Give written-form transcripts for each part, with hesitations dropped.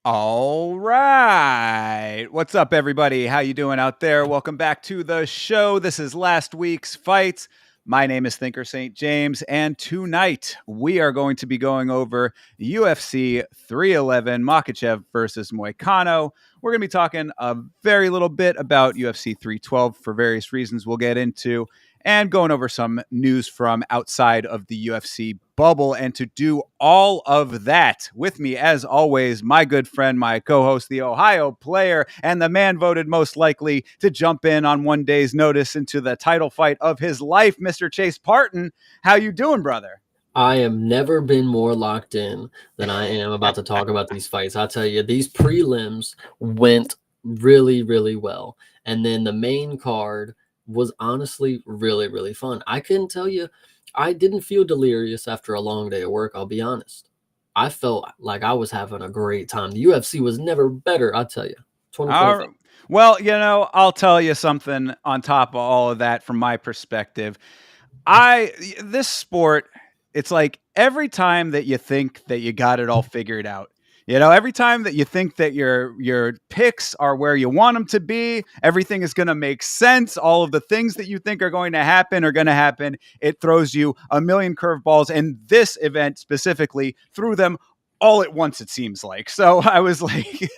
All right. What's up, everybody? How you doing out there? Welcome back to the show. This is last week's fight. My name is Thinker St. James, and tonight we are going to be going over UFC 311, Makhachev versus Moicano. We're going to be talking a very little bit about UFC 312 for various reasons we'll get into, and going over some news from outside of the UFC bubble. And to do all of that with me, as always, my good friend, my co-host, the Ohio player, and the man voted most likely to jump in on one day's notice into the title fight of his life, Mr. Chase Parton. How you doing, brother? I have never been more locked in than I am about to talk about these fights. I'll tell you, these prelims went really, really well. And then the main card was honestly really, really fun. I can tell you, I didn't feel delirious after a long day of work, I'll be honest. I felt like I was having a great time. The UFC was never better, I'll tell you. All 2025. right. Well, I'll tell you something on top of all of that from my perspective. This sport, it's like every time that you think that you got it all figured out, every time that you think that your picks are where you want them to be, everything is going to make sense. All of the things that you think are going to happen are going to happen. It throws you a million curveballs, and this event specifically threw them all at once, it seems like. So I was like,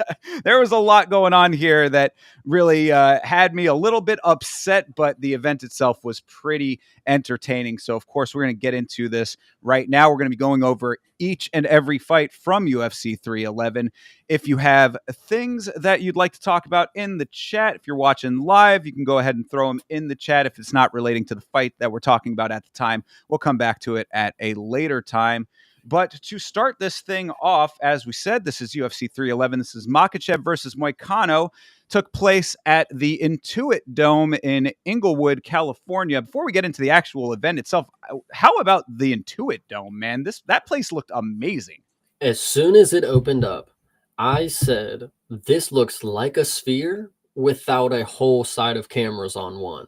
there was a lot going on here that really had me a little bit upset, but the event itself was pretty entertaining. So, of course, we're going to get into this right now. We're going to be going over each and every fight from UFC 311. If you have things that you'd like to talk about in the chat, if you're watching live, you can go ahead and throw them in the chat. If it's not relating to the fight that we're talking about at the time, we'll come back to it at a later time. But to start this thing off, as we said, this is UFC 311. This is Makhachev versus Moicano. Took place at the Intuit Dome in Inglewood, California. Before we get into the actual event itself, how about the Intuit Dome, man? That place looked amazing. As soon as it opened up, I said, this looks like a sphere without a whole side of cameras on one.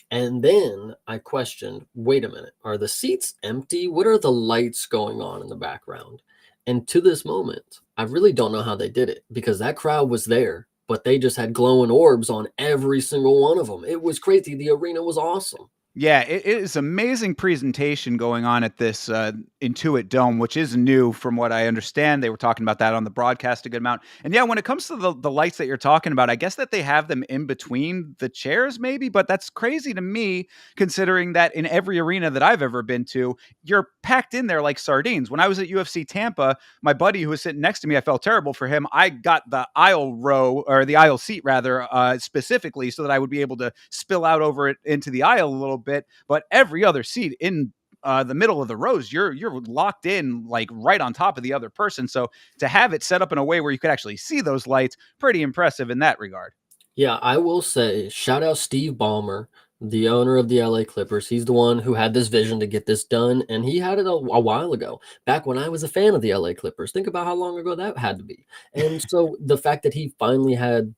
And then I questioned, wait a minute, are the seats empty? What are the lights going on in the background? And to this moment, I really don't know how they did it because that crowd was there, but they just had glowing orbs on every single one of them. It was crazy. The arena was awesome. Yeah, it is amazing presentation going on at this Intuit Dome, which is new from what I understand. They were talking about that on the broadcast a good amount. And yeah, when it comes to the lights that you're talking about, I guess that they have them in between the chairs maybe, but that's crazy to me considering that in every arena that I've ever been to, you're packed in there like sardines. When I was at UFC Tampa, my buddy who was sitting next to me, I felt terrible for him. I got the aisle row or the aisle seat rather, specifically so that I would be able to spill out over it into the aisle a little bit, but every other seat in the middle of the rows, you're locked in like right on top of the other person. So to have it set up in a way where you could actually see those lights, pretty impressive in that regard. Yeah, I will say, shout out Steve Ballmer, the owner of the LA Clippers. He's the one who had this vision to get this done, and he had it a while ago, back when I was a fan of the LA Clippers. Think about how long ago that had to be. And so the fact that he finally had,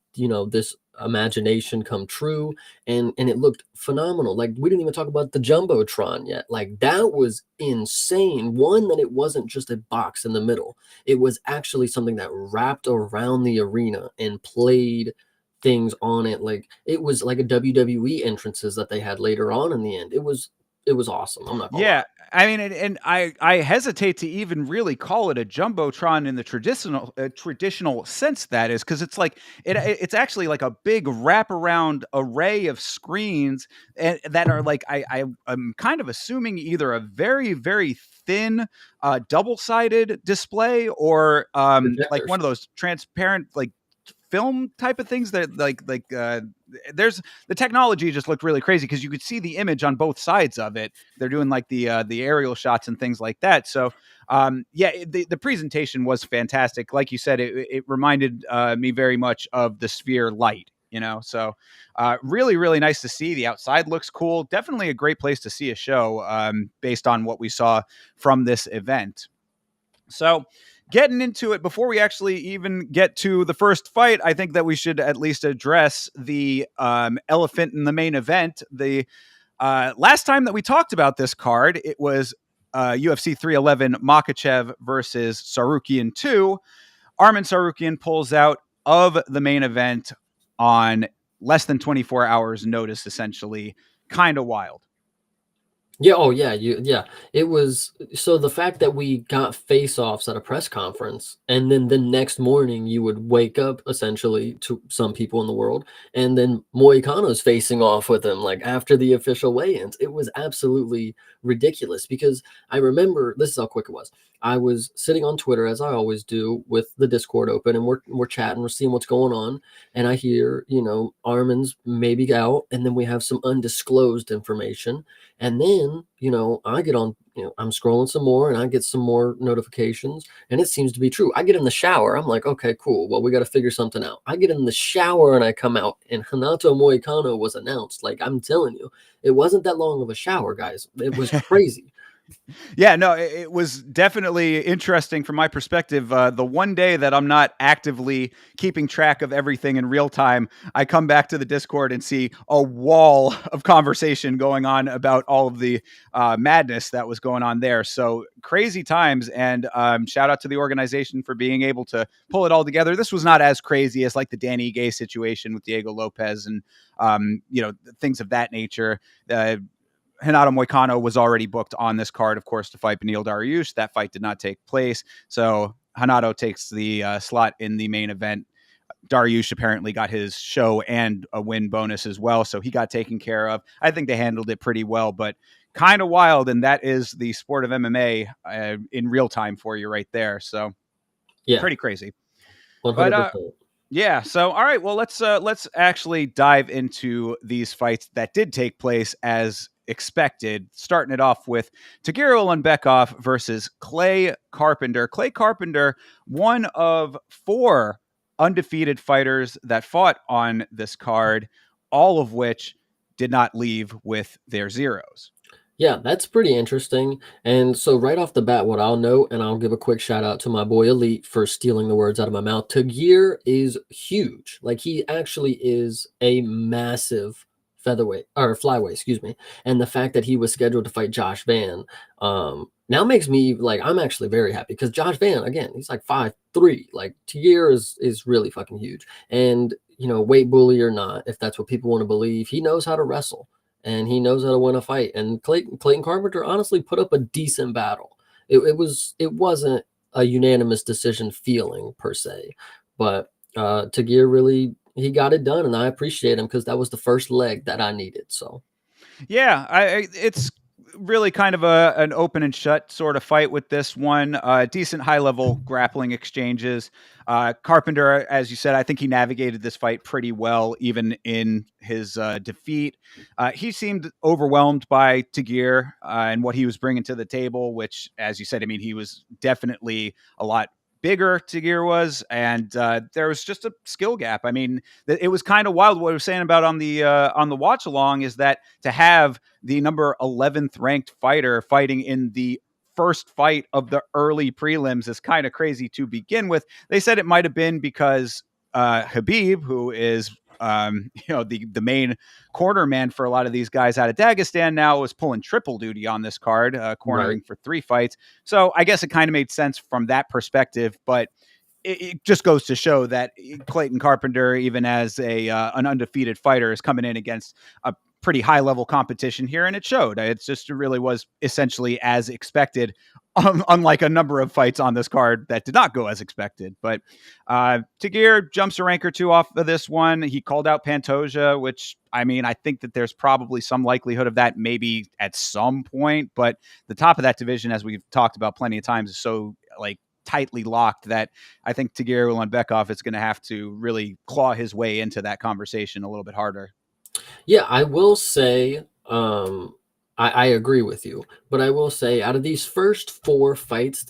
this imagination come true, and it looked phenomenal. Like, we didn't even talk about the Jumbotron yet. Like, that was insane. One, that it wasn't just a box in the middle. It was actually something that wrapped around the arena and played things on it. Like, it was like a WWE entrances that they had later on in the end. It was awesome. I'm not gonna lie. Yeah, I mean, and I hesitate to even really call it a jumbotron in the traditional sense. That is because it's like it's actually like a big wraparound array of screens and that are like I'm kind of assuming either a very very thin double sided display or like Projectors. one of those transparent like film type of things that there's the technology just looked really crazy because you could see the image on both sides of it. They're doing like the aerial shots and things like that. So yeah, the presentation was fantastic. Like you said, it reminded me very much of the Sphere Light. So really, really nice to see. The outside looks cool. Definitely a great place to see a show based on what we saw from this event. So, getting into it, before we actually even get to the first fight, I think that we should at least address the elephant in the main event. The last time that we talked about this card, it was UFC 311 Makhachev versus Sarukian 2. Arman Sarukian pulls out of the main event on less than 24 hours notice, essentially. Kind of wild. Yeah, oh yeah, yeah. It was so the fact that we got face-offs at a press conference, and then the next morning you would wake up essentially to some people in the world, and then Moicano's facing off with him like after the official weigh-ins. It was absolutely ridiculous because I remember this is how quick it was. I was sitting on Twitter as I always do with the Discord open, and we're chatting, we're seeing what's going on, and I hear, Armin's maybe out, and then we have some undisclosed information. And then, I get on, I'm scrolling some more and I get some more notifications and it seems to be true. I get in the shower. I'm like, okay, cool. Well, we got to figure something out. I get in the shower and I come out and Renato Moicano was announced. Like, I'm telling you, it wasn't that long of a shower, guys. It was crazy. Yeah, no, it was definitely interesting from my perspective. The one day that I'm not actively keeping track of everything in real time, I come back to the Discord and see a wall of conversation going on about all of the madness that was going on there. So crazy times, and shout out to the organization for being able to pull it all together. This was not as crazy as like the Danny Gay situation with Diego Lopez and things of that nature. Renato Moicano was already booked on this card, of course, to fight Beneil Dariush. That fight did not take place. So Renato takes the slot in the main event. Dariush apparently got his show and a win bonus as well. So he got taken care of. I think they handled it pretty well, but kind of wild. And that is the sport of MMA in real time for you right there. So Yeah, pretty crazy. But 100%. yeah. So, all right. Well, let's actually dive into these fights that did take place as expected. Starting it off with Tagir Ulanbekov versus Clay Carpenter. Clay Carpenter, one of 4 undefeated fighters that fought on this card, all of which did not leave with their zeros. Yeah, that's pretty interesting. And so, right off the bat, what I'll note, and I'll give a quick shout out to my boy Elite for stealing the words out of my mouth. Tagir is huge. Like, he actually is a massive featherweight or flyweight, excuse me. And the fact that he was scheduled to fight Josh Van now makes me like, I'm actually very happy because Josh Van, again, he's like 5'3". Like, Tagir is really fucking huge. And, weight bully or not, if that's what people want to believe, he knows how to wrestle and he knows how to win a fight. And Clayton Carpenter honestly put up a decent battle. It wasn't a unanimous decision feeling per se, but Tagir really he got it done, and I appreciate him because that was the first leg that I needed. So Yeah, it's really kind of an open and shut sort of fight with this one. Decent high level grappling exchanges. Carpenter, as you said, I think he navigated this fight pretty well, even in his defeat. He seemed overwhelmed by Tagir and what he was bringing to the table, which, as you said, I mean, he was definitely a lot bigger Tagir was, and there was just a skill gap. I mean, it was kind of wild. What I was saying about on the watch along is that to have the number 11th ranked fighter fighting in the first fight of the early prelims is kind of crazy to begin with. They said it might have been because Habib, who is the main corner man for a lot of these guys out of Dagestan now, was pulling triple duty on this card, cornering right. for 3 fights. So I guess it kind of made sense from that perspective, but it just goes to show that Clayton Carpenter, even as an undefeated fighter, is coming in against a pretty high level competition here, and it showed. It really was essentially as expected, unlike a number of fights on this card that did not go as expected. But Tagir jumps a rank or 2 off of this one. He called out Pantoja, which, I mean, I think that there's probably some likelihood of that maybe at some point, but the top of that division, as we've talked about plenty of times, is so like tightly locked that I think Tagir Ulanbekov is going to have to really claw his way into that conversation a little bit harder. Yeah, I will say, I agree with you, but I will say out of these first 4 fights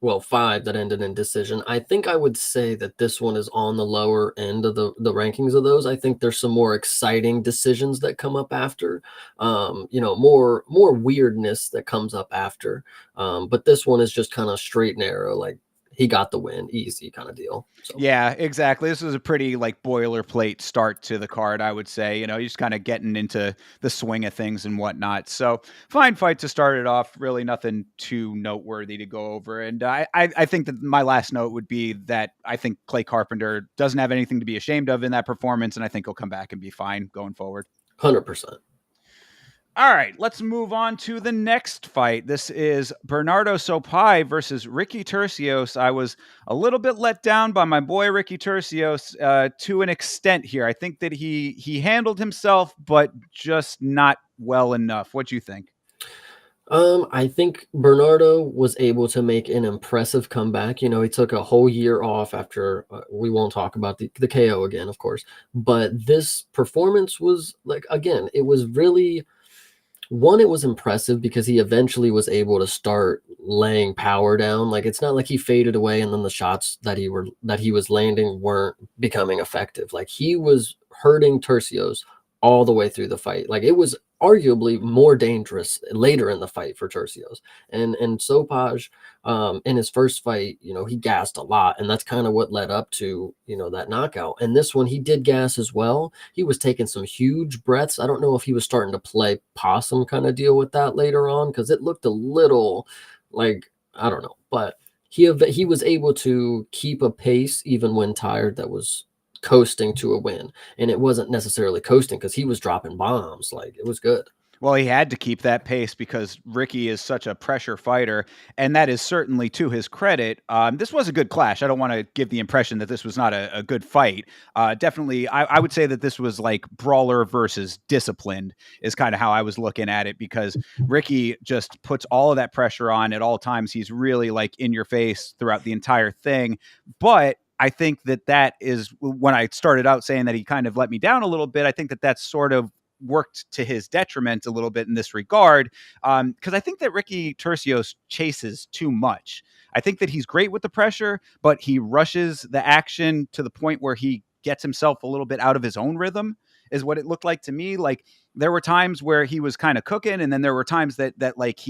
well, 5 that ended in decision, I think I would say that this one is on the lower end of the rankings of those. I think there's some more exciting decisions that come up after, more weirdness that comes up after. But this one is just kind of straight and narrow. Like he got the win, easy kind of deal. So Yeah, exactly. This was a pretty like boilerplate start to the card, I would say. You know, he's kind of getting into the swing of things and whatnot. So fine fight to start it off. Really nothing too noteworthy to go over. And I think that my last note would be that I think Clay Carpenter doesn't have anything to be ashamed of in that performance, and I think he'll come back and be fine going forward. 100%. All right, let's move on to the next fight. This is Bernardo Sopai versus Ricky Turcios. I was a little bit let down by my boy Ricky Turcios to an extent here. I think that he handled himself, but just not well enough. What do you think? I think Bernardo was able to make an impressive comeback. You know, he took a whole year off after we won't talk about the KO again, of course. But this performance was like, again, it was really one, it was impressive because he eventually was able to start laying power down. Like it's not like he faded away and then the shots that he was landing weren't becoming effective. Like he was hurting Tercios all the way through the fight. Like it was arguably more dangerous later in the fight for Tercios. And Sopaj, in his first fight, you know, he gassed a lot, and that's kind of what led up to, you know, that knockout. And this one, he did gas as well. He was taking some huge breaths. I don't know if he was starting to play possum kind of deal with that later on, because it looked a little like, I don't know, but he was able to keep a pace even when tired that was coasting to a win. And it wasn't necessarily coasting because he was dropping bombs. Like it was good. Well, he had to keep that pace because Ricky is such a pressure fighter, and that is certainly to his credit. This was a good clash. I don't want to give the impression that this was not a good fight. Definitely, I would say that this was like brawler versus disciplined is kind of how I was looking at it, because Ricky just puts all of that pressure on at all times. He's really like in your face throughout the entire thing. But I think that is when I started out saying that he kind of let me down a little bit. I think that that's sort of worked to his detriment a little bit in this regard, because I think that Ricky Turcios chases too much. I think that he's great with the pressure, but he rushes the action to the point where he gets himself a little bit out of his own rhythm, is what it looked like to me. Like there were times where he was kind of cooking, and then there were times that like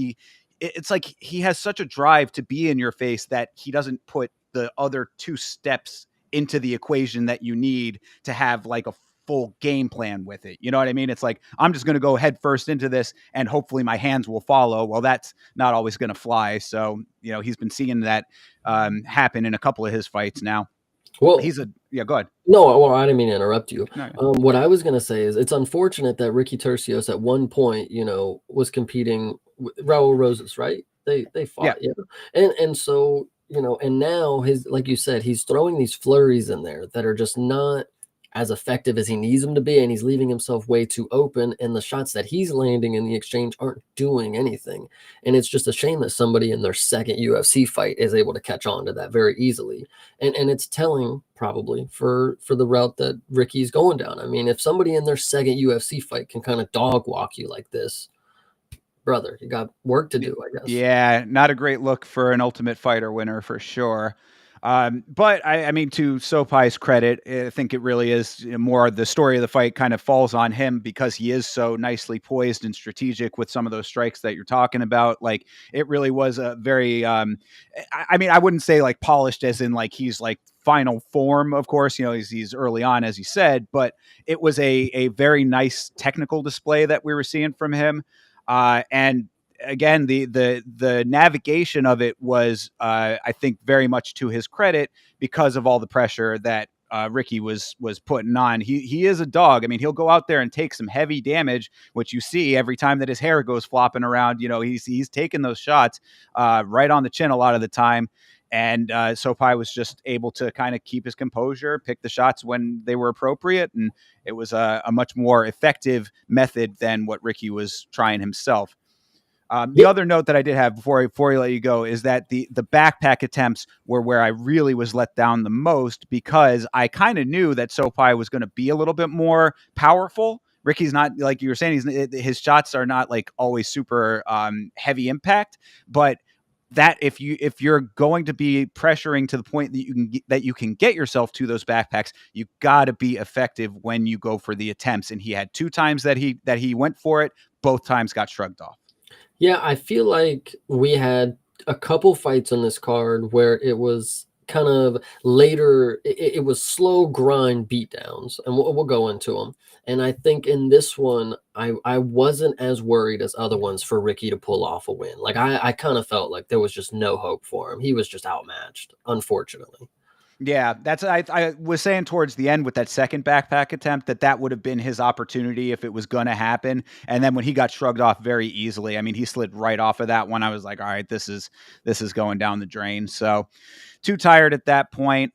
it's like he has such a drive to be in your face that he doesn't put the other two steps into the equation that you need to have like a full game plan with it. You know what I mean? It's like, I'm just going to go head first into this and hopefully my hands will follow. Well, that's not always going to fly. So, you know, he's been seeing that happen in a couple of his fights now. Well, Yeah, go ahead. no, well, I didn't mean to interrupt you. No, What I was gonna say is it's unfortunate that Ricky Tercios at one point, you know, was competing with Raul Rosas, right? They yeah. fought, yeah. And so, you know, and now his, like you said, he's throwing these flurries in there that are just not as effective as he needs them to be, and he's leaving himself way too open, and the shots that he's landing in the exchange aren't doing anything. And it's just a shame that somebody in their second UFC fight is able to catch on to that very easily. And it's telling probably for the route that Ricky's going down. I mean, if somebody in their second UFC fight can kind of dog walk you like this, brother, you got work to do, I guess. Yeah, not a great look for an Ultimate Fighter winner for sure. But I mean, to Sopai's credit, I think it really is more the story of the fight kind of falls on him because he is so nicely poised and strategic with some of those strikes that you're talking about. Like it really was a very, I mean, I wouldn't say like polished as in like he's like final form, of course, you know, he's early on, as you said, but it was a very nice technical display that we were seeing from him. And again, the navigation of it was, I think, very much to his credit because of all the pressure that Ricky was putting on. He is a dog. I mean, he'll go out there and take some heavy damage, which you see every time that his hair goes flopping around. You know, he's taking those shots right on the chin a lot of the time. And Sopai was just able to kind of keep his composure, pick the shots when they were appropriate, and it was a much more effective method than what Ricky was trying himself. The Yeah, other note that I did have before I let you go is that the backpack attempts were where I really was let down the most, because I kind of knew that Sopai was going to be a little bit more powerful. Ricky's not, like you were saying, his shots are not like always super heavy impact, but that if you're going to be pressuring to the point that you can get yourself to those backpacks, you got to be effective when you go for the attempts. And he had two times that he went for it. Both times got shrugged off. yeah, I feel like we had a couple fights on this card where it was kind of later, it was slow grind beatdowns, and we'll go into them. And I think in this one, I wasn't as worried as other ones for Ricky to pull off a win. Like I kind of felt like there was just no hope for him. He was just outmatched, unfortunately. Yeah, that's I was saying towards the end with that second backpack attempt that would have been his opportunity if it was going to happen. And then when he got shrugged off very easily, I mean, he slid right off of that one. I was like, all right, this is going down the drain. So too tired at that point.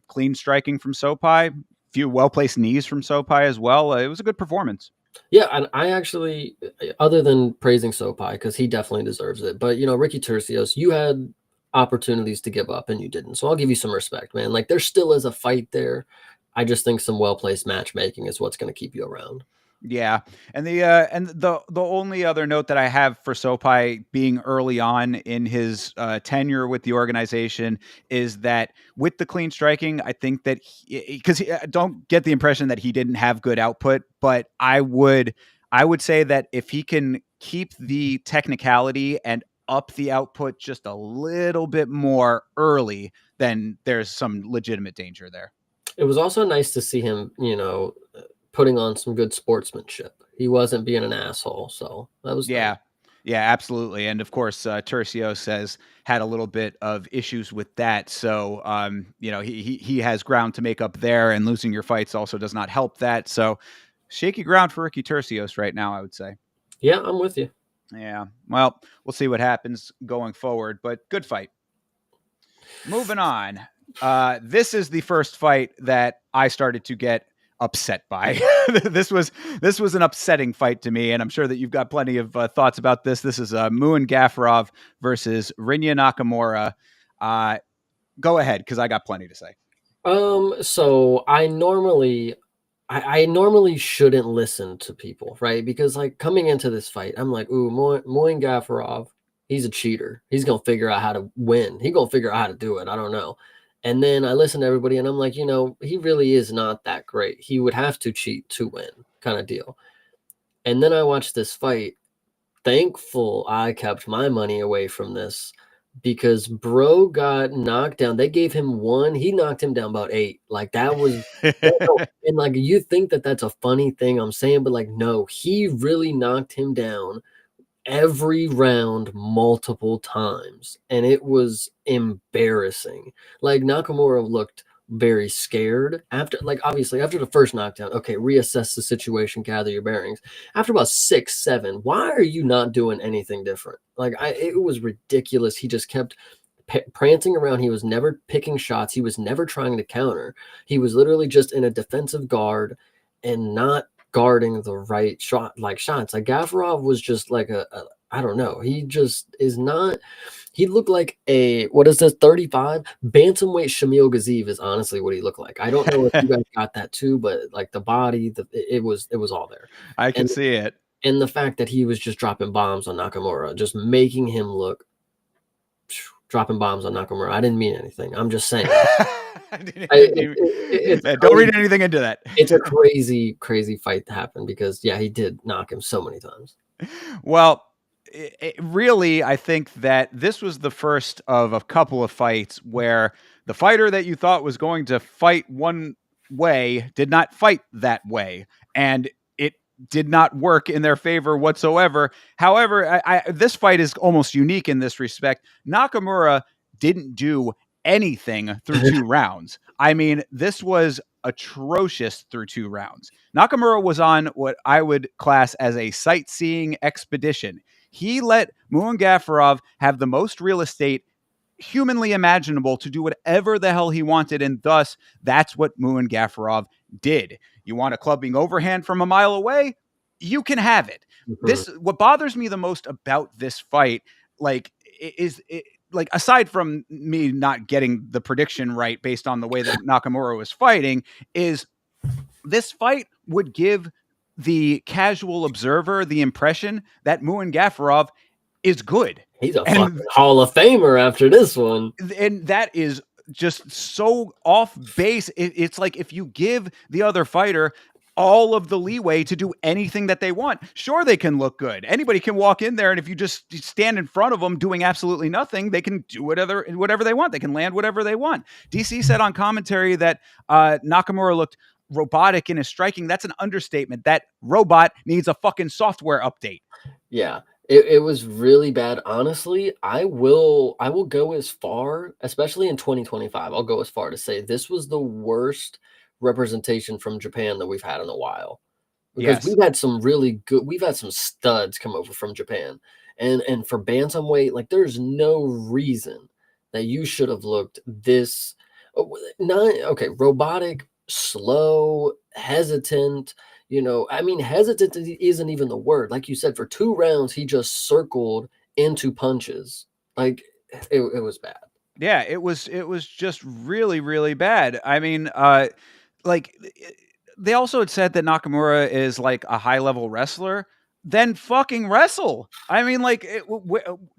Clean striking from Sopai, few well placed knees from Sopai as well. It was a good performance. Yeah, and I actually, other than praising Sopai, because he definitely deserves it, but Ricky Tercios, you had opportunities to give up and you didn't. So I'll give you some respect, man. Like there still is a fight there. I just think some well placed matchmaking is what's going to keep you around. Yeah, and the only other note that I have for Sopai being early on in his tenure with the organization is that with the clean striking, I think that because don't get the impression that he didn't have good output, but I would say that if he can keep the technicality and up the output just a little bit more early, then there's some legitimate danger there. It was also nice to see him, putting on some good sportsmanship. He wasn't being an asshole, so that was nice. Yeah. Yeah, absolutely. And of course, Tercio says had a little bit of issues with that. So, he has ground to make up there, and losing your fights also does not help that. So, shaky ground for Ricky Tercios right now, I would say. Yeah, I'm with you. Yeah. Well, we'll see what happens going forward, but good fight. Moving on. This is the first fight that I started to get upset by. this was an upsetting fight to me, and I'm sure that you've got plenty of thoughts about this. This is Muin Gafurov versus Rinya Nakamura. Go ahead, because I got plenty to say. So I normally shouldn't listen to people, right? Because like coming into this fight, I'm like, ooh, Moin Gafurov, he's a cheater. He's gonna figure out how to win. He's gonna figure out how to do it. I don't know. And then I listen to everybody and I'm like, he really is not that great. He would have to cheat to win, kind of deal. And then I watched this fight. Thankful I kept my money away from this because bro got knocked down. They gave him one. He knocked him down about 8. Like that was, and like you think that that's a funny thing I'm saying, but like no, he really knocked him down every round multiple times, and it was embarrassing. Like Nakamura looked very scared after, like obviously after the first knockdown. Okay, reassess the situation, gather your bearings. After about 6 7, why are you not doing anything different? Like it was ridiculous. He just kept prancing around. He was never picking shots. He was never trying to counter. He was literally just in a defensive guard and not guarding the right shots. Like Gafurov was just like I don't know. He just is not. He looked like a, what is this, 35 bantamweight Shamil Gaziv is honestly what he looked like. I don't know if you guys got that too, but like the body, it was all there. I can And see it. and the fact that he was just dropping bombs on Nakamura, just making him look, dropping bombs on Nakamura. I didn't mean anything. I'm just saying. Don't read anything into that. It's a crazy, crazy fight to happen because yeah, he did knock him so many times. Well, really, I think that this was the first of a couple of fights where the fighter that you thought was going to fight one way did not fight that way, and it did not work in their favor whatsoever. However, this fight is almost unique in this respect. Nakamura didn't do anything through 2 rounds. I mean, this was atrocious through 2 rounds. Nakamura was on what I would class as a sightseeing expedition. He let Muin Gafurov have the most real estate humanly imaginable to do whatever the hell he wanted, and thus that's what Muin Gafurov did. You want a clubbing overhand from a mile away? You can have it. What bothers me the most about this fight, is aside from me not getting the prediction right based on the way that Nakamura was fighting, is this fight would give the casual observer the impression that Muin Gafurov is good. He's a fucking Hall of Famer after this one. And that is just so off base. It's like if you give the other fighter all of the leeway to do anything that they want. Sure, they can look good. Anybody can walk in there, and if you just stand in front of them doing absolutely nothing, they can do whatever they want. They can land whatever they want. DC said on commentary that Nakamura looked robotic in his striking. That's an understatement. That robot needs a fucking software update. Yeah. It was really bad. Honestly, I will go as far, especially in 2025, I'll go as far to say this was the worst representation from Japan that we've had in a while. Because Yes. we've had some studs come over from Japan. And for bantamweight, like there's no reason that you should have looked this not okay, robotic, slow, hesitant. I mean, hesitant isn't even the word. Like you said, for 2 rounds, he just circled into punches. Like it was bad. Yeah, it was just really, really bad. I mean, like they also had said that Nakamura is like a high level wrestler. Then fucking wrestle. I mean, like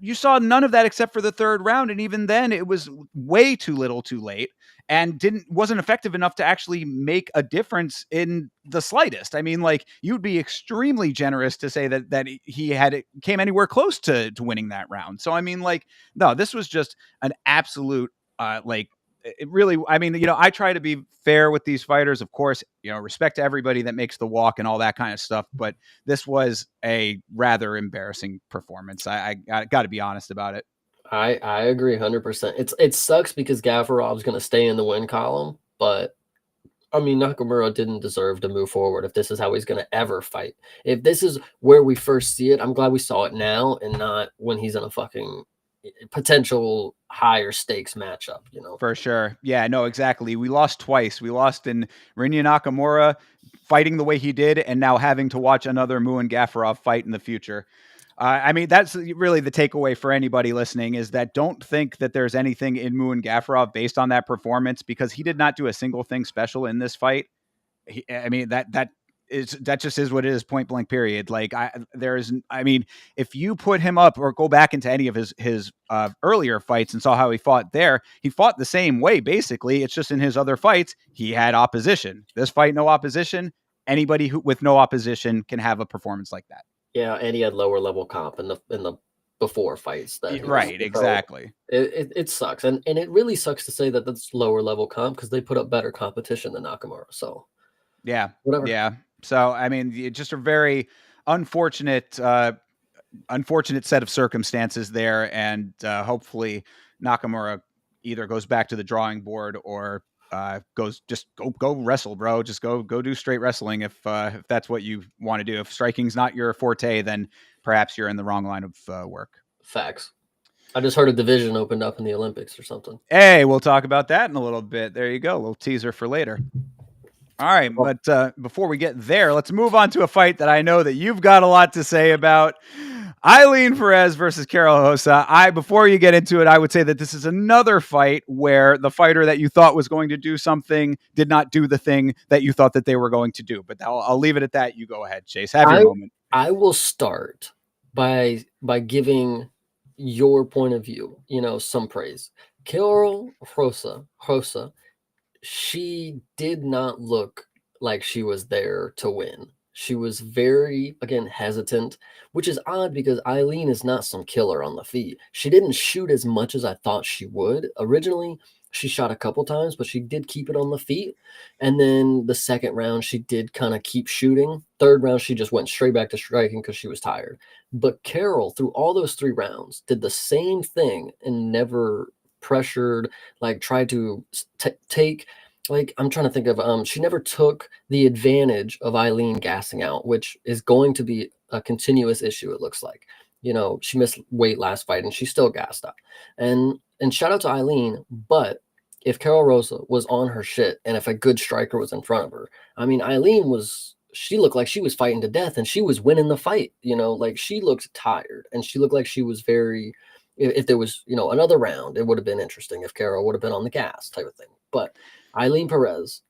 you saw none of that except for the third round, and even then, it was way too little, too late, and wasn't effective enough to actually make a difference in the slightest. I mean, like you'd be extremely generous to say that he came anywhere close to winning that round. So I mean, like no, this was just an absolute like it really, I mean, I try to be fair with these fighters, of course, respect to everybody that makes the walk and all that kind of stuff. But this was a rather embarrassing performance. I got to be honest about it. I agree 100%. It sucks because Gavarov's going to stay in the win column, but I mean, Nakamura didn't deserve to move forward if this is how he's going to ever fight. If this is where we first see it, I'm glad we saw it now and not when he's in a fucking potential higher stakes matchup. For sure. Yeah, no, exactly. We lost twice. We lost in Rinya Nakamura fighting the way he did, and now having to watch another Muin Gafurov fight in the future. I mean, that's really the takeaway for anybody listening is that don't think that there's anything in Muin Gafurov based on that performance because he did not do a single thing special in this fight. I mean, that just is what it is, point blank period. Like I mean, if you put him up or go back into any of his earlier fights and saw how he fought there, he fought the same way basically. It's just in his other fights he had opposition. This fight, no opposition. Anybody with no opposition can have a performance like that. Yeah, and he had lower level comp in the before fights that he was. Right, exactly. It sucks, and it really sucks to say that that's lower level comp because they put up better competition than Nakamura. So Yeah, whatever. yeah. So I mean, just a very unfortunate unfortunate set of circumstances there, and hopefully Nakamura either goes back to the drawing board or go wrestle, bro. Just go do straight wrestling if that's what you want to do. If striking's not your forte, then perhaps you're in the wrong line of work. Facts. I just heard a division opened up in the Olympics or something. Hey, we'll talk about that in a little bit. There you go, a little teaser for later. All right, but before we get there, let's move on to a fight that I know that you've got a lot to say about. Eileen Perez versus Carol Hosa. Before you get into it, I would say that this is another fight where the fighter that you thought was going to do something did not do the thing that you thought that they were going to do. But I'll leave it at that. You go ahead, Chase. Have your moment. I will start by giving your point of view, some praise. Carol Hosa, she did not look like she was there to win. She was very, again, hesitant, which is odd because Eileen is not some killer on the feet. She didn't shoot as much as I thought she would. Originally, she shot a couple times, but she did keep it on the feet. And then the second round, she did kind of keep shooting. Third round, she just went straight back to striking because she was tired. But Carol, through all those 3 rounds, did the same thing and never pressured, like tried to take, like I'm trying to think of she never took the advantage of Eileen gassing out, which is going to be a continuous issue, it looks like. She missed weight last fight and she still gassed out. And shout out to Eileen, but if Carol Rosa was on her shit and if a good striker was in front of her, I mean Eileen she looked like she was fighting to death and she was winning the fight, like she looked tired and she looked like she was very, if there was, another round, it would have been interesting if Carol would have been on the gas type of thing. But Eileen Perez,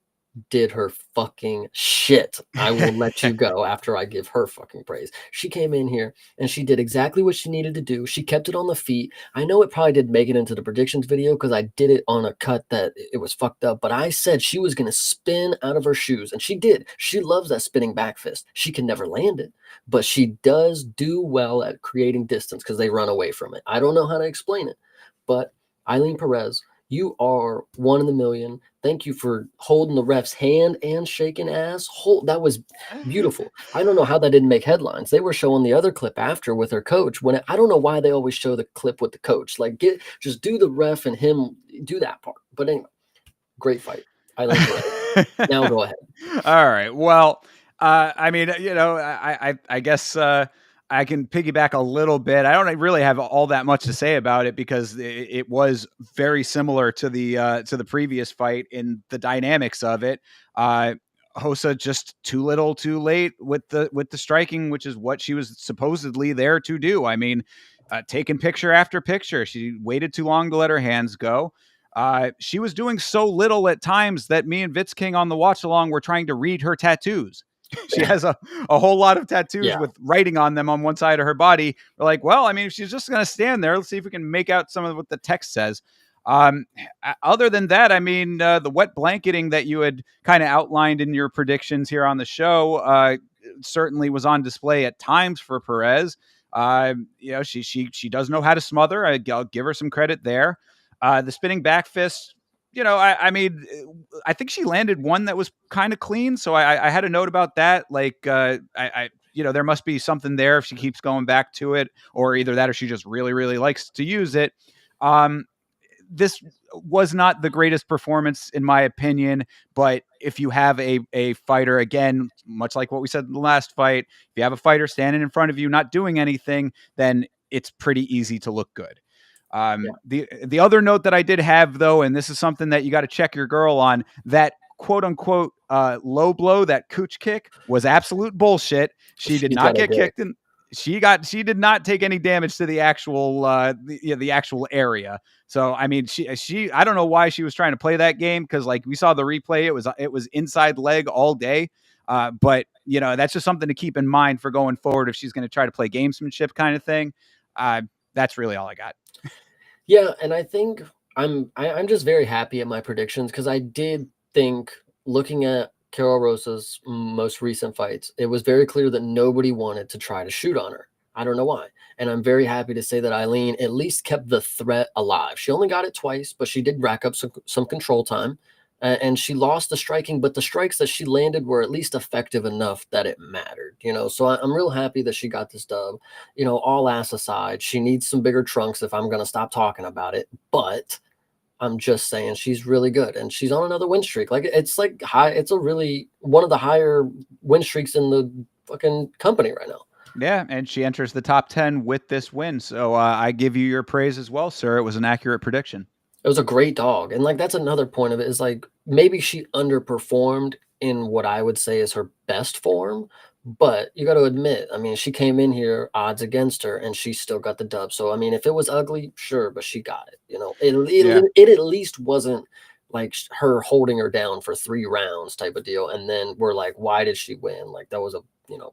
did her fucking shit. I will let you go after I give her fucking praise. She came in here and she did exactly what she needed to do. She kept it on the feet. I know it probably didn't make it into the predictions video because I did it on a cut that it was fucked up, but I said she was going to spin out of her shoes, and she did. She loves that spinning back fist. She can never land it, but she does do well at creating distance because they run away from it. I don't know how to explain it, but Eileen Perez, you are one in the million. Thank you for holding the ref's hand and shaking ass. That was beautiful. I don't know how that didn't make headlines. They were showing the other clip after with her coach. I don't know why they always show the clip with the coach. Like, just do the ref and him do that part. But anyway, great fight, Eileen Perez. Now go ahead. All right. Well, I mean, I guess I can piggyback a little bit. I don't really have all that much to say about it because it was very similar to the previous fight in the dynamics of it. Hosa just too little, too late with the striking, which is what she was supposedly there to do. I mean, taking picture after picture, she waited too long to let her hands go. She was doing so little at times that me and Vitz King on the watch along were trying to read her tattoos. She has a whole lot of tattoos with writing on them on one side of her body. We're like, well, I mean, if she's just going to stand there, let's see if we can make out some of what the text says. Other than that, I mean, the wet blanketing that you had kind of outlined in your predictions here on the show certainly was on display at times for Perez. She does know how to smother. I'll give her some credit there. The spinning back fist, I mean, I think she landed one that was kind of clean. So I had a note about that. Like, there must be something there if she keeps going back to it, or either that or she just really, really likes to use it. This was not the greatest performance, in my opinion, but if you have a fighter, again, much like what we said in the last fight, if you have a fighter standing in front of you, not doing anything, then it's pretty easy to look good. The other note that I did have, though, and this is something that you got to check your girl on, that quote unquote low blow, that cooch kick was absolute bullshit. She did not get kicked in. She did not take any damage to the actual the actual area. So I mean, she I don't know why she was trying to play that game, because like we saw the replay, it was inside leg all day. But that's just something to keep in mind for going forward if she's going to try to play gamesmanship kind of thing. That's really all I got. Yeah, and I think I'm just very happy at my predictions because I did think, looking at Carol Rosa's most recent fights, it was very clear that nobody wanted to try to shoot on her. I don't know why. And I'm very happy to say that Eileen at least kept the threat alive. She only got it twice, but she did rack up some control time. And she lost the striking, but the strikes that she landed were at least effective enough that it mattered, So I'm real happy that she got this dub. All ass aside, she needs some bigger trunks if I'm going to stop talking about it. But I'm just saying she's really good, and she's on another win streak. It's high. It's a really one of the higher win streaks in the fucking company right now. Yeah, and she enters the top 10 with this win. So I give you your praise as well, sir. It was an accurate prediction. It was a great dog. And that's another point of it, is maybe she underperformed in what I would say is her best form, but you got to admit, I mean, she came in here odds against her and she still got the dub. So, I mean, if it was ugly, sure, but she got it, it at least wasn't like her holding her down for 3 rounds type of deal. And then we're like, why did she win? Like that was a,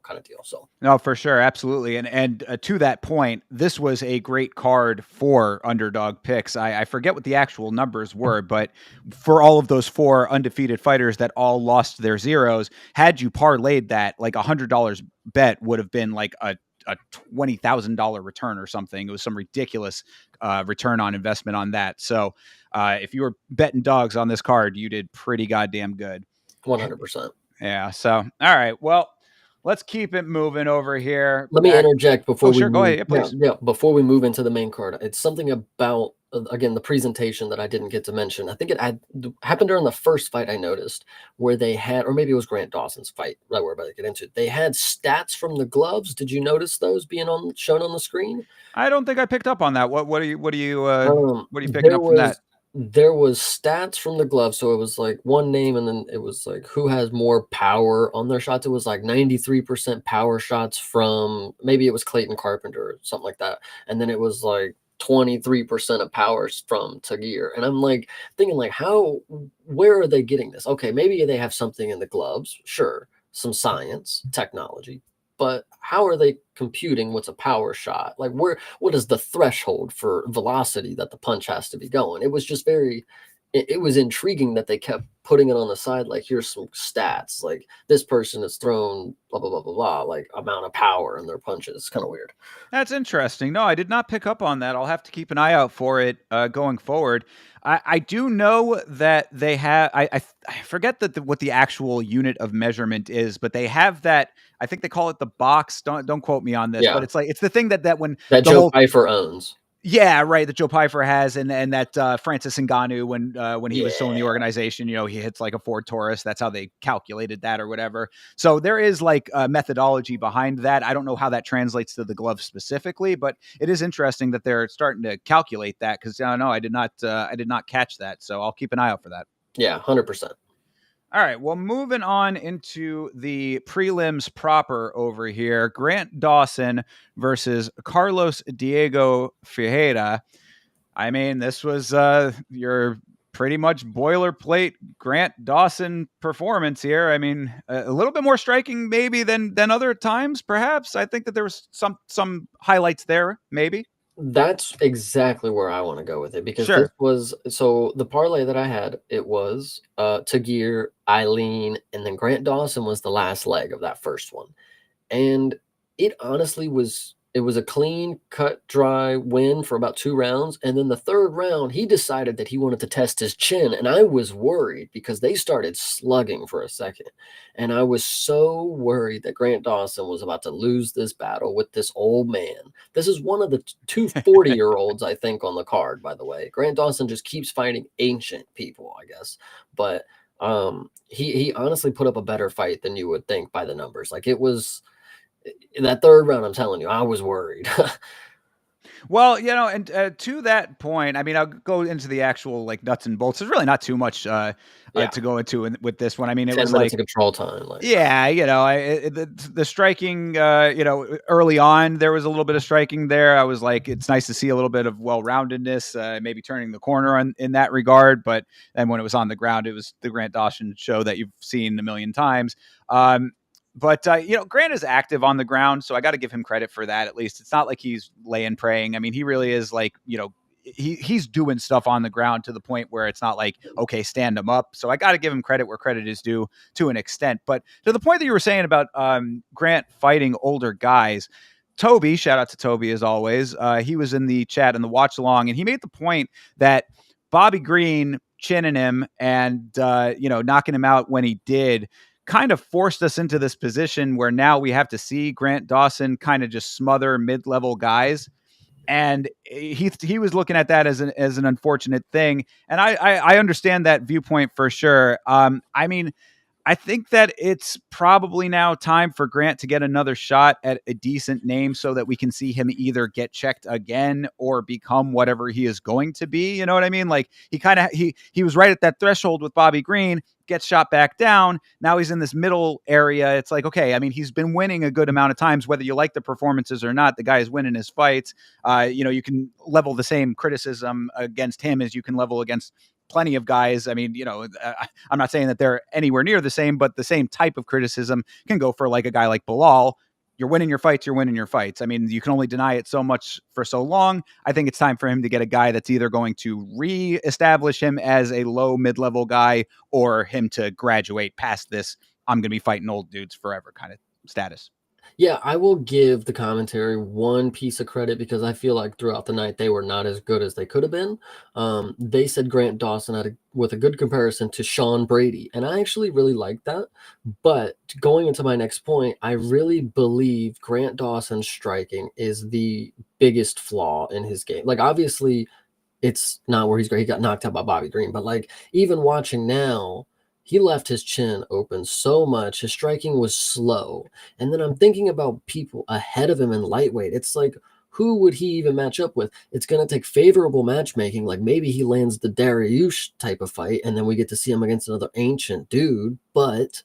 kind of deal. So no, for sure. Absolutely. And to that point, this was a great card for underdog picks. I forget what the actual numbers were, but for all of those 4 undefeated fighters that all lost their zeros, had you parlayed that, like $100 bet would have been like a $20,000 return or something. It was some ridiculous return on investment on that. So if you were betting dogs on this card, you did pretty goddamn good. 100%. Yeah. So, all right. Well, let's keep it moving over here. Let me interject before we go ahead. Yeah, please. Before we move into the main card. It's something about, again, the presentation that I didn't get to mention. I think it happened during the first fight I noticed, where they had, or maybe it was Grant Dawson's fight that we're about to get into. They had stats from the gloves. Did you notice those being shown on the screen? I don't think I picked up on that. What are you picking up from that? There was stats from the glove. So it was like one name, and then it was like who has more power on their shots. It was like 93% power shots from, maybe it was Clayton Carpenter or something like that. And then it was like 23% of powers from Tagir. And I'm like thinking like where are they getting this? Okay, maybe they have something in the gloves, sure, some science, technology, but how are they computing what's a power shot? Like what is the threshold for velocity that the punch has to be going? It was just it was intriguing that they kept putting it on the side like here's some stats like this person has thrown blah blah blah blah blah like amount of power in their punches. It's kind of weird. That's interesting. No, I did not pick up on that. I'll have to keep an eye out for it going forward. I do know that they have. I forget what the actual unit of measurement is, but they have that. I think they call it the box. Don't quote me on this, but Yeah, it's like it's the thing that when that the Joe whole Pfeiffer owns. yeah, right. That Joe Pfeiffer has, and that Francis Ngannou when he was still in the Yeah, organization, he hits like a Ford Taurus. That's how they calculated that or whatever. So there is like a methodology behind that. I don't know how that translates to the glove specifically, but it is interesting that they're starting to calculate that because no, I did not catch that. So I'll keep an eye out for that. yeah, 100%. All right. Well, moving on into the prelims proper over here, Grant Dawson versus Carlos Diego Ferreira. I mean, this was your pretty much boilerplate Grant Dawson performance here. I mean, a little bit more striking maybe than other times, perhaps. I think that there was some highlights there, maybe. That's exactly where I want to go with it because this Sure. was so the parlay that I had, it was Tagir, Eileen, and then Grant Dawson was the last leg of that first one. And it honestly was a clean, cut, dry win for about 2 rounds, and then the 3rd round, he decided that he wanted to test his chin, and I was worried because they started slugging for a second, and I was so worried that Grant Dawson was about to lose this battle with this old man. This is one of the 2 40-year-olds, I think, on the card, by the way. Grant Dawson just keeps fighting ancient people, I guess, but, he honestly put up a better fight than you would think by the numbers. Like, it was in that 3rd round, I'm telling you, I was worried. Well, and to that point, I mean, I'll go into the actual like nuts and bolts. There's really not too much Yeah, to go into with this one. I mean, it 10 was minutes of like control time, like yeah, the striking, early on there was a little bit of striking there. I was like, it's nice to see a little bit of well-roundedness, maybe turning the corner in that regard. But then when it was on the ground, it was the Grant Dawson show that you've seen a million times. But Grant is active on the ground, so I got to give him credit for that. At least it's not like he's laying praying. I mean, he really is like he's doing stuff on the ground to the point where it's not like okay, stand him up. So I got to give him credit where credit is due to an extent. But to the point that you were saying about Grant fighting older guys, Toby, shout out to Toby as always. He was in the chat and the watch along, and he made the point that Bobby Green chinning him and knocking him out when he did kind of forced us into this position where now we have to see Grant Dawson kind of just smother mid-level guys. And he was looking at that as an unfortunate thing. And I understand that viewpoint for sure. I mean, I think that it's probably now time for Grant to get another shot at a decent name so that we can see him either get checked again or become whatever he is going to be. You know what I mean? Like he was right at that threshold with Bobby Green, gets shot back down. Now he's in this middle area. It's like, okay, I mean, he's been winning a good amount of times, whether you like the performances or not. The guy is winning his fights. You can level the same criticism against him as you can level against plenty of guys. I mean, I'm not saying that they're anywhere near the same, but the same type of criticism can go for like a guy like Bilal. You're winning your fights. You're winning your fights. I mean, you can only deny it so much for so long. I think it's time for him to get a guy that's either going to re-establish him as a low mid-level guy or him to graduate past this I'm going to be fighting old dudes forever kind of status. yeah, I will give the commentary one piece of credit because I feel like throughout the night they were not as good as they could have been. They said Grant Dawson with a good comparison to Sean Brady, and I actually really like that. But going into my next point, I really believe Grant Dawson's striking is the biggest flaw in his game. Like, obviously, it's not where he's great. He got knocked out by Bobby Green, but like even watching now, he left his chin open so much. His striking was slow. And then I'm thinking about people ahead of him in lightweight. It's like, who would he even match up with? It's going to take favorable matchmaking. Like maybe he lands the Dariush type of fight, and then we get to see him against another ancient dude. But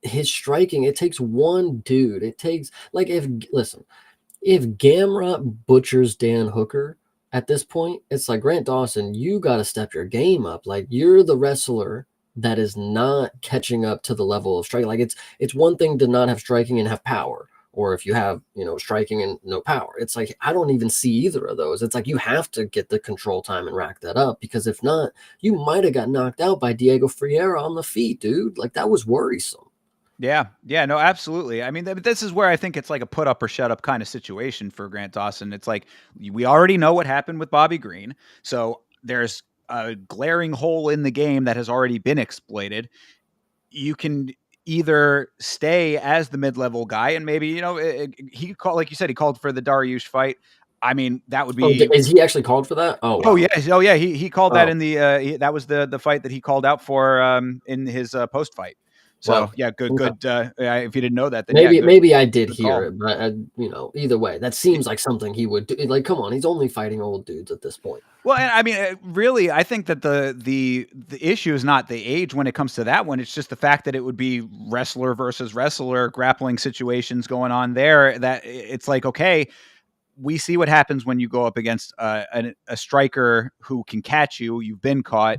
his striking, it takes one dude. It takes, like, if Gamrot butchers Dan Hooker, at this point, it's like Grant Dawson, you got to step your game up. Like you're the wrestler that is not catching up to the level of striking. Like it's one thing to not have striking and have power, or if you have striking and no power. It's like I don't even see either of those. It's like you have to get the control time and rack that up because if not, you might have got knocked out by Diego Ferreira on the feet, dude. Like that was worrisome. Yeah, yeah, no, absolutely. I mean, this is where I think it's like a put up or shut up kind of situation for Grant Dawson. It's like we already know what happened with Bobby Green, so there's a glaring hole in the game that has already been exploited. You can either stay as the mid-level guy and maybe he called, like you said, he called for the Dariush fight. I mean, that would Oh, be. is he actually called for that? Oh Oh yeah, wow. oh yeah. He called that Oh in the that was the fight that he called out for in his post fight. So well. yeah, good Okay. good. If you didn't know that, then yeah, Maybe good maybe I did good hear call. it, but either way, that seems like something he would do. Like, come on, he's only fighting old dudes at this point. Well, and I mean, really, I think that the issue is not the age when it comes to that one. It's just the fact that it would be wrestler versus wrestler grappling situations going on there. That it's like, okay, we see what happens when you go up against a striker who can catch you. You've been caught.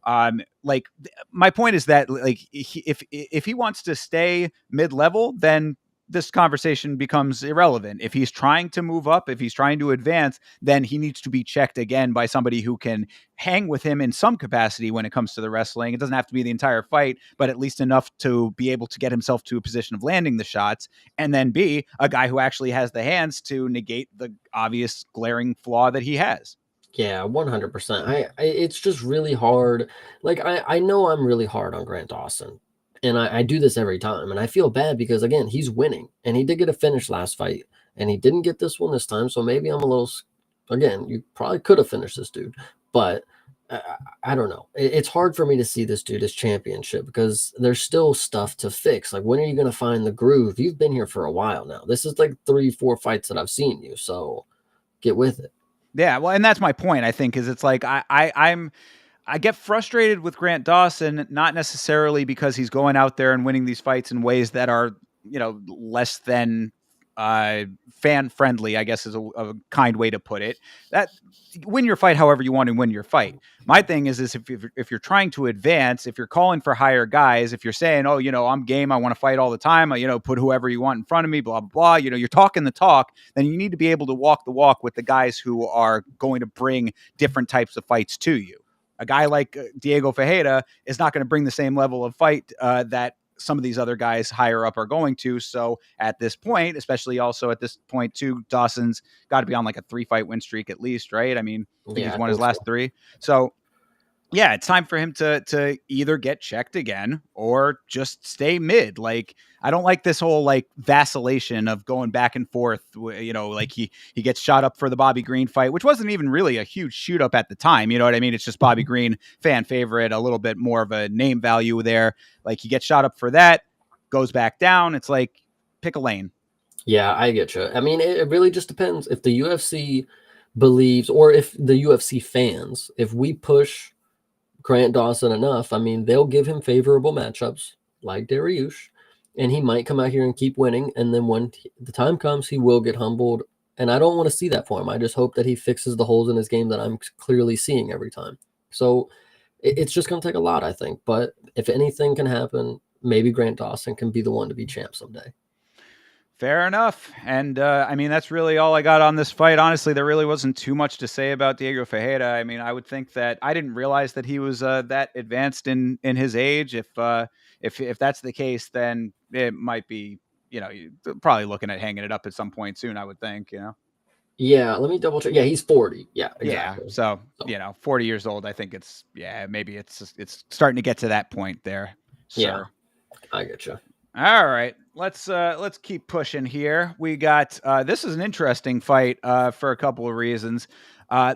My point is that like if he wants to stay mid level, then this conversation becomes irrelevant. If he's trying to move up, if he's trying to advance, then he needs to be checked again by somebody who can hang with him in some capacity when it comes to the wrestling. It doesn't have to be the entire fight, but at least enough to be able to get himself to a position of landing the shots. And then B, a guy who actually has the hands to negate the obvious glaring flaw that he has. Yeah, 100%. It's just really hard. Like I know I'm really hard on Grant Dawson, and I do this every time, and I feel bad because again he's winning, and he did get a finish last fight, and he didn't get this one this time. So maybe I'm a little. Again, you probably could have finished this dude, but I don't know. It's hard for me to see this dude as championship because there's still stuff to fix. Like when are you going to find the groove? You've been here for a while now. This is like 3, 4 fights that I've seen you. So get with it. Yeah, well, and that's my point. I think is it's like I get frustrated with Grant Dawson, not necessarily because he's going out there and winning these fights in ways that are, less than fan friendly, I guess is a kind way to put it. That win your fight however you want to win your fight. My thing is if you're trying to advance, if you're calling for higher guys, if you're saying, oh, I'm game, I want to fight all the time, put whoever you want in front of me, blah, blah, blah, you're talking the talk, then you need to be able to walk the walk with the guys who are going to bring different types of fights to you. A guy like Diego Ferreira is not going to bring the same level of fight that some of these other guys higher up are going to. So at this point, especially also at this point too, Dawson's got to be on like a 3-fight win streak at least, right? I mean, I think Yeah, he's I won his think last so. 3. So yeah, it's time for him to either get checked again or just stay mid. Like I don't like this whole like vacillation of going back and forth. Like he gets shot up for the Bobby Green fight, which wasn't even really a huge shoot up at the time. You know what I mean? It's just Bobby Green, fan favorite, a little bit more of a name value there. Like he gets shot up for that, goes back down. It's like pick a lane. Yeah, I get you. I mean, it really just depends if the UFC believes, or if the UFC fans, if we push Grant Dawson enough, I mean, they'll give him favorable matchups like Dariush, and he might come out here and keep winning. And then when the time comes, he will get humbled. And I don't want to see that for him. I just hope that he fixes the holes in his game that I'm clearly seeing every time. So it's just going to take a lot, I think. But if anything can happen, maybe Grant Dawson can be the one to be champ someday. Fair enough. And I mean, that's really all I got on this fight. Honestly, there really wasn't too much to say about Diego Ferreira. I mean, I would think that I didn't realize that he was that advanced in his age. If that's the case, then it might be, you're probably looking at hanging it up at some point soon, I would think. Yeah, let me double check. Yeah, he's 40. Yeah, Yeah. exactly. So, So, 40 years old, I think maybe it's starting to get to that point there, yeah, sir. I get you. All right, let's keep pushing here. We got this is an interesting fight for a couple of reasons.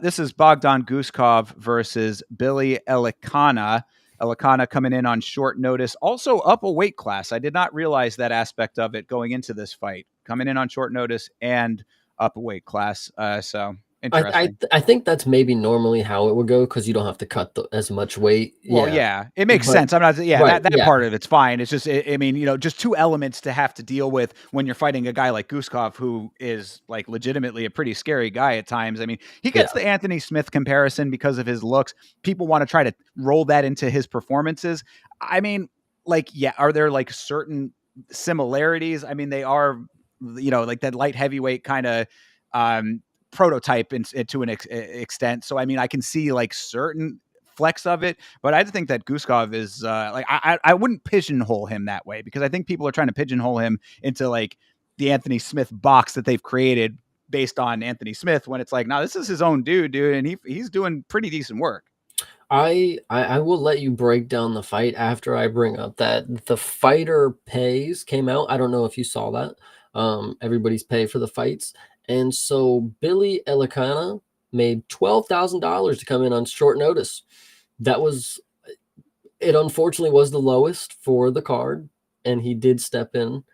This is Bogdan Guskov versus Billy Elikana. Elikana coming in on short notice, also up a weight class. I did not realize that aspect of it going into this fight. Coming in on short notice and up a weight class. So Interesting. I think that's maybe normally how it would go because you don't have to cut as much weight. Well, Yeah, yeah, it makes but sense. I'm not, yeah, right, that yeah, part of it's fine. It's just, I mean, just two elements to have to deal with when you're fighting a guy like Guskov, who is like legitimately a pretty scary guy at times. I mean, he yeah. gets the Anthony Smith comparison because of his looks. People want to try to roll that into his performances. I mean, like, yeah, are there like certain similarities? I mean, they are, like that light heavyweight kind of, um, prototype to an extent. So, I mean, I can see like certain flex of it, but I think that Guskov is like I wouldn't pigeonhole him that way because I think people are trying to pigeonhole him into like the Anthony Smith box that they've created based on Anthony Smith when it's like, no, this is his own dude, and he's doing pretty decent work. I will let you break down the fight after I bring up that the fighter pays came out. I don't know if you saw that. Everybody's pay for the fights. And so Billy Elicana made $12,000 to come in on short notice. That was it unfortunately was the lowest for the card, and he did step in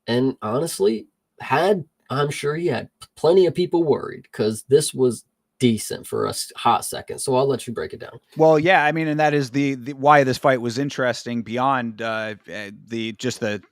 and honestly had I'm sure he had plenty of people worried because this was decent for a hot second. So I'll let you break it down. Well, yeah, I mean, and that is the why this fight was interesting beyond the just the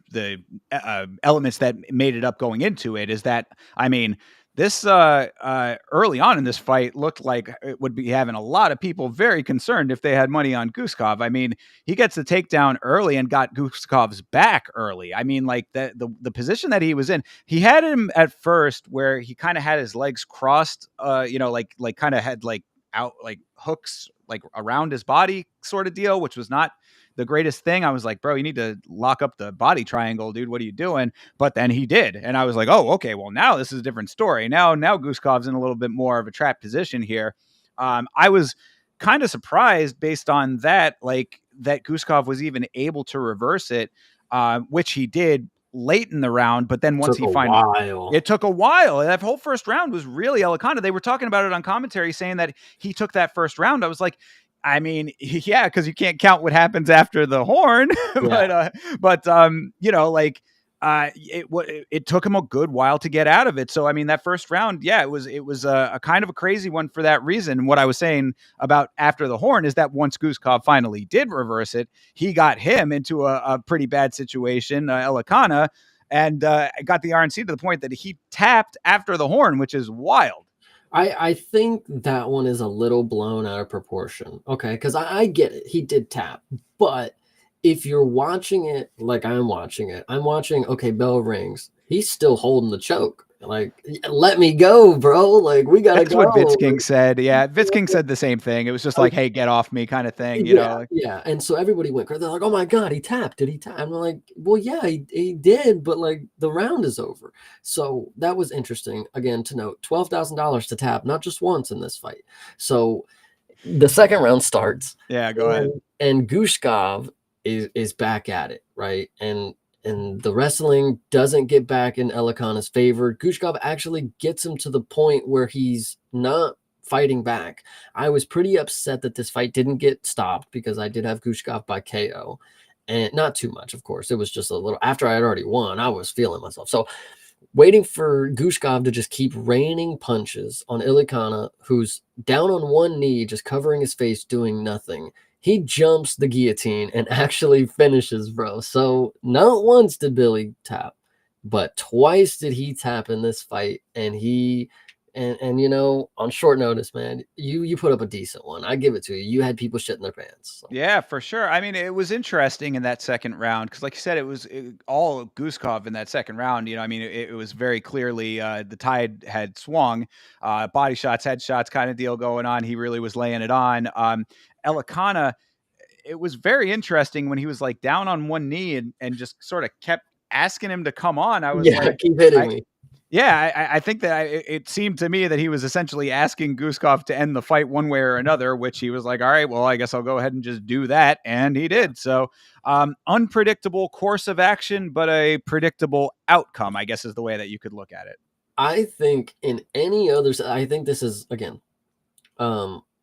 elements that made it up going into it is that I mean this early on in this fight looked like it would be having a lot of people very concerned if they had money on Guskov. I mean, he gets the takedown early and got Guskov's back early. I mean, like the position that he was in, he had him at first where he kind of had his legs crossed, like kind of had like out like hooks like around his body sort of deal, which was not the greatest thing. I was like, bro, you need to lock up the body triangle, dude. What are you doing? But then he did. And I was like, oh, okay, well, now this is a different story. Now Guskov's in a little bit more of a trap position here. I was kind of surprised based on that, like that Guskov was even able to reverse it, which he did late in the round. But then once Took he a finally, while. it took a while. That whole first round was really Elicana. They were talking about it on commentary, saying that he took that first round. I was like, I mean, yeah, because you can't count what happens after the horn, Yeah. like it took him a good while to get out of it. So I mean, that first round, yeah, it was a kind of a crazy one for that reason. What I was saying about after the horn is that once Guskov finally did reverse it, he got him into a pretty bad situation, Elicana, and got the RNC to the point that he tapped after the horn, which is wild. I think that one is a little blown out of proportion. Okay, because I get it. He did tap, but if you're watching it like I'm watching, okay, bell rings. He's still holding the choke. Like, let me go, bro. Like, we gotta That's what Vitz go. King said. Yeah, Vitz King Like, said the same thing. It was just like, "Hey, get off me," kind of thing. yeah, Like, yeah. And so everybody went crazy. They're like, oh my God, he tapped. Did he tap? And we're like, well, yeah, he did, but like the round is over. So that was interesting. Again, to note, $12,000 to tap, not just once in this fight. So the second round starts, yeah, go ahead. and Gushkov is back at it, right? And the wrestling doesn't get back in Elikana's favor. Gushkov actually gets him to the point where he's not fighting back. I was pretty upset that this fight didn't get stopped because I did have Gushkov by KO. And not too much, of course. It was just a little after I had already won, I was feeling myself. So waiting for Gushkov to just keep raining punches on Ilikana, who's down on one knee, just covering his face, doing nothing. He jumps the guillotine and actually finishes, bro. So not once did Billy tap, but twice did he tap in this fight, and he and on short notice, man, you put up a decent one. I give it to you. You had people shitting their pants. So. Yeah, for sure. I mean, it was interesting in that second round because, like you said, it was all Guskov in that second round. I mean, it was very clearly the tide had swung. Body shots, headshots, kind of deal going on. He really was laying it on. Elikana, it was very interesting when he was like down on one knee and just sort of kept asking him to come on. I was Yeah, like, keep hitting I, me. yeah, I think that it seemed to me that he was essentially asking Guskov to end the fight one way or another, which he was like, all right, well, I guess I'll go ahead and just do that. And he did. So, unpredictable course of action, but a predictable outcome, I guess is the way that you could look at it. I think in any other, I think this is again,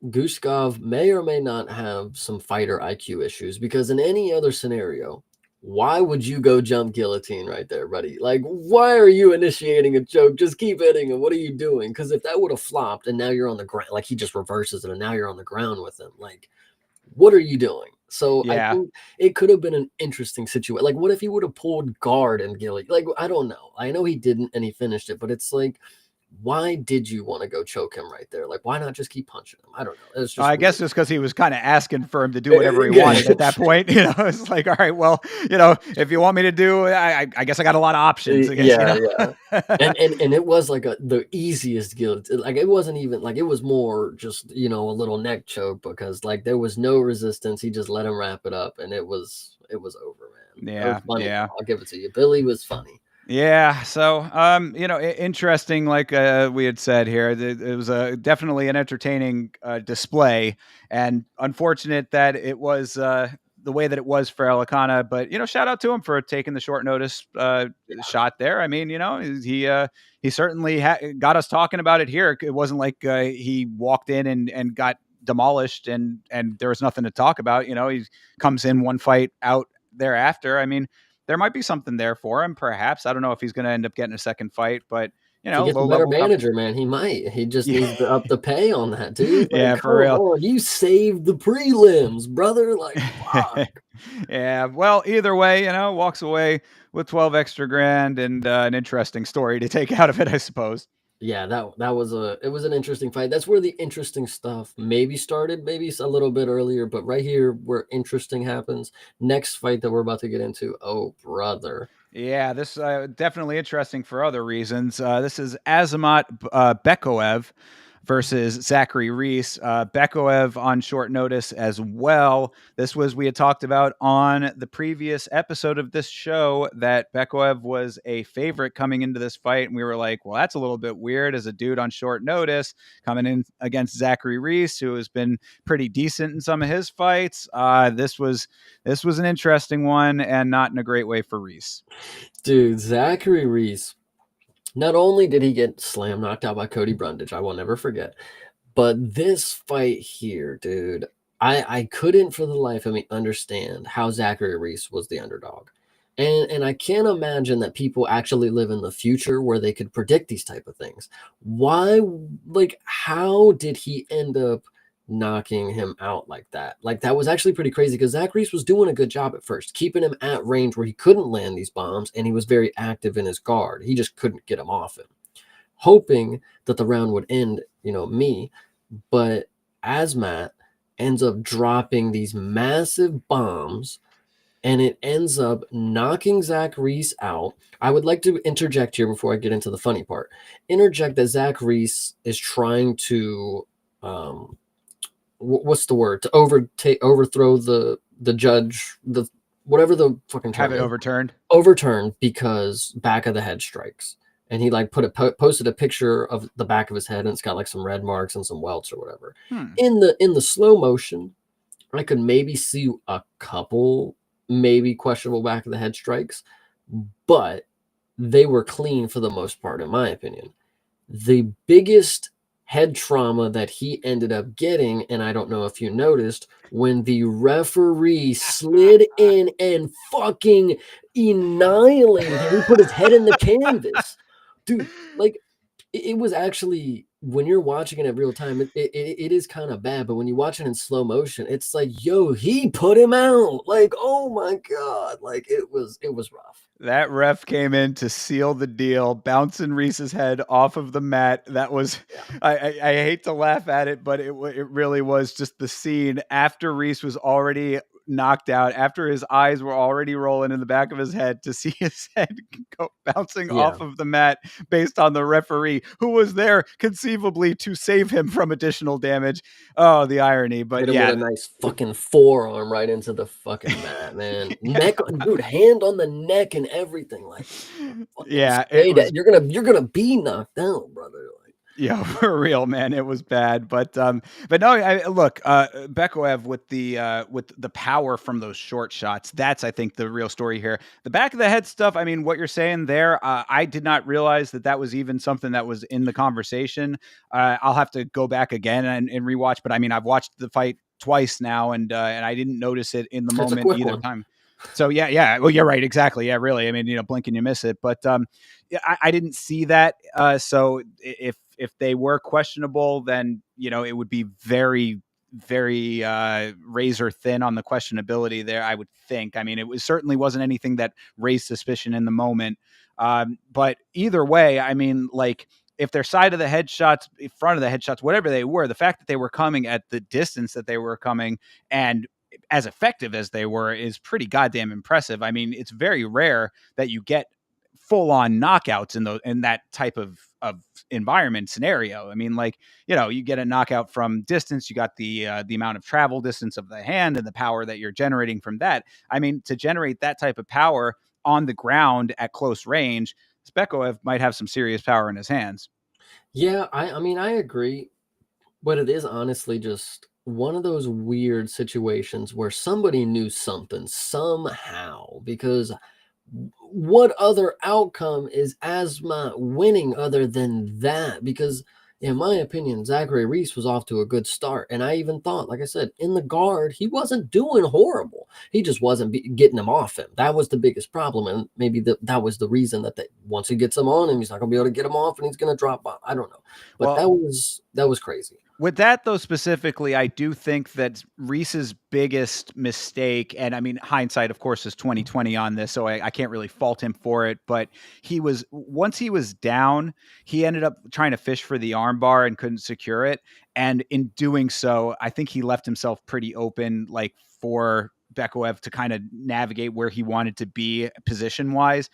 Guskov may or may not have some fighter IQ issues because in any other scenario, why would you go jump guillotine right there, buddy? Like, why are you initiating a choke? Just keep hitting him. What are you doing? Because if that would have flopped and now you're on the ground, like he just reverses it and now you're on the ground with him, like, what are you doing? So I Yeah. think it could have been an interesting situation. Like, what if he would have pulled guard and guillotine? Like, I don't know. I know he didn't and he finished it, but it's like, why did you want to go choke him right there? Like, why not just keep punching him? I don't know. It's just I guess weird. just because he was kind of asking for him to do whatever he wanted at that point. It's like, all right, well, if you want me to do, I guess I got a lot of options. I guess, Yeah, yeah. And it was like the easiest guilt. Like it wasn't even like it was more just, a little neck choke because like there was no resistance. He just let him wrap it up and it was over, man. It was yeah, funny yeah. though. I'll give it to you. Billy was funny. Yeah. So, interesting. Like we had said here, it was definitely an entertaining display, and unfortunate that it was the way that it was for Elikana. But shout out to him for taking the short notice shot there. I mean, he certainly got us talking about it here. It wasn't like he walked in and got demolished and there was nothing to talk about. He comes in one fight out thereafter. I mean, there might be something there for him, perhaps. I don't know if he's going to end up getting a second fight, but If he gets a low better level manager, man, he might. He just Yeah, needs to up the pay on that, dude. Like, yeah, come for real. on, you saved the prelims, brother. Like, fuck. Yeah. Well, either way, walks away with 12 extra grand and an interesting story to take out of it, I suppose. Yeah, that was it was an interesting fight. That's where the interesting stuff maybe started, maybe a little bit earlier, but right here where interesting happens. Next fight that we're about to get into. Oh, brother. Yeah, this definitely interesting for other reasons. This is Azamat Bekoev versus Zachary Reese. Bekoev on short notice as well. This was, we had talked about on the previous episode of this show that Bekoev was a favorite coming into this fight. And we were like, well, that's a little bit weird as a dude on short notice coming in against Zachary Reese, who has been pretty decent in some of his fights. This was an interesting one and not in a great way for Reese. Dude, Zachary Reese. Not only did he get slam knocked out by Cody Brundage, I will never forget, but this fight here, dude, I couldn't for the life of me understand how Zachary Reese was the underdog. And I can't imagine that people actually live in the future where they could predict these type of things. Why, like, how did he end up knocking him out like that? Like, that was actually pretty crazy because Zach Reese was doing a good job at first, keeping him at range where he couldn't land these bombs, and he was very active in his guard. He just couldn't get him off him, hoping that the round would end, me. But Asmat ends up dropping these massive bombs and it ends up knocking Zach Reese out. I would like to interject here before I get into the funny part. Interject that Zach Reese is trying to, what's the word? To overthrow the judge, the whatever the fucking Have term it is, overturned. overturned because back of the head strikes. And he like posted a picture of the back of his head and it's got like some red marks and some welts or whatever. Hmm. In the slow motion, I could maybe see a couple maybe questionable back of the head strikes, but they were clean for the most part, in my opinion. The biggest head trauma that he ended up getting, and I don't know if you noticed, when the referee slid in and fucking annihilated him. He put his head in the canvas. Dude, like it was actually when you're watching it in real time, it is kind of bad, but when you watch it in slow motion, it's like, yo, he put him out. Like, oh my god, like it was rough. That ref came in to seal the deal, bouncing Reese's head off of the mat. That was, Yeah. I hate to laugh at it, but it really was just the scene after Reese was already knocked out, after his eyes were already rolling in the back of his head, to see his head go bouncing Yeah. off of the mat based on the referee who was there conceivably to save him from additional damage. Oh, the irony. But Hit him with yeah. a nice fucking forearm right into the fucking mat, man. Yeah. Neck, dude, hand on the neck and everything. Like, fucking Yeah, stay it that. was. You're gonna be knocked out, brother. Like, Yeah, for real, man. It was bad, but no. Look, Bekoev with the power from those short shots. That's, I think, the real story here. The back of the head stuff. I mean, what you're saying there, I did not realize that was even something that was in the conversation. I'll have to go back again and rewatch. But I mean, I've watched the fight twice now, and I didn't notice it in the it's a moment quick either one. time. So yeah. Well, you're right. Exactly. Yeah, really. I mean, blink and you miss it. But yeah, I didn't see that. So if they were questionable, then it would be very very razor thin on the questionability there. I would think. I mean, certainly wasn't anything that raised suspicion in the moment. But either way, I mean, like if their side of the headshots, front of the headshots, whatever they were, the fact that they were coming at the distance that they were coming and as effective as they were is pretty goddamn impressive. I mean, it's very rare that you get full on knockouts in that type of environment scenario. I mean, like, you get a knockout from distance, you got the amount of travel distance of the hand and the power that you're generating from that. I mean, to generate that type of power on the ground at close range, Spekoev might have some serious power in his hands. Yeah, I mean, I agree, but it is honestly just one of those weird situations where somebody knew something somehow, because what other outcome is Asma winning other than that? Because in my opinion, Zachary Reese was off to a good start, and I even thought, like I said, in the guard, he wasn't doing horrible. He just wasn't getting him off him. That was the biggest problem, and maybe that was the reason that once he gets him on him, he's not gonna be able to get him off, and he's gonna drop. I don't know, but Well, that was crazy. with that though specifically, I do think that Reese's biggest mistake, and I mean hindsight, of course, is 2020 on this, so I can't really fault him for it. But once he was down, he ended up trying to fish for the armbar and couldn't secure it. And in doing so, I think he left himself pretty open, like for Bekaev to kind of navigate where he wanted to be position wise.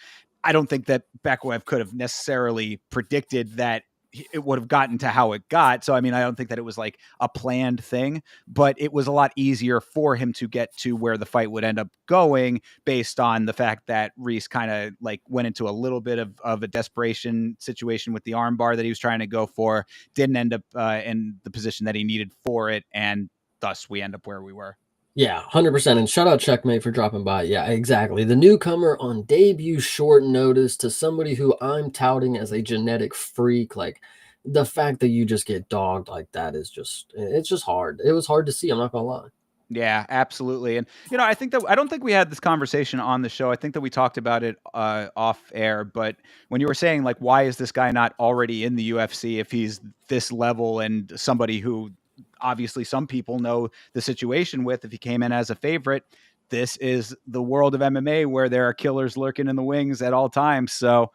I don't think that Bekaev could have necessarily predicted that it would have gotten to how it got. So, I mean, I don't think that it was like a planned thing, but it was a lot easier for him to get to where the fight would end up going based on the fact that Reese kind of like went into a little bit of a desperation situation with the armbar that he was trying to go for, didn't end up in the position that he needed for it. And thus we end up where we were. Yeah, 100%. And shout out Checkmate for dropping by. Yeah, exactly. The newcomer on debut short notice to somebody who I'm touting as a genetic freak. Like the fact that you just get dogged like that it's just hard. It was hard to see. I'm not going to lie. Yeah, absolutely. And I don't think we had this conversation on the show. I think that we talked about it off air, but when you were saying like why is this guy not already in the UFC if he's this level and somebody who obviously some people know the situation with if he came in as a favorite, this is the world of MMA where there are killers lurking in the wings at all times. So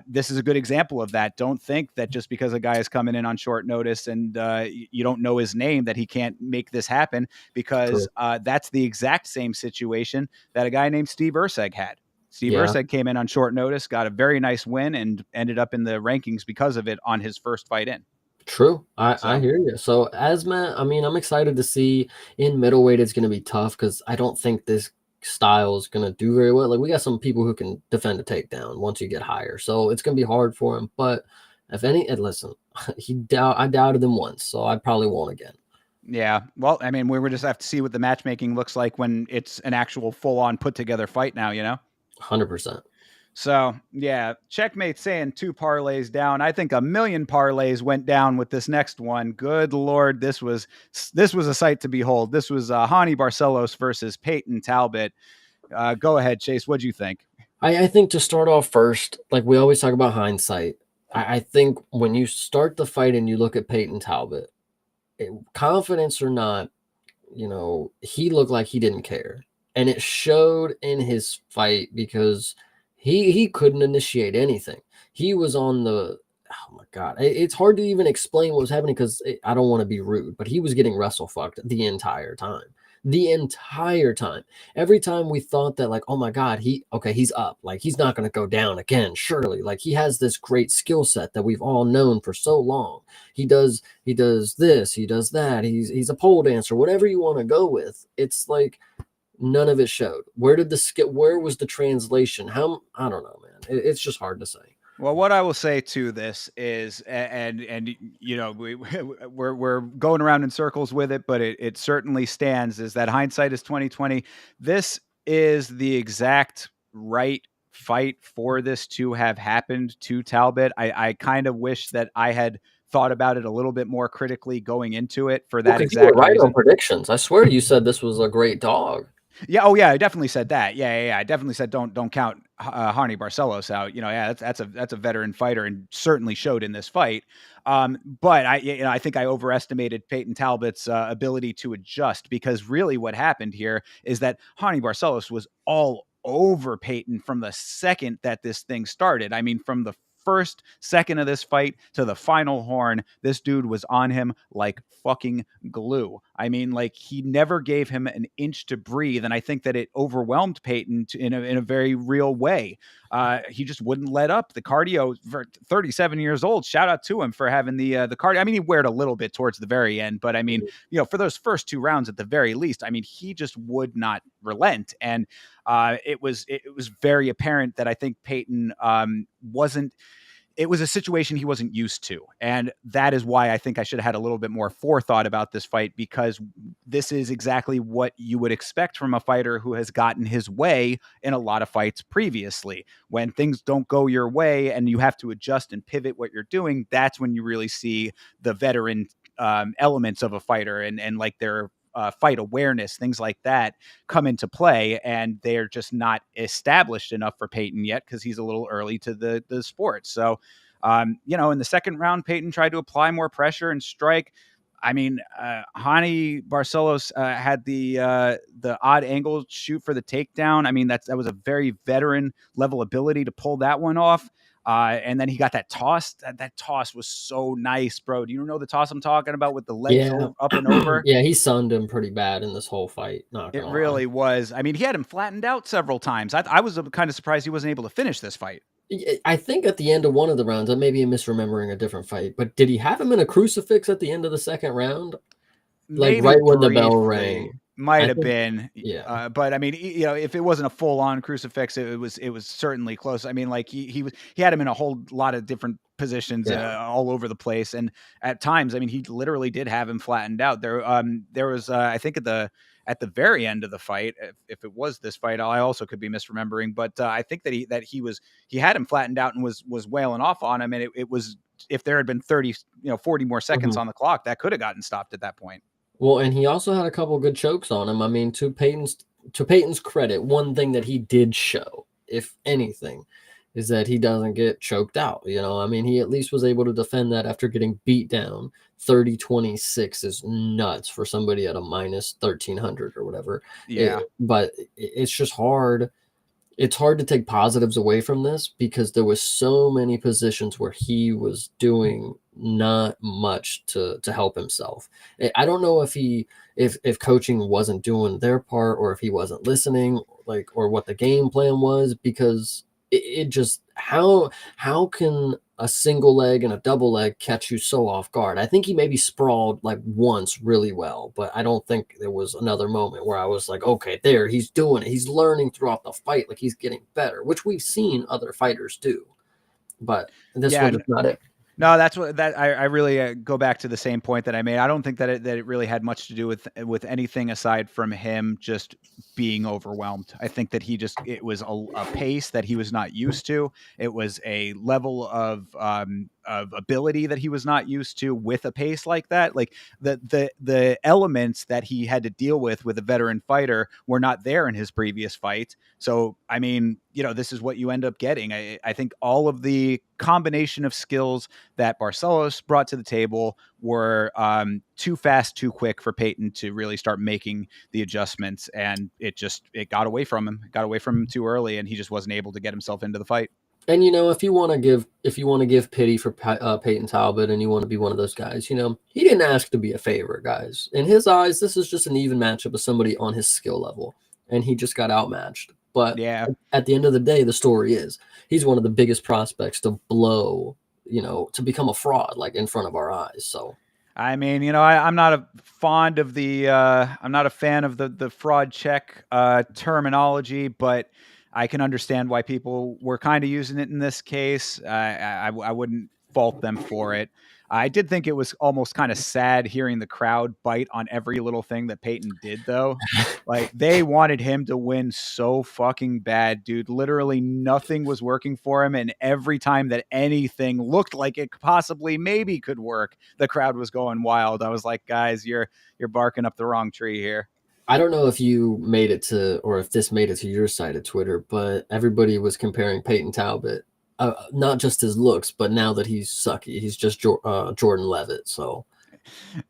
this is a good example of that. Don't think that just because a guy is coming in on short notice and you don't know his name that he can't make this happen, because True. that's the exact same situation that a guy named Steve Erceg had. Steve Yeah, Erceg came in on short notice, got a very nice win, and ended up in the rankings because of it on his first fight in. true. I So hear you. So Asma, I mean, I'm excited to see in middleweight. It's going to be tough because I don't think this style is going to do very well. Like we got some people who can defend a takedown once you get higher, so it's going to be hard for him. But if any, and listen, I doubted him once, so I probably won't again. yeah, well, I mean, we would just have to see what the matchmaking looks like when it's an actual full on put together fight now, 100%. So yeah, checkmate saying 2 parlays down. I think a million parlays went down with this next one. Good Lord, this was a sight to behold. This was Hani Barcelos versus Peyton Talbot. Go ahead, Chase. What'd you think? I think to start off first, like we always talk about hindsight. I think when you start the fight and you look at Peyton Talbot, confidence or not, he looked like he didn't care. And it showed in his fight because he couldn't initiate anything. He was on the oh my god. It's hard to even explain what was happening because I don't want to be rude, but he was getting wrestle fucked the entire time. The entire time. Every time we thought that, like, oh my god, he's up. Like he's not gonna go down again, surely. Like he has this great skill set that we've all known for so long. He does this, he does that, he's a pole dancer, whatever you want to go with. It's like none of it showed. Where was the translation? I don't know, man. It's just hard to say. Well, what I will say to this is, and we're going around in circles with it, but it certainly stands. Is that hindsight is 2020. This is the exact right fight for this to have happened to Talbot. I kind of wish that I had thought about it a little bit more critically going into it for Well, that because you were exact right on reason. predictions. I swear you said this was a great dog. Yeah. Oh, yeah. I definitely said that. Yeah. I definitely said don't count Harney Barcelos out. Yeah, that's a veteran fighter and certainly showed in this fight. But I think I overestimated Peyton Talbot's ability to adjust because really what happened here is that Harney Barcelos was all over Peyton from the second that this thing started. I mean, from the first second of this fight to the final horn, this dude was on him like fucking glue. I mean, like he never gave him an inch to breathe, and I think that it overwhelmed Peyton in a very real way. He just wouldn't let up. The cardio for 37 years old. Shout out to him for having the cardio. I mean, he weared a little bit towards the very end, but I mean, for those first two rounds at the very least, I mean, he just would not relent, and it was very apparent that I think Peyton wasn't it was a situation he wasn't used to. And that is why I think I should have had a little bit more forethought about this fight, because this is exactly what you would expect from a fighter who has gotten his way in a lot of fights previously. When things don't go your way and you have to adjust and pivot what you're doing, that's when you really see the veteran elements of a fighter and like their fight awareness, things like that come into play, and they're just not established enough for Peyton yet because he's a little early to the sport. So, in the second round, Peyton tried to apply more pressure and strike. I mean, Hani Barcelos had the odd angle shoot for the takedown. I mean, that was a very veteran level ability to pull that one off. And then he got that toss. That toss was so nice, bro. Do you know the toss I'm talking about with the legs Yeah. up and over? Yeah, he sunned him pretty bad in this whole fight, not It gonna lie. really was. I mean, he had him flattened out several times. I was kind of surprised he wasn't able to finish this fight. I think at the end of one of the rounds, I may be misremembering a different fight, but did he have him in a crucifix at the end of the second round? Like, Maybe right when the bell briefly, rang. might I have think been, yeah. but I mean, if it wasn't a full on crucifix, it was certainly close. I mean, like he had him in a whole lot of different positions Yeah. all over the place, and at times, I mean, he literally did have him flattened out. There was I think at the very end of the fight, if it was this fight, I also could be misremembering, but I think he had him flattened out and was wailing off on him, and it was, if there had been 30, 40 more seconds Mhm. on the clock, that could have gotten stopped at that point. Well, and he also had a couple good chokes on him. I mean, to Peyton's credit, one thing that he did show, if anything, is that he doesn't get choked out. I mean, he at least was able to defend that after getting beat down. 30-26 is nuts for somebody at a minus 1300 or whatever. Yeah. But it's just hard. It's hard to take positives away from this because there was so many positions where he was doing not much to help himself. I don't know if coaching wasn't doing their part or if he wasn't listening, like, or what the game plan was, because it just how can a single leg and a double leg catch you so off guard? I think he maybe sprawled like once really well, but I don't think there was another moment where I was like, okay, there, he's doing it. He's learning throughout the fight, like he's getting better, which we've seen other fighters do. But this Yeah. was just not it. No, that's what that I really go back to the same point that I made. I don't think that it really had much to do with anything aside from him just being overwhelmed. I think that it was a pace that he was not used to. It was a level of ability that he was not used to with a pace like that. Like the elements that he had to deal with a veteran fighter were not there in his previous fight. So I mean, this is what you end up getting. I think all of the combination of skills that Barcelos brought to the table were too fast, too quick for Peyton to really start making the adjustments, and it got away from him. It got away from him too early, and he just wasn't able to get himself into the fight. And if you want to give pity for Peyton Talbot, and you want to be one of those guys, he didn't ask to be a favorite, guys. In his eyes, this is just an even matchup with somebody on his skill level, and he just got outmatched. But Yeah. at the end of the day, the story is he's one of the biggest prospects to blow, to become a fraud, like, in front of our eyes. So I mean, I'm not I'm not a fan of the fraud check terminology, but I can understand why people were kind of using it in this case. I wouldn't fault them for it. I did think it was almost kind of sad hearing the crowd bite on every little thing that Peyton did, though. Like, they wanted him to win so fucking bad, dude. Literally nothing was working for him, and every time that anything looked like it possibly maybe could work, the crowd was going wild. I was like, guys, you're barking up the wrong tree here. I don't know if you made it to, or if this made it to your side of Twitter, but everybody was comparing Peyton Talbot, not just his looks, but now that he's sucky, he's just Jordan Levitt. So,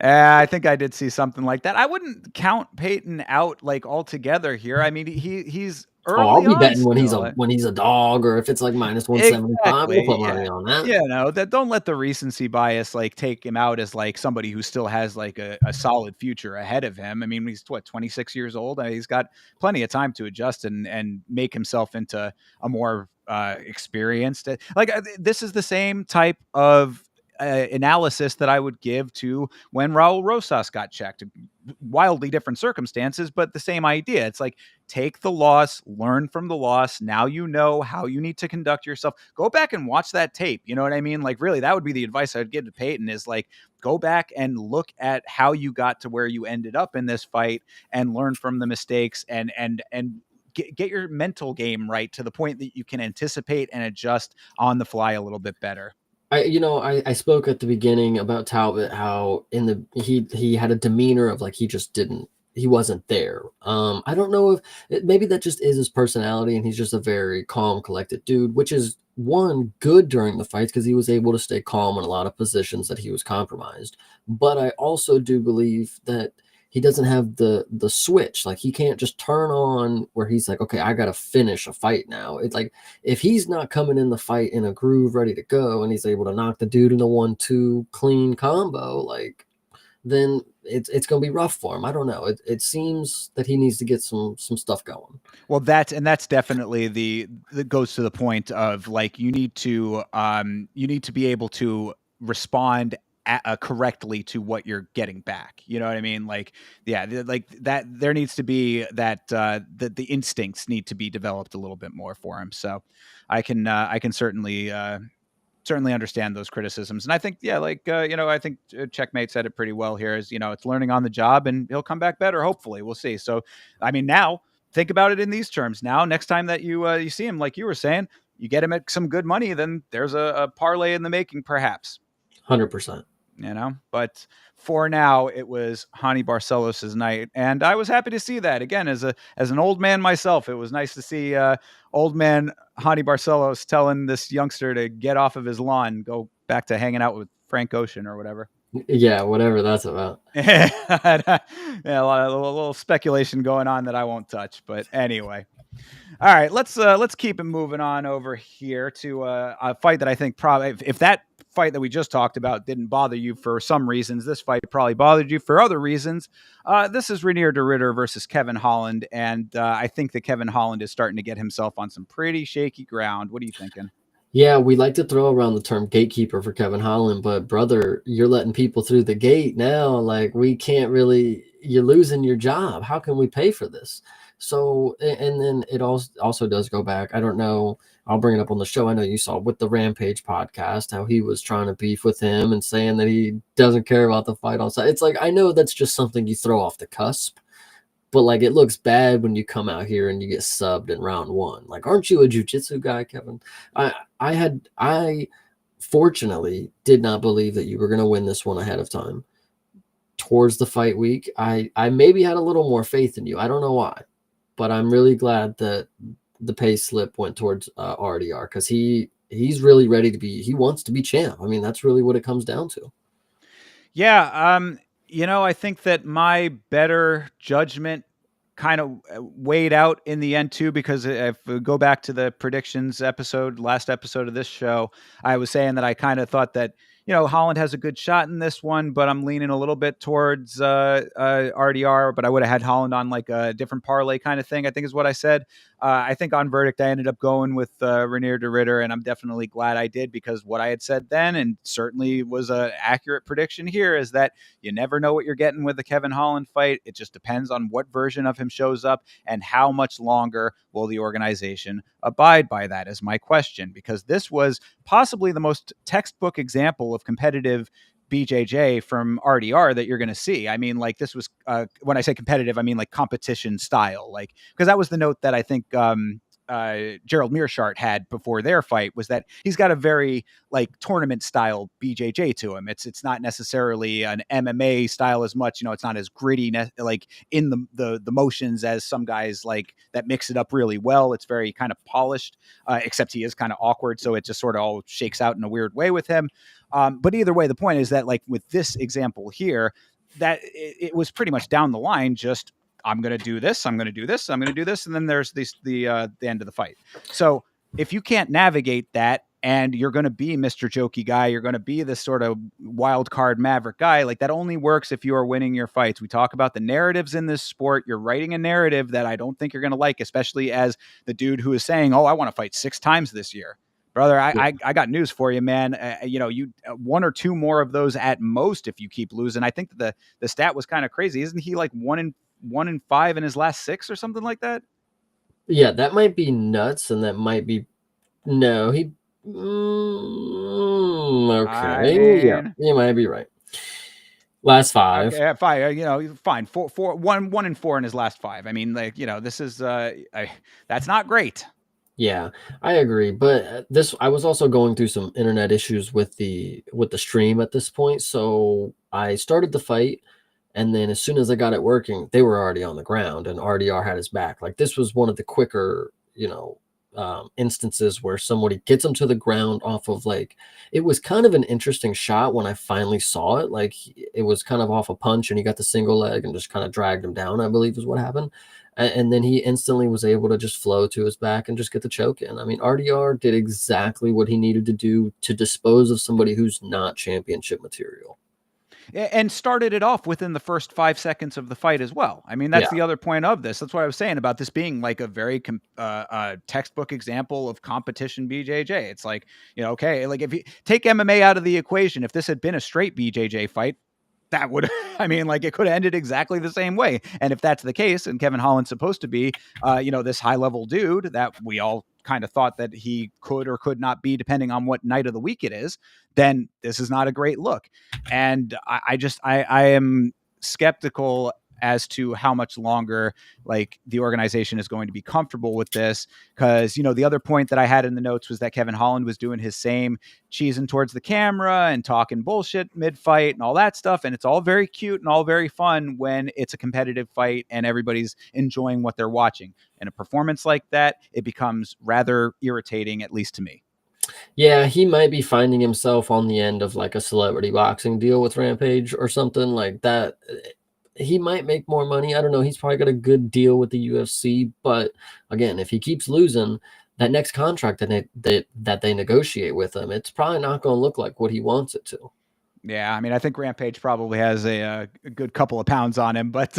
I think I did see something like that. I wouldn't count Peyton out like altogether here. I mean, he's oh, I'll early be on betting when still. he's a dog, or if it's like minus 175, we'll Exactly. put money on that. Yeah, no, that don't let the recency bias like take him out as like somebody who still has like a solid future ahead of him. I mean, he's what, 26 years old. He's got plenty of time to adjust and make himself into a more experienced. This is the same type of analysis that I would give to when Raul Rosas got checked. Wildly different circumstances, but the same idea. It's like, take the loss, learn from the loss. Now you know how you need to conduct yourself. Go back and watch that tape. You know what I mean? Like, really, that would be the advice I'd give to Peyton is like, go back and look at how you got to where you ended up in this fight and learn from the mistakes and get your mental game right to the point that you can anticipate and adjust on the fly a little bit better. I spoke at the beginning about Talbot, how he had a demeanor of like he wasn't there. I don't know if maybe that just is his personality, and he's just a very calm, collected dude, which is one good during the fights because he was able to stay calm in a lot of positions that he was compromised. But I also do believe that he doesn't have the switch. Like he can't just turn on where he's like, okay, I gotta finish a fight now. It's like if he's not coming in the fight in a groove ready to go and he's able to knock the dude in a 1-2 clean combo, like then it's gonna be rough for him. I don't know. It seems that he needs to get some stuff going. Well, that's definitely that goes to the point of like you need to be able to respond correctly to what you're getting back. You know what I mean? Like, yeah, like that. There needs to be that the instincts need to be developed a little bit more for him. So, I can certainly understand those criticisms. And I think, yeah, like, I think Checkmate said it pretty well here is, it's learning on the job and he'll come back better. Hopefully we'll see. So, I mean, now think about it in these terms. Now, next time that you see him, like you were saying, you get him at some good money, then there's a parlay in the making, perhaps. 100%. But for now it was Hani Barcelos's night, and I was happy to see that again. As an old man myself, it was nice to see old man Hani Barcelos telling this youngster to get off of his lawn, go back to hanging out with Frank Ocean or whatever. Yeah, whatever that's about. Yeah, a little speculation going on that I won't touch, but anyway. All right, let's keep it moving on over here to a fight that I think probably, if that fight that we just talked about didn't bother you for some reasons, this fight probably bothered you for other reasons. This is Renier de Ridder versus Kevin Holland, and I think that Kevin Holland is starting to get himself on some pretty shaky ground. What are you thinking? Yeah, we like to throw around the term gatekeeper for Kevin Holland, but brother, you're letting people through the gate now. Like we can't really, you're losing your job. How can we pay for this? So, and then it also does go back. I don't know. I'll bring it up on the show. I know you saw with the Rampage podcast how he was trying to beef with him and saying that he doesn't care about the fight on site. It's like I know that's just something you throw off the cusp, but like it looks bad when you come out here and you get subbed in round one. Like, aren't you a jujitsu guy, Kevin? I fortunately did not believe that you were gonna win this one ahead of time. Towards the fight week, I maybe had a little more faith in you. I don't know why, but I'm really glad that the pay slip went towards RDR because he's really ready to be. He wants to be champ. I mean, that's really what it comes down to. Yeah, I think that my better judgment kind of weighed out in the end too, because if we go back to the predictions episode, last episode of this show, I was saying that I kind of thought that, Holland has a good shot in this one, but I'm leaning a little bit towards RDR, but I would have had Holland on like a different parlay kind of thing, I think is what I said. I think on verdict, I ended up going with Renier de Ridder, and I'm definitely glad I did, because what I had said then, and certainly was an accurate prediction here, is that you never know what you're getting with the Kevin Holland fight. It just depends on what version of him shows up and how much longer will the organization abide by that, is my question, because this was possibly the most textbook example of competitive BJJ from RDR that you're going to see. I mean, like this was, when I say competitive, I mean like competition style, like, because that was the note that I think Gerald Meerschaert had before their fight was that he's got a very like tournament style BJJ to him. It's not necessarily an MMA style as much. It's not as gritty, like in the motions as some guys like that mix it up really well. It's very kind of polished, except he is kind of awkward, so it just sort of all shakes out in a weird way with him. But either way, the point is that like with this example here, that it was pretty much down the line, just I'm going to do this, I'm going to do this, I'm going to do this, and then there's the end of the fight. So if you can't navigate that, and you're going to be Mr. Jokey guy, you're going to be this sort of wild card maverick guy, like that only works if you are winning your fights. We talk about the narratives in this sport. You're writing a narrative that I don't think you're going to like, especially as the dude who is saying, "Oh, I want to fight 6 times this year." Brother, Yeah. I got news for you, man. You 1 or 2 more of those at most if you keep losing. I think that the stat was kind of crazy. Isn't he like 1-5 in his last 6 or something like that? Yeah, that might be nuts, and that might be no. I Okay, yeah, mean, you might be right. Last 5. okay, 5. Fine. 1-4 in his last 5. I mean, like this is that's not great. Yeah, I agree. But this, I was also going through some internet issues with the stream at this point. So I started the fight, and then as soon as I got it working, they were already on the ground, and RDR had his back. Like this was one of the quicker, instances where somebody gets him to the ground off of like it was kind of an interesting shot when I finally saw it. Like it was kind of off a punch, and he got the single leg and just kind of dragged him down, I believe is what happened. And then he instantly was able to just flow to his back and just get the choke in. I mean, RDR did exactly what he needed to do to dispose of somebody who's not championship material. And started it off within the first 5 seconds of the fight as well. I mean, that's Yeah. the other point of this. That's what I was saying about this being like a very textbook example of competition BJJ. It's like, okay, like if you take MMA out of the equation, if this had been a straight BJJ fight, that would, I mean, like it could have ended exactly the same way. And if that's the case, and Kevin Holland's supposed to be, this high level dude that we all kind of thought that he could or could not be, depending on what night of the week it is, then this is not a great look. And I am skeptical as to how much longer like the organization is going to be comfortable with this, because the other point that I had in the notes was that Kevin Holland was doing his same cheesing towards the camera and talking bullshit mid-fight and all that stuff, and it's all very cute and all very fun when it's a competitive fight and everybody's enjoying what they're watching. In a performance like that, it becomes rather irritating, at least to me. Yeah, he might be finding himself on the end of like a celebrity boxing deal with Rampage or something like that. He might make more money. I don't know. He's probably got a good deal with the UFC, but again, if he keeps losing, that next contract that they negotiate with him, it's probably not going to look like what he wants it to. Yeah, I mean, I think Rampage probably has a good couple of pounds on him, but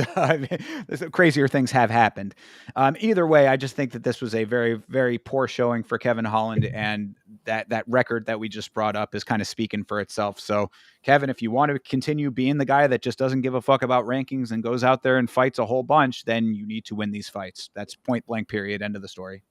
crazier things have happened. Either way, I just think that this was a very, very poor showing for Kevin Holland, and that record that we just brought up is kind of speaking for itself. So, Kevin, if you want to continue being the guy that just doesn't give a fuck about rankings and goes out there and fights a whole bunch, then you need to win these fights. That's point blank, period, end of the story.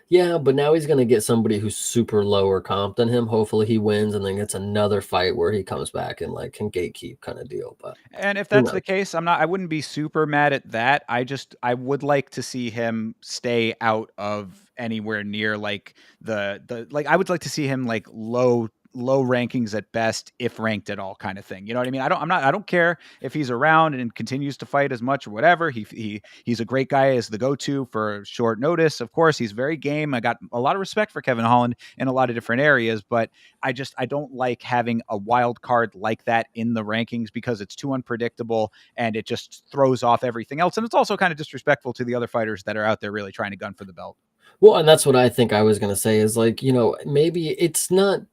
Yeah, but now he's going to get somebody who's super lower comp than him. Hopefully he wins and then gets another fight where he comes back and like can gatekeep kind of deal. But And if who that's knows? the case, I wouldn't be super mad at that. I would like to see him stay out of anywhere near like the like I would like to see him like low rankings at best, if ranked at all, kind of thing. You know what I mean? I don't care if he's around and continues to fight as much or whatever. He's a great guy as the go-to for short notice. Of course, he's very game. I got a lot of respect for Kevin Holland in a lot of different areas, but I don't like having a wild card like that in the rankings, because it's too unpredictable and it just throws off everything else. And it's also kind of disrespectful to the other fighters that are out there really trying to gun for the belt. Well, and that's what I think I was going to say is like, maybe it's not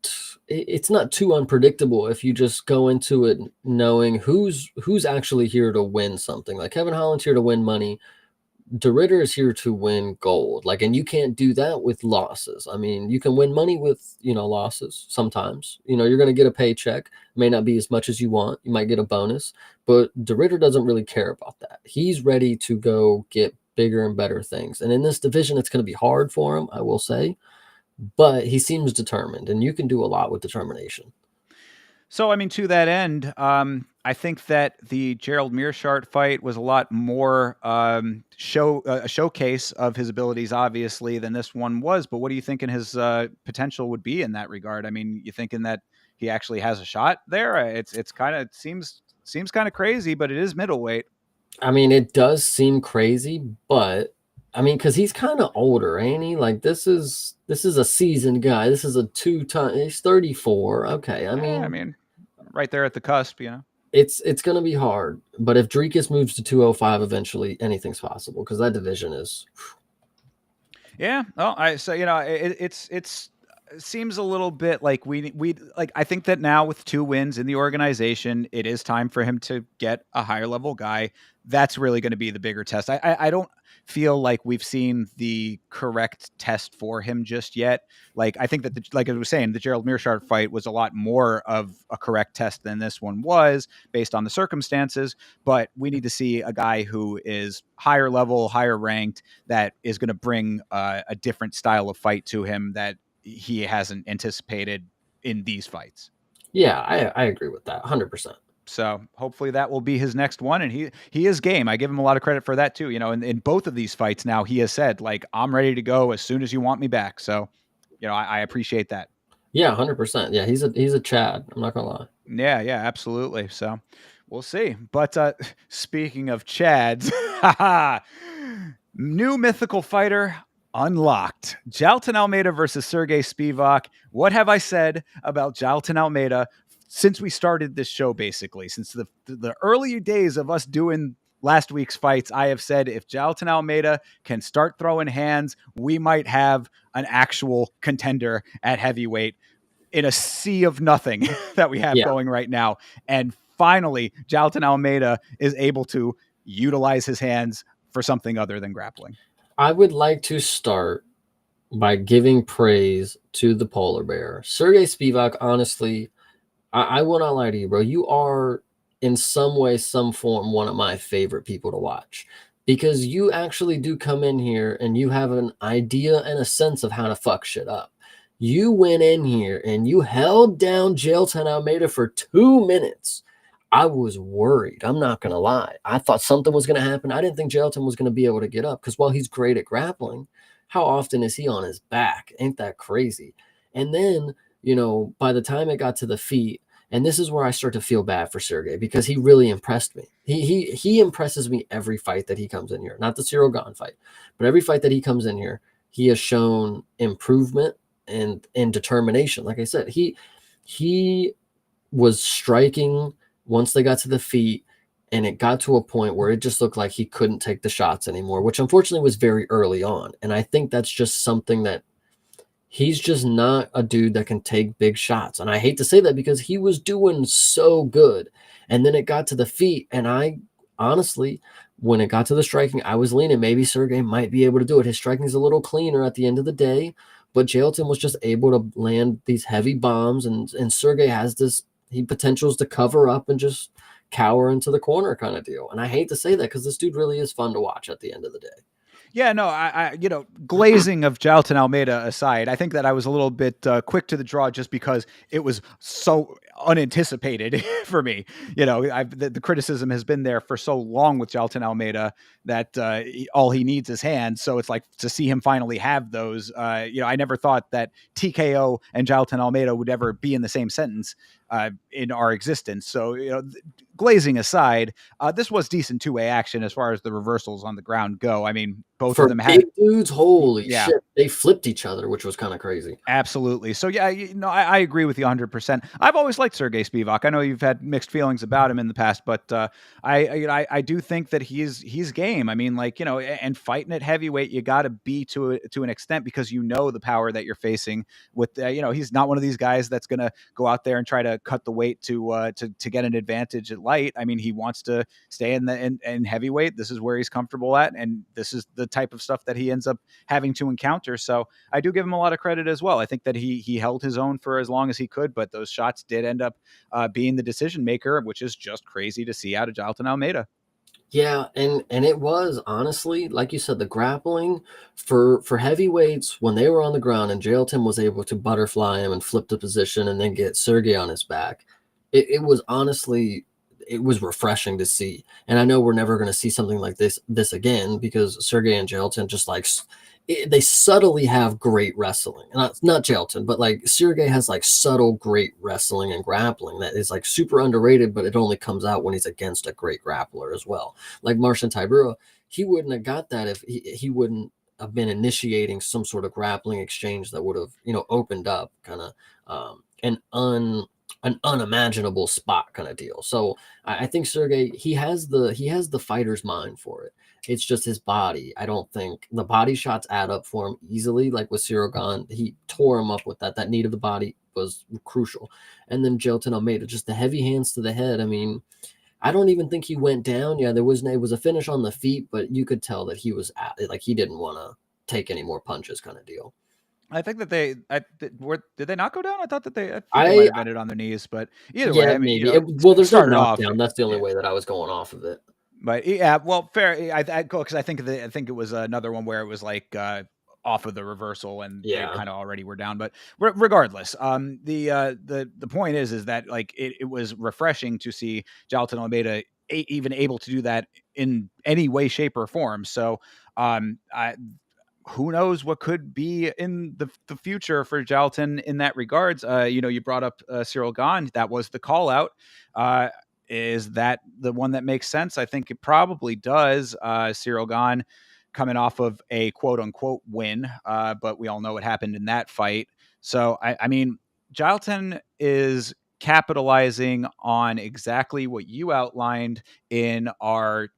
too unpredictable if you just go into it knowing who's actually here to win something. Like Kevin Holland's here to win money. DeRitter is here to win gold. Like, and you can't do that with losses. I mean, you can win money with, losses sometimes. You're going to get a paycheck. May not be as much as you want. You might get a bonus, but DeRitter doesn't really care about that. He's ready to go get bigger and better things. And in this division, it's going to be hard for him, I will say, but he seems determined, and you can do a lot with determination. So, I mean, to that end, I think that the Gerald Meerschaert fight was a lot more a showcase of his abilities, obviously, than this one was. But what are you thinking his potential would be in that regard? I mean, you thinking that he actually has a shot there? It's kind of seems kind of crazy, but it is middleweight. I mean, it does seem crazy, but I mean, because he's kind of older, ain't he? Like this is a seasoned guy. This is a two-time. He's 34. Okay, I I mean, mean, right there at the cusp, you know. it's gonna be hard. But if Dricus moves to 205 eventually, anything's possible because that division is. Yeah. Well, I so you know it's it seems a little bit like we like I think that now with 2 wins in the organization, it is time for him to get a higher level guy. That's really going to be the bigger test. I don't feel like we've seen the correct test for him just yet. Like I think that like I was saying, the Gerald Meerschaert fight was a lot more of a correct test than this one was based on the circumstances. But we need to see a guy who is higher level, higher ranked, that is going to bring a different style of fight to him that he hasn't anticipated in these fights. Yeah, I agree with that 100%. So hopefully that will be his next one, and he is game. I give him a lot of credit for that too. You know, in both of these fights now, he has said like I'm ready to go as soon as you want me back. So, you know, I appreciate that. Yeah, 100%. Yeah, he's a Chad. I'm not gonna lie. Yeah, yeah, absolutely. So we'll see. But speaking of Chads, new mythical fighter unlocked. Jalton Almeida versus Sergey Spivak. What have I said about Jalton Almeida since we started this show, basically? Since the early days of us doing last week's fights, I have said if Jalton Almeida can start throwing hands, we might have an actual contender at heavyweight in a sea of nothing that we have Yeah, going right now. And finally, Jalton Almeida is able to utilize his hands for something other than grappling. I would like to start by giving praise to the polar bear, Sergey Spivak. Honestly, I will not lie to you, bro. You are in some way, some form, one of my favorite people to watch because you actually do come in here and you have an idea and a sense of how to fuck shit up. You went in here and you held down Jailton Almeida for 2 minutes. I was worried. I'm not going to lie. I thought something was going to happen. I didn't think Jailton was going to be able to get up because while he's great at grappling, how often is he on his back? Ain't that crazy? And then, by the time it got to the feet, and this is where I start to feel bad for Sergey because he really impressed me. He impresses me every fight that he comes in here. Not the Cyril Gane fight, but every fight that he comes in here, he has shown improvement and determination. Like I said, he was striking once they got to the feet, and it got to a point where it just looked like he couldn't take the shots anymore, which unfortunately was very early on. And I think that's just something that he's just not a dude that can take big shots. And I hate to say that because he was doing so good. And then it got to the feet. And I honestly, when it got to the striking, I was leaning maybe Sergey might be able to do it. His striking is a little cleaner at the end of the day. But Jailton was just able to land these heavy bombs. And Sergey has this, he potentials to cover up and just cower into the corner kind of deal. And I hate to say that because this dude really is fun to watch at the end of the day. Yeah, no, glazing of Jalton Almeida aside, I think that I was a little bit quick to the draw just because it was so unanticipated for me. The criticism has been there for so long with Jalton Almeida that all he needs is hands. So it's like to see him finally have those. I never thought that TKO and Jalton Almeida would ever be in the same sentence in our existence. So, glazing aside, this was decent two-way action as far as the reversals on the ground go. I mean, both For of them had big dudes, holy yeah. shit, they flipped each other, which was kind of crazy. Absolutely. So yeah, I agree with you 100%. I've always liked Sergey Spivak. I know you've had mixed feelings about him in the past, but I do think that he's game. I mean, and fighting at heavyweight, you got to be to an extent because the power that you're facing. With he's not one of these guys that's gonna go out there and try to cut the weight to get an advantage at light. I mean, he wants to stay in heavyweight. This is where he's comfortable at, and this is the type of stuff that he ends up having to encounter. So I do give him a lot of credit as well. I think that he held his own for as long as he could, but those shots did end up being the decision maker, which is just crazy to see out of Jalton Almeida. Yeah, and it was honestly, like you said, the grappling for heavyweights when they were on the ground and Jailton was able to butterfly him and flip the position and then get Sergey on his back. It was honestly, it was refreshing to see. And I know we're never going to see something like this again, because Sergey and Jelton just like they subtly have great wrestling. And not Jelton, but like Sergey has like subtle great wrestling and grappling that is like super underrated, but it only comes out when he's against a great grappler as well. Like Marcin Tybura, he wouldn't have got that if he wouldn't have been initiating some sort of grappling exchange that would have, opened up kind of an unimaginable spot kind of deal. So I think Sergey, he has the fighter's mind for it. It's just his body. I don't think the body shots add up for him easily. Like with Cyril Gane, he tore him up with that. That knee to the body was crucial. And then Jelton Almeida, just the heavy hands to the head. I mean, I don't even think he went down. Yeah, it was a finish on the feet, but you could tell that he was like he didn't want to take any more punches kind of deal. I think that did they not go down? I thought that I think they might I have ended on their knees, but either way, Yeah, I mean, maybe. Well, it there's no started off. knockdown. That's the only Yeah. way that I was going off of it. But yeah, well, fair. I go because I think it was another one where it was like off of the reversal and they Yeah. kind of already were down. But regardless, the point is that like it was refreshing to see Jailton Almeida even able to do that in any way, shape, or form. So who knows what could be in the future for Jalton in that regards. You brought up Cyril Gane. That was the call out. Is that the one that makes sense? I think it probably does. Cyril Gane coming off of a quote unquote win, but we all know what happened in that fight. So, I mean, Jalton is capitalizing on exactly what you outlined in our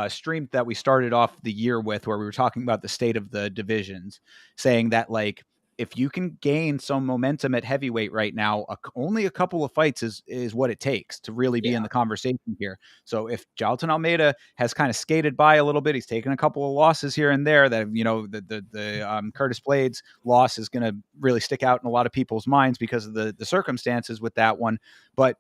stream that we started off the year with, where we were talking about the state of the divisions, saying that like if you can gain some momentum at heavyweight right now, only a couple of fights is what it takes to really be in Yeah. the conversation here. So if Jailton Almeida has kind of skated by a little bit, he's taken a couple of losses here and there. That the Curtis Blades loss is going to really stick out in a lot of people's minds because of the circumstances with that one, but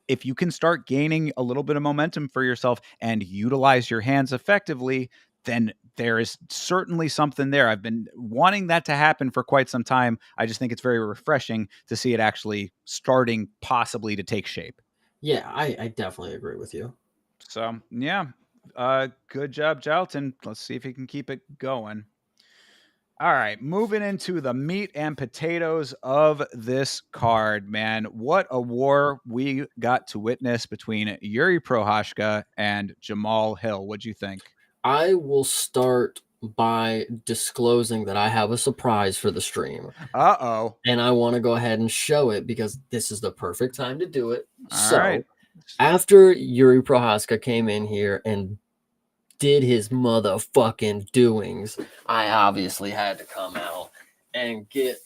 if you can start gaining a little bit of momentum for yourself and utilize your hands effectively, then there is certainly something there. I've been wanting that to happen for quite some time. I just think it's very refreshing to see it actually starting possibly to take shape. Yeah, I definitely agree with you. So, yeah, good job, Jalton. Let's see if he can keep it going. All right, moving into the meat and potatoes of this card, man. What a war we got to witness between Yuri Prohashka and Jamal Hill. What'd you think? I will start by disclosing that I have a surprise for the stream. Uh-oh. And I want to go ahead and show it because this is the perfect time to do it. All right. After Yuri Prohaska came in here and did his motherfucking doings, I obviously had to come out and get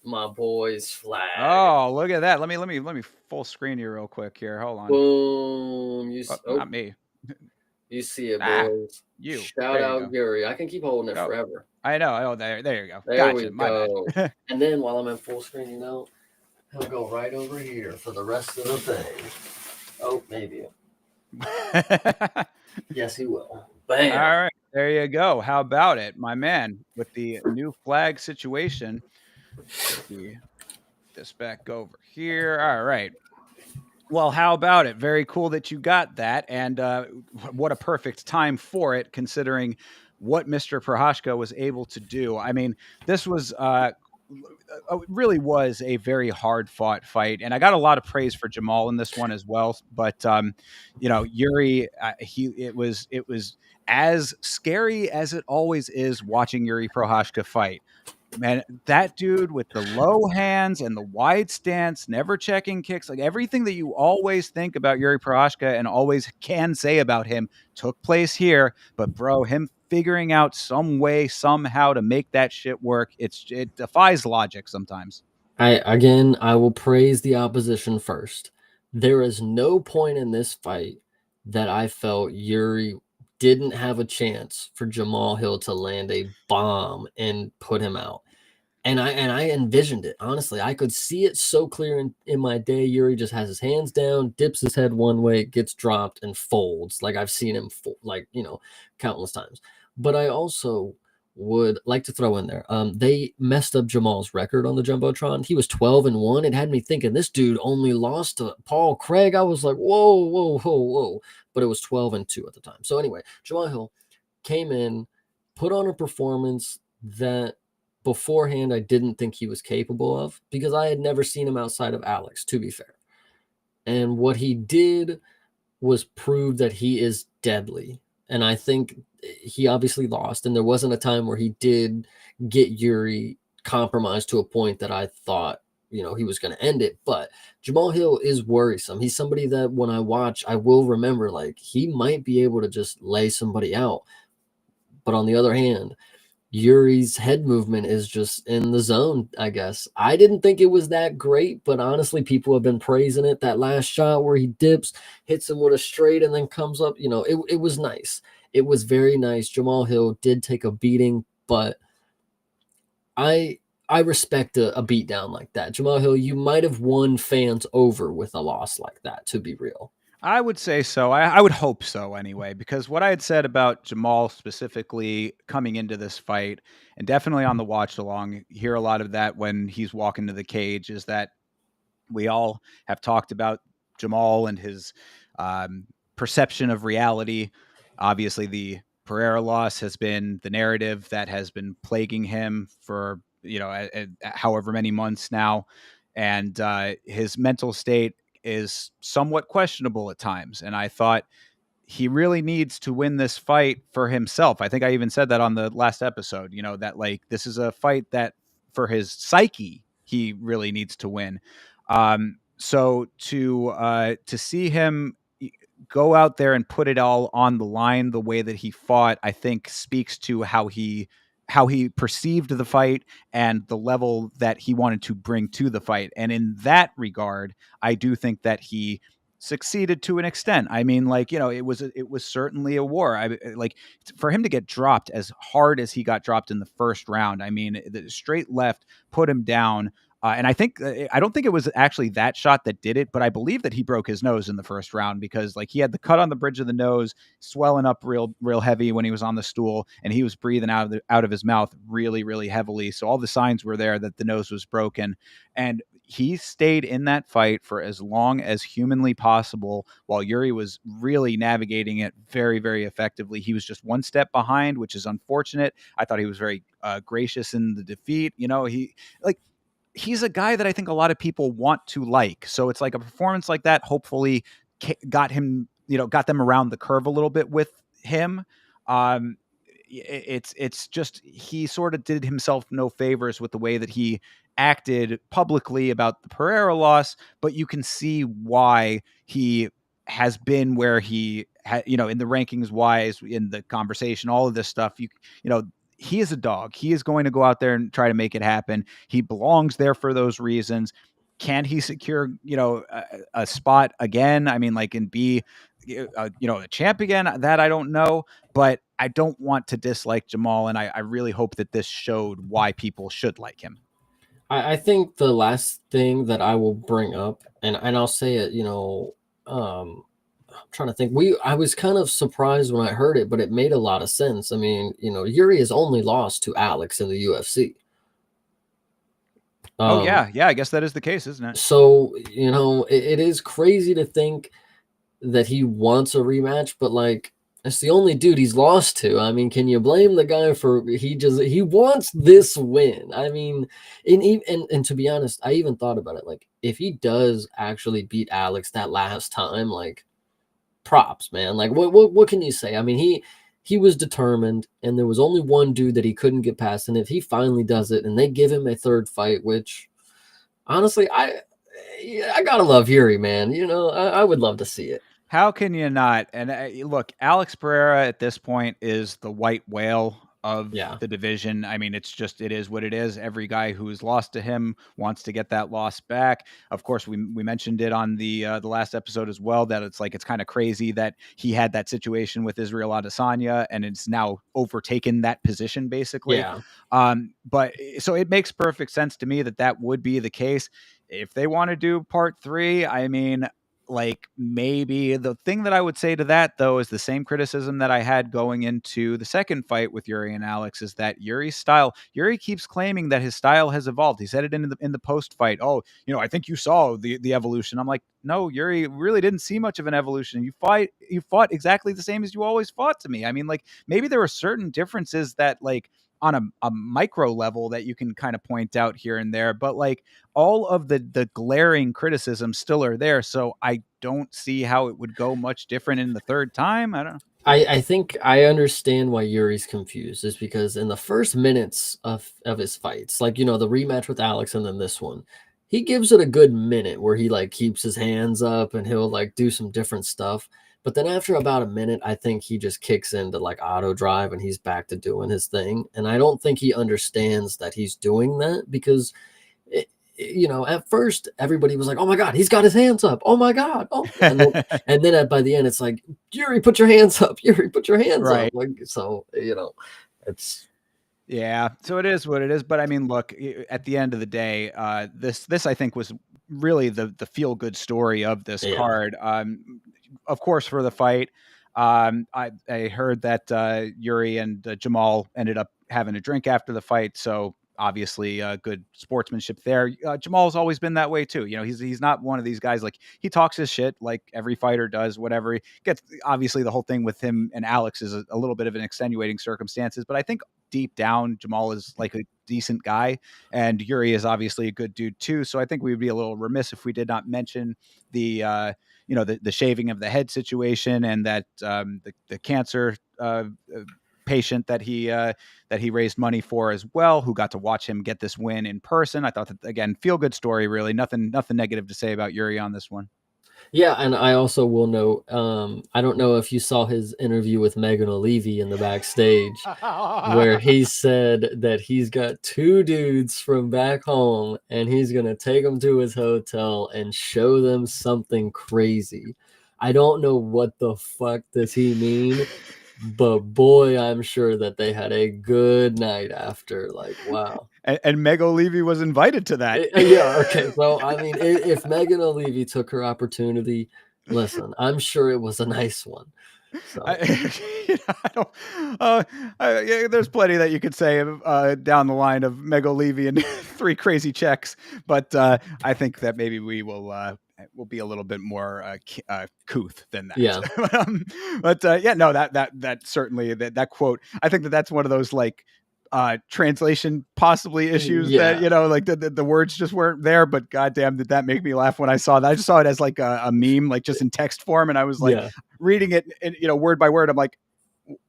my boy's flag. Oh, look at that. Let me full screen you real quick here. Hold on. Boom. Not me. You see it, boys. You. Shout out Yuri. I can keep holding it forever. I know. Oh, there you go. There Gotcha. we go. And then while I'm in full screen, he'll go right over here for the rest of the thing. Oh, maybe. Yes, he will. Bam. All right. There you go. How about it, my man, with the new flag situation? This back over here. All right. Well, how about it? Very cool that you got that. And what a perfect time for it, considering what Mr. Prohashka was able to do. I mean, this was really was a very hard fought fight. And I got a lot of praise for Jamal in this one as well. But, Yuri, it was as scary as it always is watching Yuri Prohashka fight. Man, that dude with the low hands and the wide stance, never checking kicks, like everything that you always think about Yuri Prohashka and always can say about him took place here. But bro, him figuring out some way, somehow to make that shit work, it defies logic sometimes. I will praise the opposition first. There is no point in this fight that I felt Yuri didn't have a chance for Jamal Hill to land a bomb and put him out. And I envisioned it. Honestly, I could see it so clear in my day. Yuri just has his hands down, dips his head one way, gets dropped, and folds. Like I've seen him countless times. But I also would like to throw in there. They messed up Jamal's record on the Jumbotron. He was 12-1. It had me thinking this dude only lost to Paul Craig. I was like, whoa, whoa, whoa, whoa. But it was 12-2 at the time. So anyway, Jamal Hill came in, put on a performance that beforehand I didn't think he was capable of because I had never seen him outside of Alex, to be fair. And what he did was prove that he is deadly. And I think he obviously lost. And there wasn't a time where he did get Yuri compromised to a point that I thought, he was going to end it. But Jamal Hill is worrisome. He's somebody that when I watch, I will remember like he might be able to just lay somebody out. But on the other hand, Yuri's head movement is just in the zone, I guess. I didn't think it was that great, but honestly, people have been praising it. That last shot where he dips, hits him with a straight, and then comes up, it was nice. It was very nice. Jamal Hill did take a beating, but I respect a beatdown like that. Jamal Hill, you might have won fans over with a loss like that, to be real. I would say so. I would hope so anyway, because what I had said about Jamal specifically coming into this fight, and definitely on the watch along, you hear a lot of that when he's walking to the cage, is that we all have talked about Jamal and his perception of reality. Obviously, the Pereira loss has been the narrative that has been plaguing him for however many months now, and his mental state is somewhat questionable at times. And I thought he really needs to win this fight for himself. I think I even said that on the last episode, that like this is a fight that for his psyche, he really needs to win. So to see him go out there and put it all on the line the way that he fought, I think speaks to how he perceived the fight and the level that he wanted to bring to the fight. And in that regard, I do think that he succeeded to an extent. I mean, like, it was certainly a war. Like for him to get dropped as hard as he got dropped in the first round. I mean, the straight left put him down. And I don't think it was actually that shot that did it, but I believe that he broke his nose in the first round because like he had the cut on the bridge of the nose, swelling up real heavy when he was on the stool, and he was breathing out of his mouth really really heavily. So all the signs were there that the nose was broken, and he stayed in that fight for as long as humanly possible while Yuri was really navigating it very, very effectively. He was just one step behind, which is unfortunate. I thought he was very gracious in the defeat. He's a guy that I think a lot of people want to like. So it's like a performance like that hopefully got them around the curve a little bit with him. Um, it's just he sort of did himself no favors with the way that he acted publicly about the Pereira loss, but you can see why he has been where he in the rankings wise, in the conversation, all of this stuff. He is a dog. He is going to go out there and try to make it happen. He belongs there for those reasons. Can he secure, a spot again? I mean, like, and be, a champ again? That I don't know, but I don't want to dislike Jamal, and I really hope that this showed why people should like him. I think the last thing that I will bring up, and I'll say it, I'm trying to think. I was kind of surprised when I heard it, but it made a lot of sense. I mean, Yuri has only lost to Alex in the UFC. Oh Um, yeah, yeah. I guess that is the case, isn't it? so it is crazy to think that he wants a rematch, but like it's the only dude he's lost to. I mean, can you blame the guy for he wants this win? I mean, and to be honest, I even thought about it. Like, if he does actually beat Alex that last time, like props, man. Like what can you say? I mean, he was determined, and there was only one dude that he couldn't get past. And if he finally does it, and they give him a third fight, which honestly, I gotta love Yuri, man. I would love to see it. How can you not? And look, Alex Pereira at this point is the white whale of Yeah, the division. I mean, it is what it is. Every guy who's lost to him wants to get that loss back. Of course, we mentioned it on the last episode as well, that it's kind of crazy that he had that situation with Israel Adesanya and it's now overtaken that position basically. yeah. But so it makes perfect sense to me that would be the case if they want to do part three. I mean, like maybe the thing that I would say to that though is the same criticism that I had going into the second fight with Yuri and Alex is that Yuri keeps claiming that his style has evolved. He said it in the post fight. Oh, I think you saw the evolution. I'm like, no, Yuri really didn't see much of an evolution. You fought exactly the same as you always fought to me. I mean, like maybe there were certain differences that like on a micro level that you can kind of point out here and there, but like all of the glaring criticisms still are there. So I don't see how it would go much different in the third time. I don't know. I think I understand why Yuri's confused is because in the first minutes of his fights, like, the rematch with Alex and then this one, he gives it a good minute where he like keeps his hands up and he'll like do some different stuff. But then after about a minute, I think he just kicks into like auto drive and he's back to doing his thing. And I don't think he understands that he's doing that because at first everybody was like, "Oh my God, he's got his hands up! Oh my God!" Oh, and then by the end, it's like, "Yuri, put your hands up! Yuri, put your hands up!" Right. Like so, it's Yeah, so it is what it is. But I mean, look, at the end of the day, this I think was really the feel good story of this yeah, card. Of course, for the fight, I heard that Yuri and Jamal ended up having a drink after the fight, so obviously good sportsmanship there. Jamal's always been that way too. He's not one of these guys like he talks his shit like every fighter does. Whatever he gets, obviously the whole thing with him and Alex is a little bit of an extenuating circumstances, but I think deep down, Jamal is like a decent guy, and Yuri is obviously a good dude too. So I think we would be a little remiss if we did not mention the shaving of the head situation and that the cancer patient that he raised money for as well, who got to watch him get this win in person. I thought that again, feel good story. Really, nothing negative to say about Yuri on this one. yeah. And I also will note, I don't know if you saw his interview with Megan O'Leary in the backstage, where he said that he's got two dudes from back home and he's going to take them to his hotel and show them something crazy. I don't know what the fuck does he mean, but boy, I'm sure that they had a good night after. Like, wow. And Meg O'Leary was invited to that. Yeah, okay. So, I mean, if Megan O'Leary took her opportunity, listen, I'm sure it was a nice one. So, I don't. Yeah, there's plenty that you could say down the line of Meg O'Leary and three crazy checks, but I think that maybe we'll be a little bit more couth than yeah. that. But yeah, no, that certainly that quote. I think that's one of those like translation possibly issues that Yeah. like the words just weren't there, but goddamn did that make me laugh when I saw that. I just saw it as like a meme, like just in text form, and I was like Yeah. reading it and word by word. I'm like,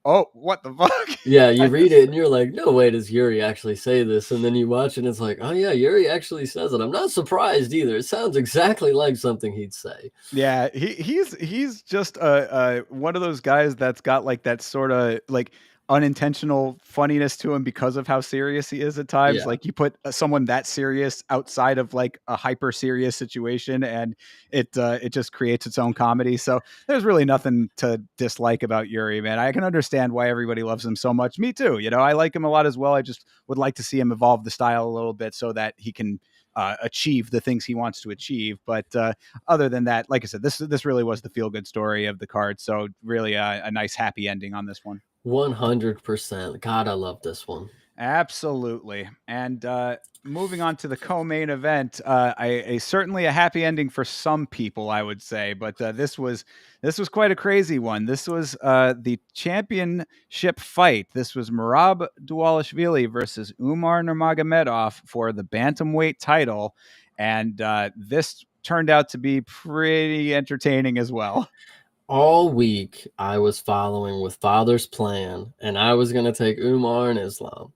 oh, what the fuck? Yeah, you read it and you're like, no way does Yuri actually say this. And then you watch it and it's like, oh yeah, Yuri actually says it. I'm not surprised either. It sounds exactly like something he'd say. Yeah, he's just one of those guys that's got like that sort of like unintentional funniness to him because of how serious he is at times. Yeah. Like you put someone that serious outside of like a hyper serious situation, and it just creates its own comedy. So there's really nothing to dislike about Yuri, man. I can understand why everybody loves him so much. Me too. I like him a lot as well. I just would like to see him evolve the style a little bit so that he can achieve the things he wants to achieve. But other than that, like I said, this really was the feel good story of the card. So really a nice happy ending on this one. 100%. God, I love this one. Absolutely. And moving on to the co-main event, certainly a happy ending for some people, I would say, but this was quite a crazy one. This was the championship fight. This was Merab Dvalishvili versus Umar Nurmagomedov for the bantamweight title, and this turned out to be pretty entertaining as well. All week, I was following with Father's plan, and I was going to take Umar and Islam.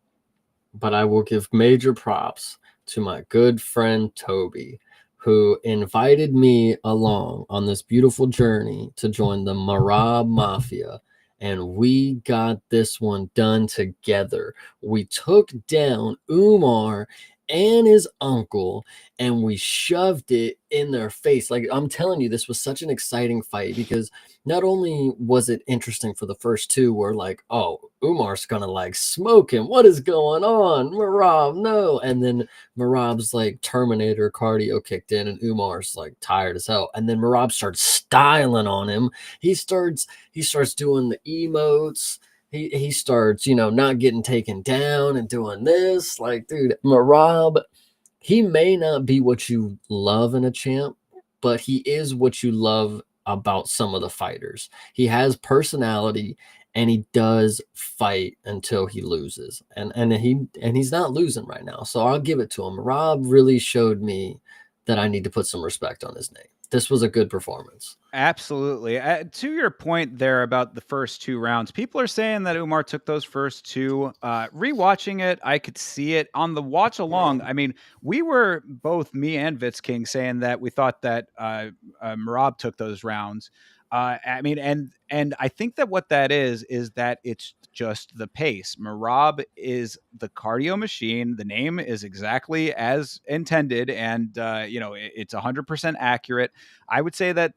But I will give major props to my good friend Toby, who invited me along on this beautiful journey to join the Marab Mafia. And we got this one done together. We took down Umar and his uncle, and we shoved it in their face. Like, I'm telling you, this was such an exciting fight because not only was it interesting for the first two, where like, oh, Umar's gonna like smoke him. What is going on? Marab, no. And then Marab's like Terminator cardio kicked in, and Umar's like tired as hell. And then Marab starts styling on him. He starts doing the emotes. He starts, not getting taken down and doing this. Like, dude, Marab, he may not be what you love in a champ, but he is what you love about some of the fighters. He has personality and he does fight until he loses. And he's not losing right now. So I'll give it to him. Rob really showed me that I need to put some respect on his name. This was a good performance. Absolutely. To your point there about the first two rounds, people are saying that Umar took those first two. Rewatching it, I could see it on the watch along. I mean, we were both, me and Vitz King, saying that we thought that Merab took those rounds. I mean, and I think that what that is that it's just the pace. Merab is the cardio machine. The name is exactly as intended, and it's 100% accurate. I would say that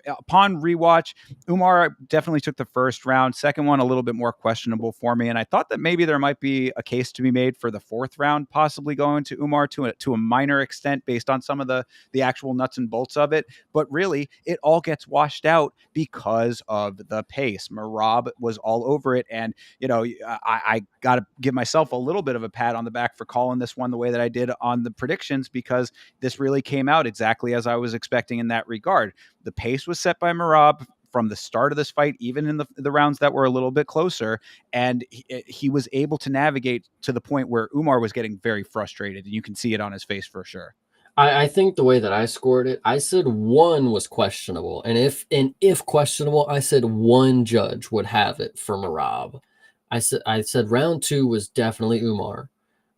upon rewatch, Umar definitely took the first round. Second one, a little bit more questionable for me. And I thought that maybe there might be a case to be made for the fourth round, possibly going to Umar to a minor extent based on some of the actual nuts and bolts of it. But really, it all gets washed out because of the pace. Marab was all over it. And, I got to give myself a little bit of a pat on the back for calling this one the way that I did on the predictions, because this really came out exactly as I was expecting in that regard. The pace was set by Merab from the start of this fight, even in the rounds that were a little bit closer. And he was able to navigate to the point where Umar was getting very frustrated. And you can see it on his face for sure. I think the way that I scored it, I said one was questionable, and if questionable, I said one judge would have it for Marab. I said round two was definitely Umar.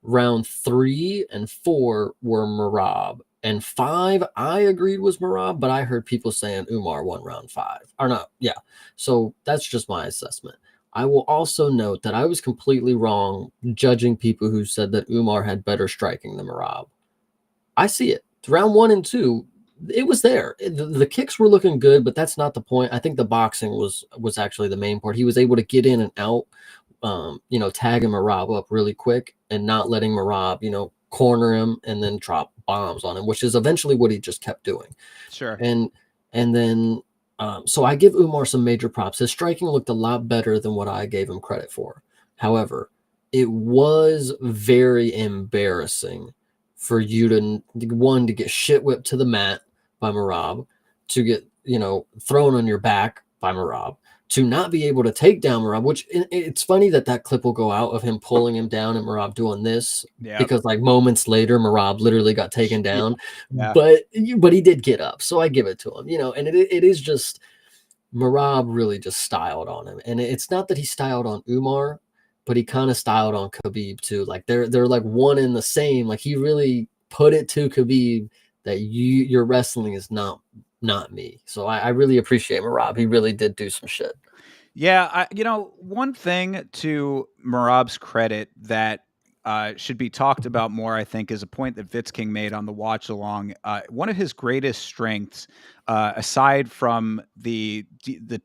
Round 3 and 4 were Marab. And 5, I agreed was Marab, but I heard people saying Umar won round 5. Or not, yeah. So that's just my assessment. I will also note that I was completely wrong judging people who said that Umar had better striking than Marab. I see it. Round 1 and 2, it was there. The kicks were looking good, but that's not the point. I think the boxing was actually the main part. He was able to get in and out, tagging Marab up really quick and not letting Marab, corner him and then drop bombs on him, which is eventually what he just kept doing. Sure. And then so I give Umar some major props. His striking looked a lot better than what I gave him credit for. However, it was very embarrassing for you to get shit whipped to the mat by Marab, to get, thrown on your back by Marab, to not be able to take down Marab, which it's funny that clip will go out of him pulling him down and Marab doing this, Yeah. because like moments later, Marab literally got taken Yeah. down, Yeah. but he did get up. So I give it to him, and it is just, Marab really just styled on him. And it's not that he styled on Umar, but he kind of styled on Khabib too. Like they're like one in the same. Like he really put it to Khabib that your wrestling is not me. So I really appreciate Marab. He really did do some shit. Yeah, one thing to Marab's credit that should be talked about more, I think, is a point that Vitz King made on the watch along. One of his greatest strengths, aside from the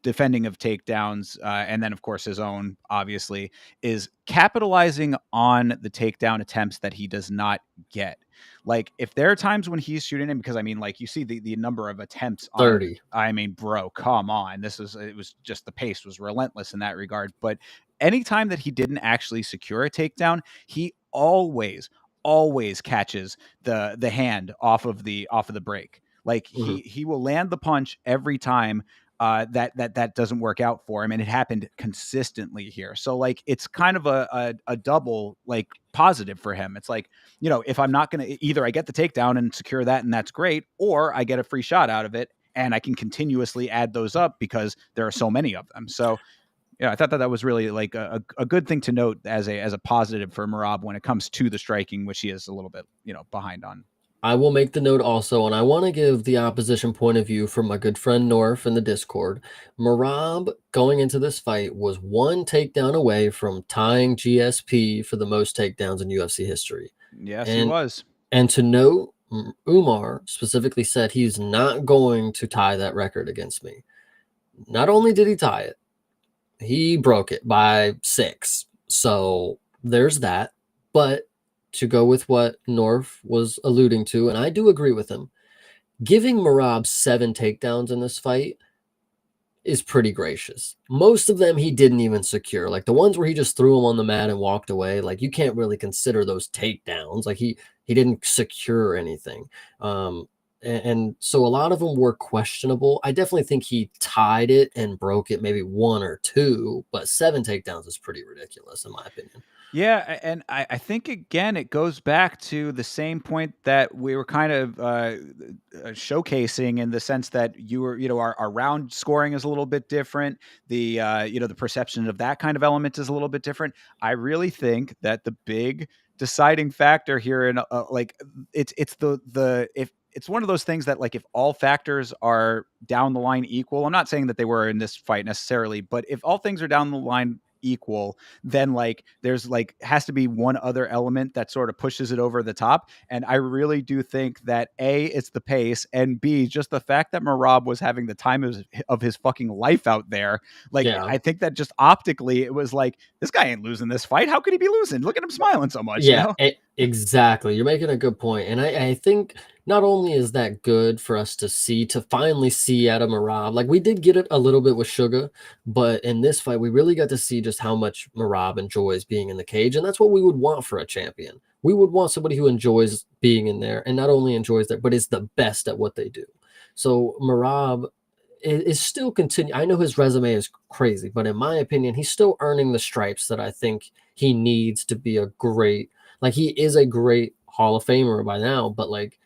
defending of takedowns, and then of course his own, obviously, is capitalizing on the takedown attempts that he does not get. Like, if there are times when he's shooting him, because I mean, like, you see the number of attempts on, 30. I mean, bro, come on. It was just, the pace was relentless in that regard. But anytime that he didn't actually secure a takedown, he always catches the hand off of the break. Like, Mhm. he will land the punch every time that doesn't work out for him, and it happened consistently here. So like, it's kind of a double like positive for him. It's like, if I'm not going to, either I get the takedown and secure that, and that's great, or I get a free shot out of it, and I can continuously add those up because there are so many of them. So yeah, I thought that was really like a good thing to note as a positive for Marab when it comes to the striking, which he is a little bit behind on. I will make the note also, and I want to give the opposition point of view from my good friend Norf in the Discord. Marab going into this fight was one takedown away from tying GSP for the most takedowns in UFC history. Yes, he And was. and to know Umar specifically said he's not going to tie that record against me. Not only did he tie it, he broke it by 6. So there's that. But to go with what North was alluding to, and I do agree with him, giving Marab 7 takedowns in this fight is pretty gracious. Most of them he didn't even secure. Like the ones where he just threw him on the mat and walked away, like you can't really consider those takedowns. Like he didn't secure anything. And so a lot of them were questionable. I definitely think he tied it and broke it maybe 1 or 2, but 7 takedowns is pretty ridiculous in my opinion. Yeah, and I think again it goes back to the same point that we were kind of showcasing in the sense that our round scoring is a little bit different. The perception of that kind of element is a little bit different. I really think that the big deciding factor here in like it's the if it's one of those things that like if all factors are down the line equal, I'm not saying that they were in this fight necessarily, but if all things are down the line equal, then like there's like has to be one other element that sort of pushes it over the top. And I really do think that A, it's the pace, and B, just the fact that Marab was having the time of his fucking life out there. Like Yeah. I think that just optically it was like, this guy ain't losing this fight. How could he be losing? Look at him smiling so much, you Yeah, know? exactly. You're making a good point, and I think not only is that good for us to see, to finally see Adam Marab, like we did get it a little bit with Sugar, but in this fight, we really got to see just how much Marab enjoys being in the cage, and that's what we would want for a champion. We would want somebody who enjoys being in there, and not only enjoys that, but is the best at what they do. So Marab is still continue. I know his resume is crazy, but in my opinion, he's still earning the stripes that I think he needs to be a great. Like he is a great Hall of Famer by now, but like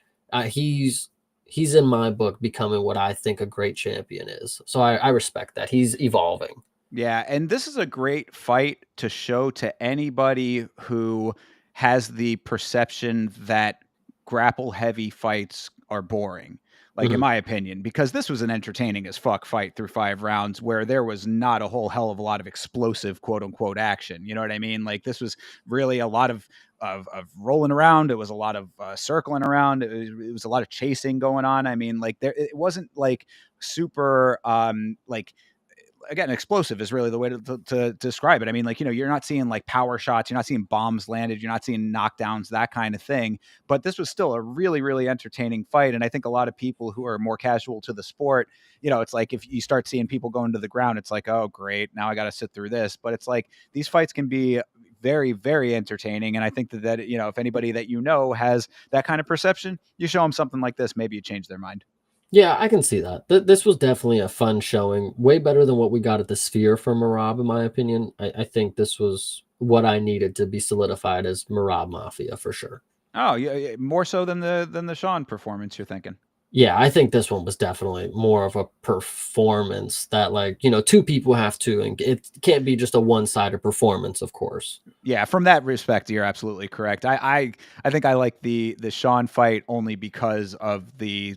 he's in my book becoming what I think a great champion is. So I respect that he's evolving. Yeah, and this is a great fight to show to anybody who has the perception that grapple heavy fights are boring. Like in Mhm. my opinion, because this was an entertaining as fuck fight through 5 rounds where there was not a whole hell of a lot of explosive quote unquote action. You know what I mean? Like this was really a lot of rolling around. It was a lot of circling around. It was a lot of chasing going on. I mean, like there it wasn't like super like again, explosive is really the way to describe it. I mean, like, you're not seeing like power shots, you're not seeing bombs landed, you're not seeing knockdowns, that kind of thing. But this was still a really, really entertaining fight. And I think a lot of people who are more casual to the sport, it's like if you start seeing people going to the ground, it's like, oh, great, now I got to sit through this. But it's like these fights can be very, very entertaining. And I think that, if anybody that has that kind of perception, you show them something like this, maybe you change their mind. Yeah, I can see that. This was definitely a fun showing, way better than what we got at the Sphere from Marab, in my opinion. I think this was what I needed to be solidified as Marab Mafia for sure. Oh, yeah, more so than the Sean performance, you're thinking. Yeah, I think this one was definitely more of a performance that, like, two people have to, and it can't be just a one-sided performance, of course. Yeah, from that respect, you're absolutely correct. I think I like the Sean fight only because of the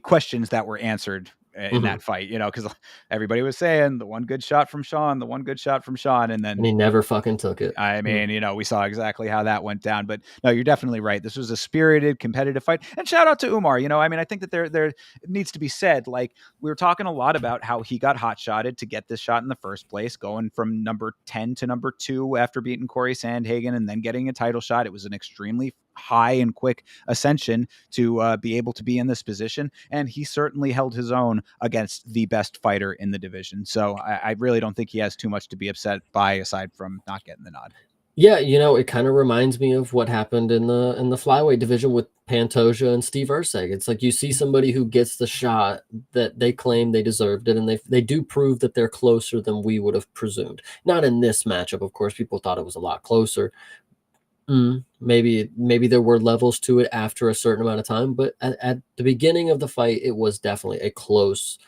questions that were answered in Mhm. that fight. Because everybody was saying the one good shot from Sean, the one good shot from Sean, and And then he never fucking took it. I Mhm. mean, we saw exactly how that went down. But no, you're definitely right. This was a spirited, competitive fight. And shout out to Umar. I mean, I think that there it needs to be said. Like we were talking a lot about how he got hot shotted to get this shot in the first place, going from number 10 to number 2 after beating Corey Sandhagen and then getting a title shot. It was an extremely high and quick ascension to be able to be in this position. And he certainly held his own against the best fighter in the division. So I really don't think he has too much to be upset by aside from not getting the nod. Yeah, it kind of reminds me of what happened in the flyweight division with Pantoja and Steve Erceg. It's like you see somebody who gets the shot that they claim they deserved it, and they do prove that they're closer than we would have presumed. Not in this matchup, of course. People thought it was a lot closer. Maybe there were levels to it after a certain amount of time, but at the beginning of the fight, it was definitely a close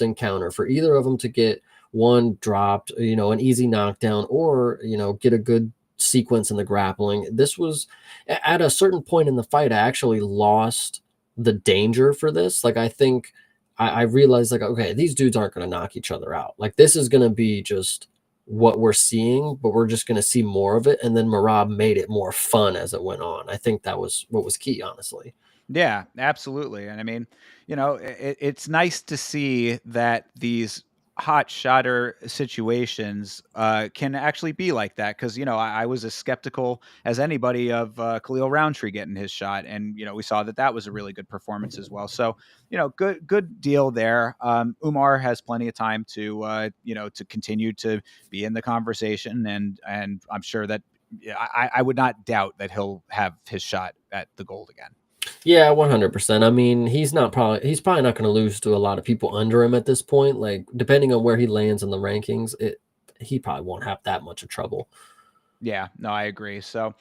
encounter for either of them to get one dropped, an easy knockdown, or get a good sequence in the grappling. This was at a certain point in the fight, I actually lost the danger for this. Like I think I realized like, okay, these dudes aren't going to knock each other out. Like this is going to be just what we're seeing, but we're just going to see more of it. And then Marab made it more fun as it went on. I think that was what was key, honestly. Yeah, absolutely. And I mean, it's nice to see that these hot shotter situations can actually be like that. Because I was as skeptical as anybody of Khalil Roundtree getting his shot, and we saw that that was a really good performance as well. So good deal there. Umar has plenty of time to to continue to be in the conversation, and I'm sure that yeah, I would not doubt that he'll have his shot at the gold again. Yeah, 100%. I mean, he's probably not going to lose to a lot of people under him at this point. Like, depending on where he lands in the rankings, he probably won't have that much of trouble. Yeah, no, I agree. So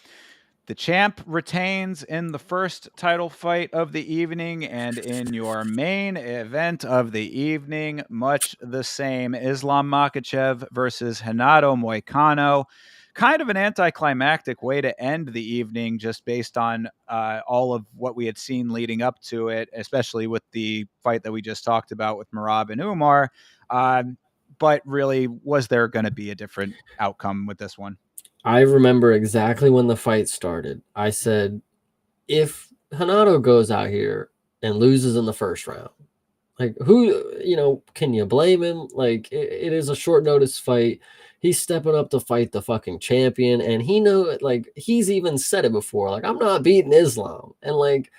the champ retains in the first title fight of the evening, and in your main event of the evening, much the same. Islam Makhachev versus Renato Moicano. Kind of an anticlimactic way to end the evening, just based on all of what we had seen leading up to it, especially with the fight that we just talked about with Marab and Umar. But really, was there going to be a different outcome with this one? I remember exactly when the fight started. I said, if Hanato goes out here and loses in the first round, like, can you blame him? Like, it is a short notice fight. He's stepping up to fight the fucking champion, and like, he's even said it before. Like, I'm not beating Islam, and like,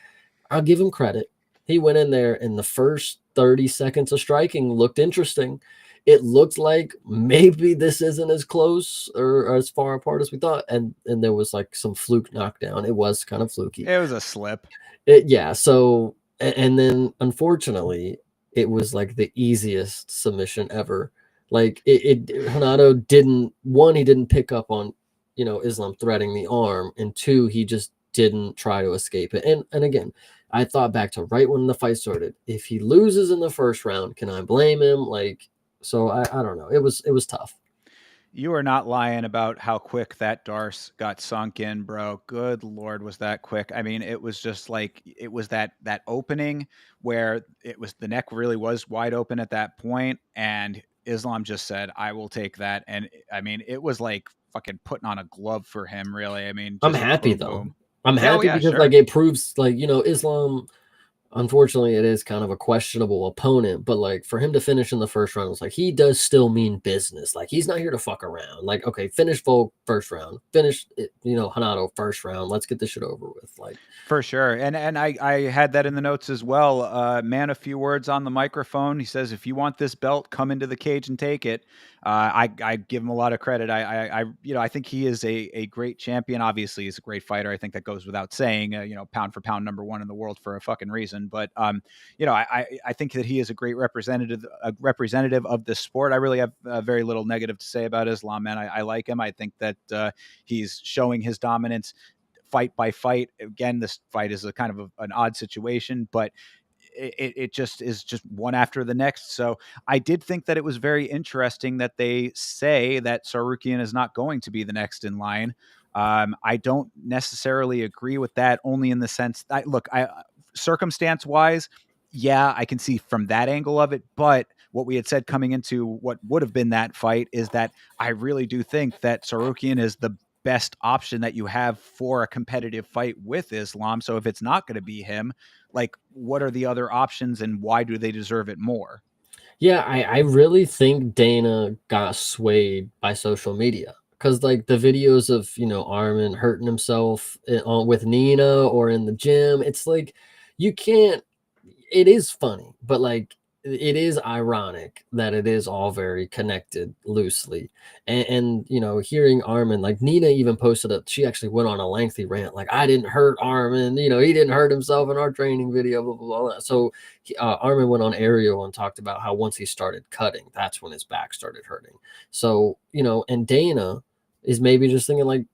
I'll give him credit. He went in there, and the first 30 seconds of striking looked interesting. It looked like maybe this isn't as close or as far apart as we thought, and there was like some fluke knockdown. It was kind of fluky. It was a slip. Yeah. So, and then unfortunately, it was like the easiest submission ever. Like, Hanato he didn't pick up on, Islam threading the arm, and two, he just didn't try to escape it. And again, I thought back to right when the fight started. If he loses in the first round, can I blame him? Like, so I don't know. It was tough. You are not lying about how quick that Darce got sunk in, bro. Good Lord, was that quick? I mean, it was just like it was that opening where it was the neck really was wide open at that point, and Islam just said, "I will take that." And I mean, it was like fucking putting on a glove for him, really. I mean, I'm just happy boom, though. boom. I'm Yeah, oh happy yeah, because like sure. it proves, like, Islam, unfortunately, it is kind of a questionable opponent, but like for him to finish in the first round, it's like he does still mean business. Like, he's not here to fuck around. Like, okay, finish Volk first round, finish it, Hanato first round. Let's get this shit over with. Like, For sure. And I had that in the notes as well. Man, a few words on the microphone. He says, if you want this belt, come into the cage and take it. I give him a lot of credit. I think he is a great champion. Obviously, he's a great fighter. I think that goes without saying. Pound for pound, #1 in the world for a fucking reason. But I think that he is a great representative of this sport. I really have very little negative to say about Islam, man. I like him. I think that he's showing his dominance fight by fight. Again, this fight is a kind of an odd situation, but it just is just one after the next. So I did think that it was very interesting that they say that Sarukian is not going to be the next in line. I don't necessarily agree with that, only in the sense that, look, circumstance wise, yeah, I can see from that angle of it. But what we had said coming into what would have been that fight is that I really do think that Sarukian is the best option that you have for a competitive fight with Islam. So if it's not going to be him, like, what are the other options and why do they deserve it more? yeah, I really think Dana got swayed by social media because, like, the videos of, Armin hurting himself with Nina or in the gym, it's like you can't. It is funny, but like it is ironic that it is all very connected loosely. And hearing Armin, like, Nina even posted up, she actually went on a lengthy rant, like, I didn't hurt Armin, he didn't hurt himself in our training video, blah blah blah. So Armin went on Ariel and talked about how once he started cutting, that's when his back started hurting. So, and Dana is maybe just thinking, like,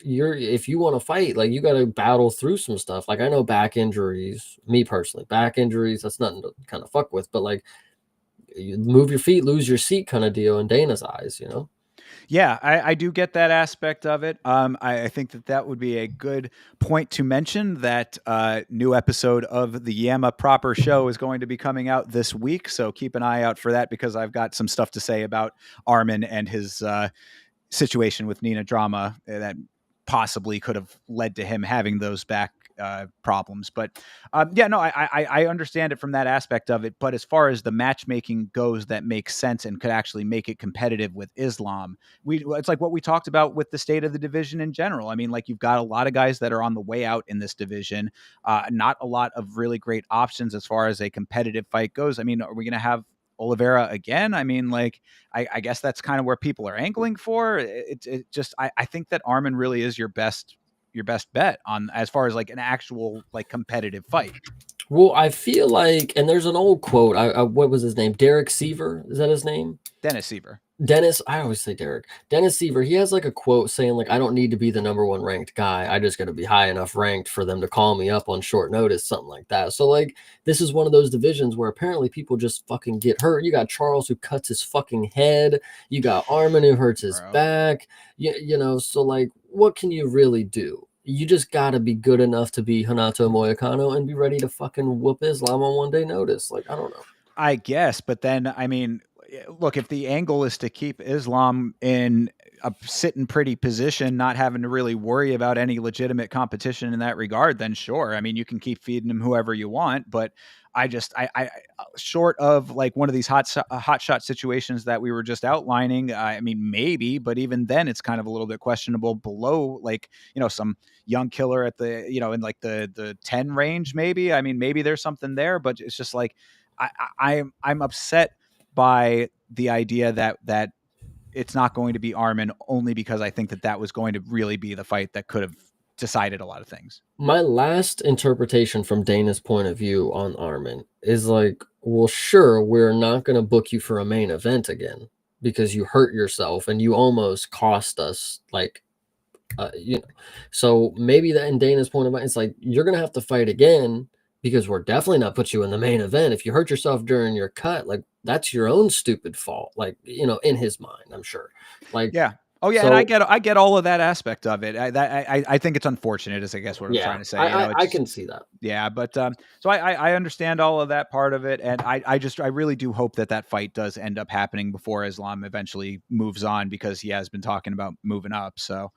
if you want to fight, like, you got to battle through some stuff. Like, I know back injuries, me personally, back injuries, that's nothing to kind of fuck with, but like, you move your feet, lose your seat kind of deal in Dana's eyes. Yeah, I do get that aspect of it. I think that that would be a good point to mention that new episode of the Yama Proper Show is going to be coming out this week. So keep an eye out for that because I've got some stuff to say about Armin and his situation with Nina Drama that possibly could have led to him having those back problems. But yeah, no, I understand it from that aspect of it. But as far as the matchmaking goes, that makes sense and could actually make it competitive with Islam. It's like what we talked about with the state of the division in general. I mean, like you've got a lot of guys that are on the way out in this division. Not a lot of really great options as far as a competitive fight goes. I mean, are we going to have Oliveira again? I mean, like, I guess that's kind of where people are angling for. It just, I think that Armin really is your best bet on as far as like an actual like competitive fight. Well, I feel like, and there's an old quote. What was his name? Derek Seaver, is that his name? Dennis Siever. Dennis, I always say Derek. Dennis Seaver, he has like a quote saying like, I don't need to be the number one ranked guy. I just got to be high enough ranked for them to call me up on short notice, something like that. So like, this is one of those divisions where apparently people just fucking get hurt. You got Charles who cuts his fucking head. You got Armin who hurts his Bro. back. You know, so like, what can you really do? You just got to be good enough to be Hanato Moicano and be ready to fucking whoop Islam on 1 day notice. Like, I don't know. I guess, but then I mean, look, if the angle is to keep Islam in a sitting pretty position, not having to really worry about any legitimate competition in that regard, then sure. I mean, you can keep feeding him whoever you want, but I short of like one of these hot shot situations that we were just outlining, I mean, maybe, but even then it's kind of a little bit questionable below, like, some young killer at the, in like the 10 range, maybe. I mean, maybe there's something there, but it's just like, I'm upset by the idea that it's not going to be Armin only because I think that was going to really be the fight that could have decided a lot of things. My last interpretation from Dana's point of view on Armin is like, well, sure, we're not going to book you for a main event again because you hurt yourself and you almost cost us like so maybe that in Dana's point of view, it's like you're gonna have to fight again because we're definitely not put you in the main event. If you hurt yourself during your cut, like that's your own stupid fault. Like, in his mind, I'm sure. Like, Yeah. Oh yeah, and so I get all of that aspect of it. I think it's unfortunate, is I guess what I'm yeah, trying to say. I It's just, can see that. yeah, but so I understand all of that part of it, and I really do hope that fight does end up happening before Islam eventually moves on because he has been talking about moving up. So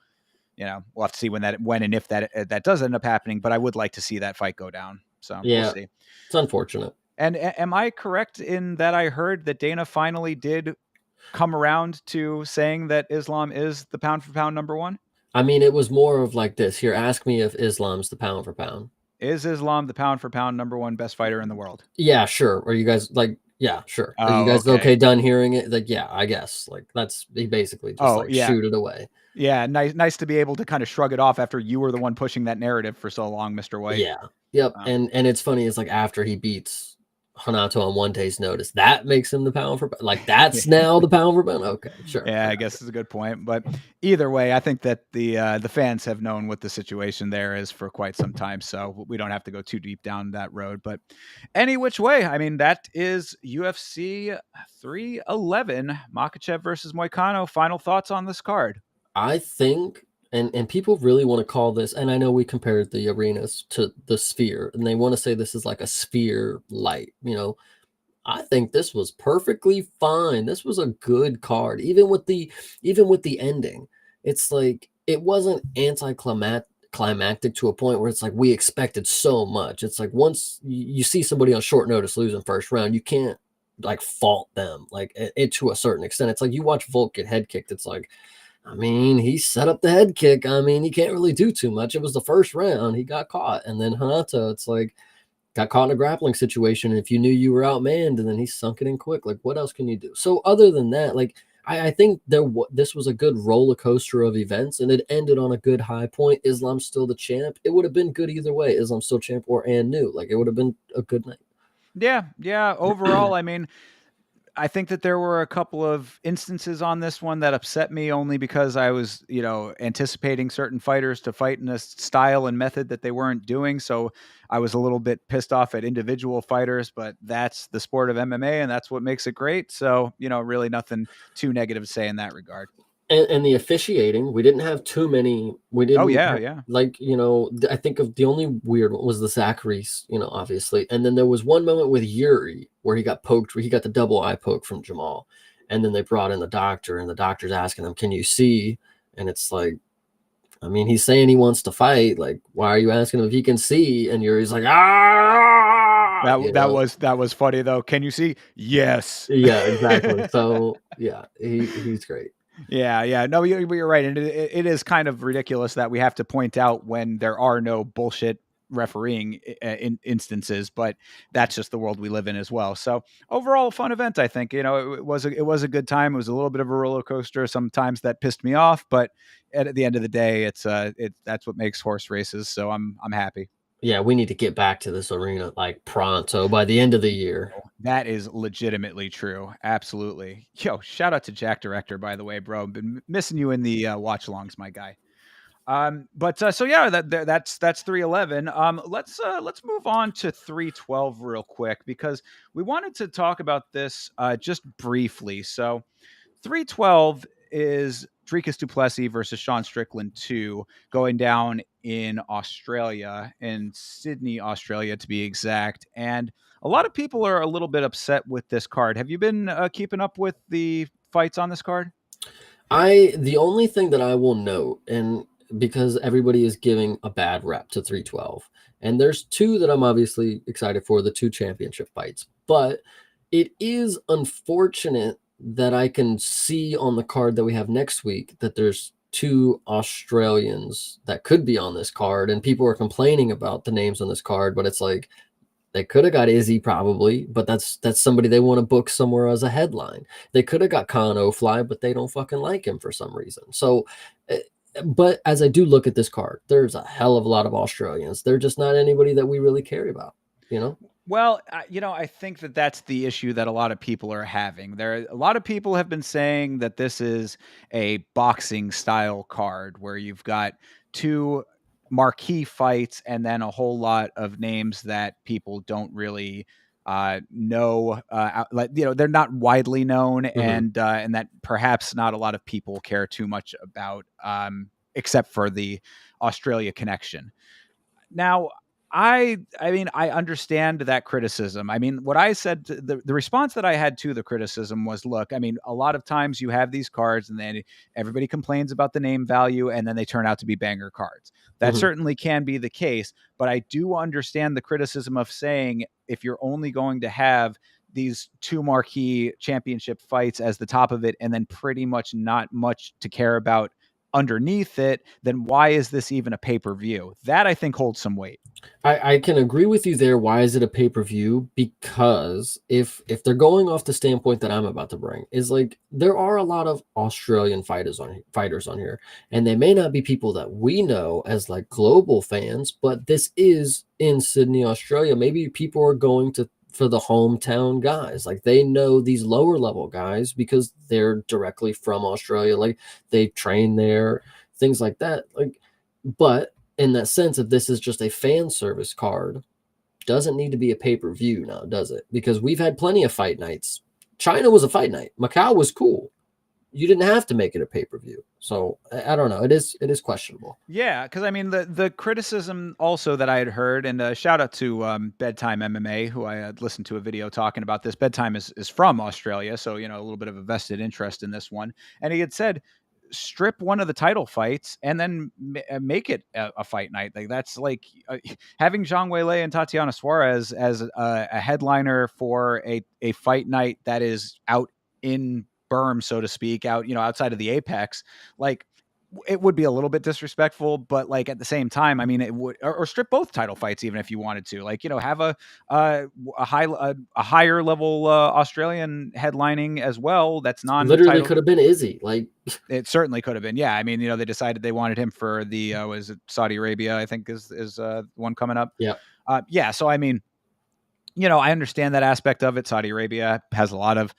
we'll have to see when and if that does end up happening. But I would like to see that fight go down. So we'll Yeah, see. it's unfortunate. And am I correct in that I heard that Dana finally did come around to saying that Islam is the pound for pound number one? I mean, it was more of like this. Here, ask me if Islam's the pound for pound. Is Islam the pound for pound number one best fighter in the world? Yeah, sure. Are you guys like, yeah, sure. Are you Oh, guys okay. okay done hearing it? Like, yeah, I guess. Like, that's he basically just Oh, like yeah. shoot it away. Yeah, nice to be able to kind of shrug it off after you were the one pushing that narrative for so long, Mr. White. Yeah. Yep. And it's funny, it's like after he beats Hanato on 1 day's notice, that makes him the pound for pound. Like that's now the pound for pound. Okay, sure. Yeah, I guess it's a good point. But either way, I think that the fans have known what the situation there is for quite some time, so we don't have to go too deep down that road. But any which way, I mean, that is UFC 311, Makhachev versus Moicano. Final thoughts on this card? I think and people really want to call this, and I know we compared the arenas to the sphere, and they want to say this is like a sphere light, I think this was perfectly fine. This was a good card, even with the ending. It's like it wasn't climactic to a point where it's like we expected so much. It's like once you see somebody on short notice losing first round, you can't like fault them like it to a certain extent. It's like you watch Volk get head kicked. It's like, I mean, he set up the head kick. I mean, he can't really do too much. It was the first round. He got caught. And then Hanato, it's like, got caught in a grappling situation. And if you knew you were outmanned, and then he sunk it in quick, like, what else can you do? So, other than that, like, I think this was a good roller coaster of events, and it ended on a good high point. Islam's still the champ. It would have been good either way. Islam's still champ and new. Like, it would have been a good night. Yeah. Overall, I mean, I think that there were a couple of instances on this one that upset me only because I was, anticipating certain fighters to fight in a style and method that they weren't doing. So I was a little bit pissed off at individual fighters, but that's the sport of MMA and that's what makes it great. So, really nothing too negative to say in that regard. And the officiating, we didn't have too many. We Oh didn't yeah, have, yeah. like, I think of the only weird one was the Zachary's, obviously. And then there was one moment with Yuri where he got poked, where he got the double eye poke from Jamal. And then they brought in the doctor, and the doctor's asking him, "Can you see?" And it's like, I mean, he's saying he wants to fight. Like, why are you asking him if he can see? And Yuri's like, ah, That was funny though. Can you see? Yes. Yeah, exactly. So yeah, he's great. Yeah, yeah. No, you're right, and it is kind of ridiculous that we have to point out when there are no bullshit refereeing instances, but that's just the world we live in as well. So overall, a fun event. I think it was a good time. It was a little bit of a roller coaster. Sometimes that pissed me off, but at the end of the day, that's what makes horse races. So I'm happy. Yeah, we need to get back to this arena like pronto by the end of the year. That is legitimately true. Absolutely. Yo, shout out to Jack Director, by the way, bro. Been missing you in the watch alongs, my guy. But so yeah, that's 311. Let's move on to 312 real quick because we wanted to talk about this just briefly. So 312 is Dricus Duplessis versus Sean Strickland 2 going down in Australia, in Sydney, Australia to be exact. And a lot of people are a little bit upset with this card. Have you been keeping up with the fights on this card? The only thing that I will note, and because everybody is giving a bad rep to 312, and there's two that I'm obviously excited for, the two championship fights, but it is unfortunate that I can see on the card that we have next week that there's two Australians that could be on this card, and people are complaining about the names on this card, but it's like they could have got Izzy probably, but that's somebody they want to book somewhere as a headline. They could have got Khan Fly, but they don't fucking like him for some reason. So, but as I do look at this card, there's a hell of a lot of Australians. They're just not anybody that we really care about, you know? Well, I think that that's the issue that a lot of people are having. A lot of people have been saying that this is a boxing style card where you've got two marquee fights and then a whole lot of names that people don't really know. Like they're not widely known, Hmm. and that perhaps not a lot of people care too much about, except for the Australia connection. Now, I mean, I understand that criticism. I mean, what I said the response that I had to the criticism was, look, I mean, a lot of times you have these cards and then everybody complains about the name value and then they turn out to be banger cards. That Hmm. certainly can be the case, but I do understand the criticism of saying if you're only going to have these two marquee championship fights as the top of it and then pretty much not much to care about underneath it, then why is this even a pay-per-view? That I think holds some weight. I can agree with you there. Why is it a pay-per-view? Because if they're going off the standpoint that I'm about to bring, is like there are a lot of Australian fighters on here, and they may not be people that we know as like global fans, but this is in Sydney, Australia. Maybe people are going to for the hometown guys. Like they know these lower level guys because they're directly from Australia. Like they train there, things like that. Like, but in that sense, if this is just a fan service card, doesn't need to be a pay per view now, does it? Because we've had plenty of fight nights. China was a fight night. Macau was cool. You didn't have to make it a pay per view. So I don't know. It is questionable. Yeah, because I mean the criticism also that I had heard, and shout out to Bedtime MMA, who I had listened to a video talking about this. Bedtime is from Australia, so a little bit of a vested interest in this one, and he had said strip one of the title fights and then make it a fight night. Like that's like having Zhang Weilei and Tatiana Suarez as a headliner for a fight night that is out in berm, so to speak, out outside of the apex. Like it would be a little bit disrespectful, but like at the same time, I mean, it would, or strip both title fights even if you wanted to, like have a higher level Australian headlining as well. That's Literally non-title. could have been Izzy. Like, It certainly could have been. Yeah, I mean, they decided they wanted him for the was it Saudi Arabia? I think is one coming up. yeah, Yeah, so I mean, I understand that aspect of it. Saudi Arabia has a lot of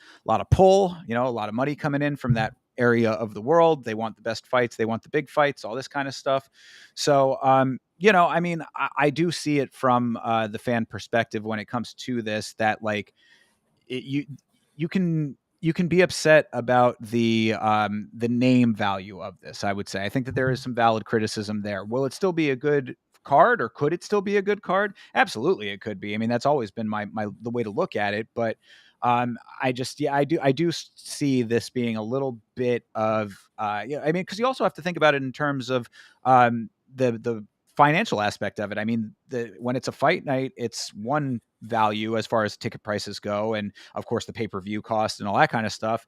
pull, a lot of money coming in from that area of the world. They want the best fights, they want the big fights, all this kind of stuff. So, I mean, I do see it from the fan perspective when it comes to this. That like you can you can be upset about the name value of this. I would say I think that there is some valid criticism there. Will it still be a good card, or could it still be a good card? Absolutely, it could be. I mean, that's always been my the way to look at it. But I just yeah, I do see this being a little bit of yeah. I mean, because you also have to think about it in terms of the financial aspect of it. I mean, when it's a fight night, it's one value as far as ticket prices go, and of course the pay-per-view cost and all that kind of stuff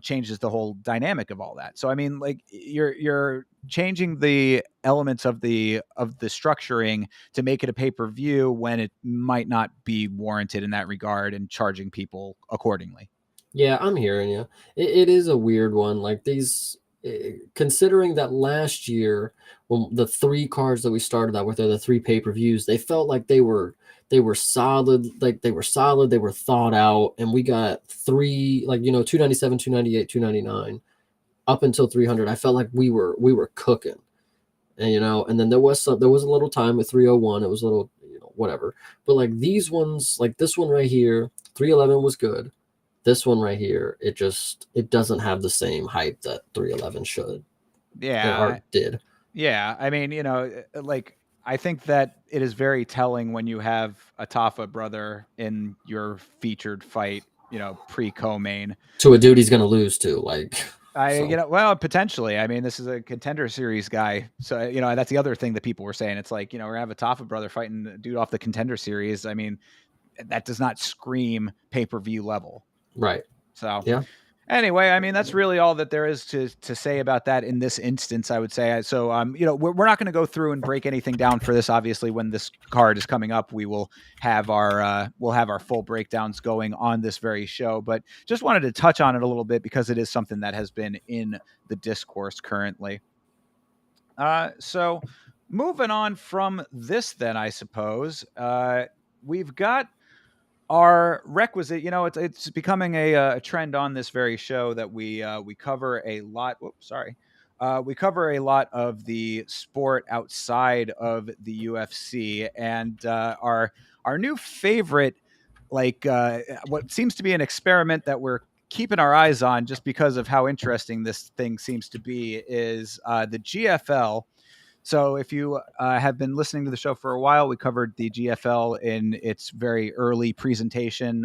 changes the whole dynamic of all that. So I mean, like, you're changing the elements of the structuring to make it a pay-per-view when it might not be warranted in that regard, and charging people accordingly. Yeah, I'm hearing you. It is a weird one. Like considering that last year, when the three cards that we started out with are the three pay-per-views, they felt like they were solid, they were thought out, and we got three, like, 297, 298, 299 up until 300. I felt like we were cooking. And then there was a little time with 301. It was a little, whatever. But like these ones, like this one right here, 311 was good. This one right here, it doesn't have the same hype that 311 should Yeah, or did. yeah. I mean, like, I think that it is very telling when you have a Tafa brother in your featured fight, pre-co-main. To a dude he's gonna lose to, like, so. Well, potentially. I mean, this is a contender series guy. So, that's the other thing that people were saying. It's like, we're gonna have a Tafa brother fighting a dude off the contender series. I mean, that does not scream pay-per-view level. Right. So, Yeah. anyway, I mean, that's really all that there is to say about that in this instance, I would say. So, we're not going to go through and break anything down for this. Obviously, when this card is coming up, we will have our full breakdowns going on this very show. But just wanted to touch on it a little bit because it is something that has been in the discourse currently. So moving on from this, then, I suppose we've got our requisite. It's becoming a trend on this very show that we cover a lot. Whoops, sorry. We cover a lot of the sport outside of the UFC, and our new favorite, like, what seems to be an experiment that we're keeping our eyes on just because of how interesting this thing seems to be, is the GFL. So if you have been listening to the show for a while, we covered the GFL in its very early presentation,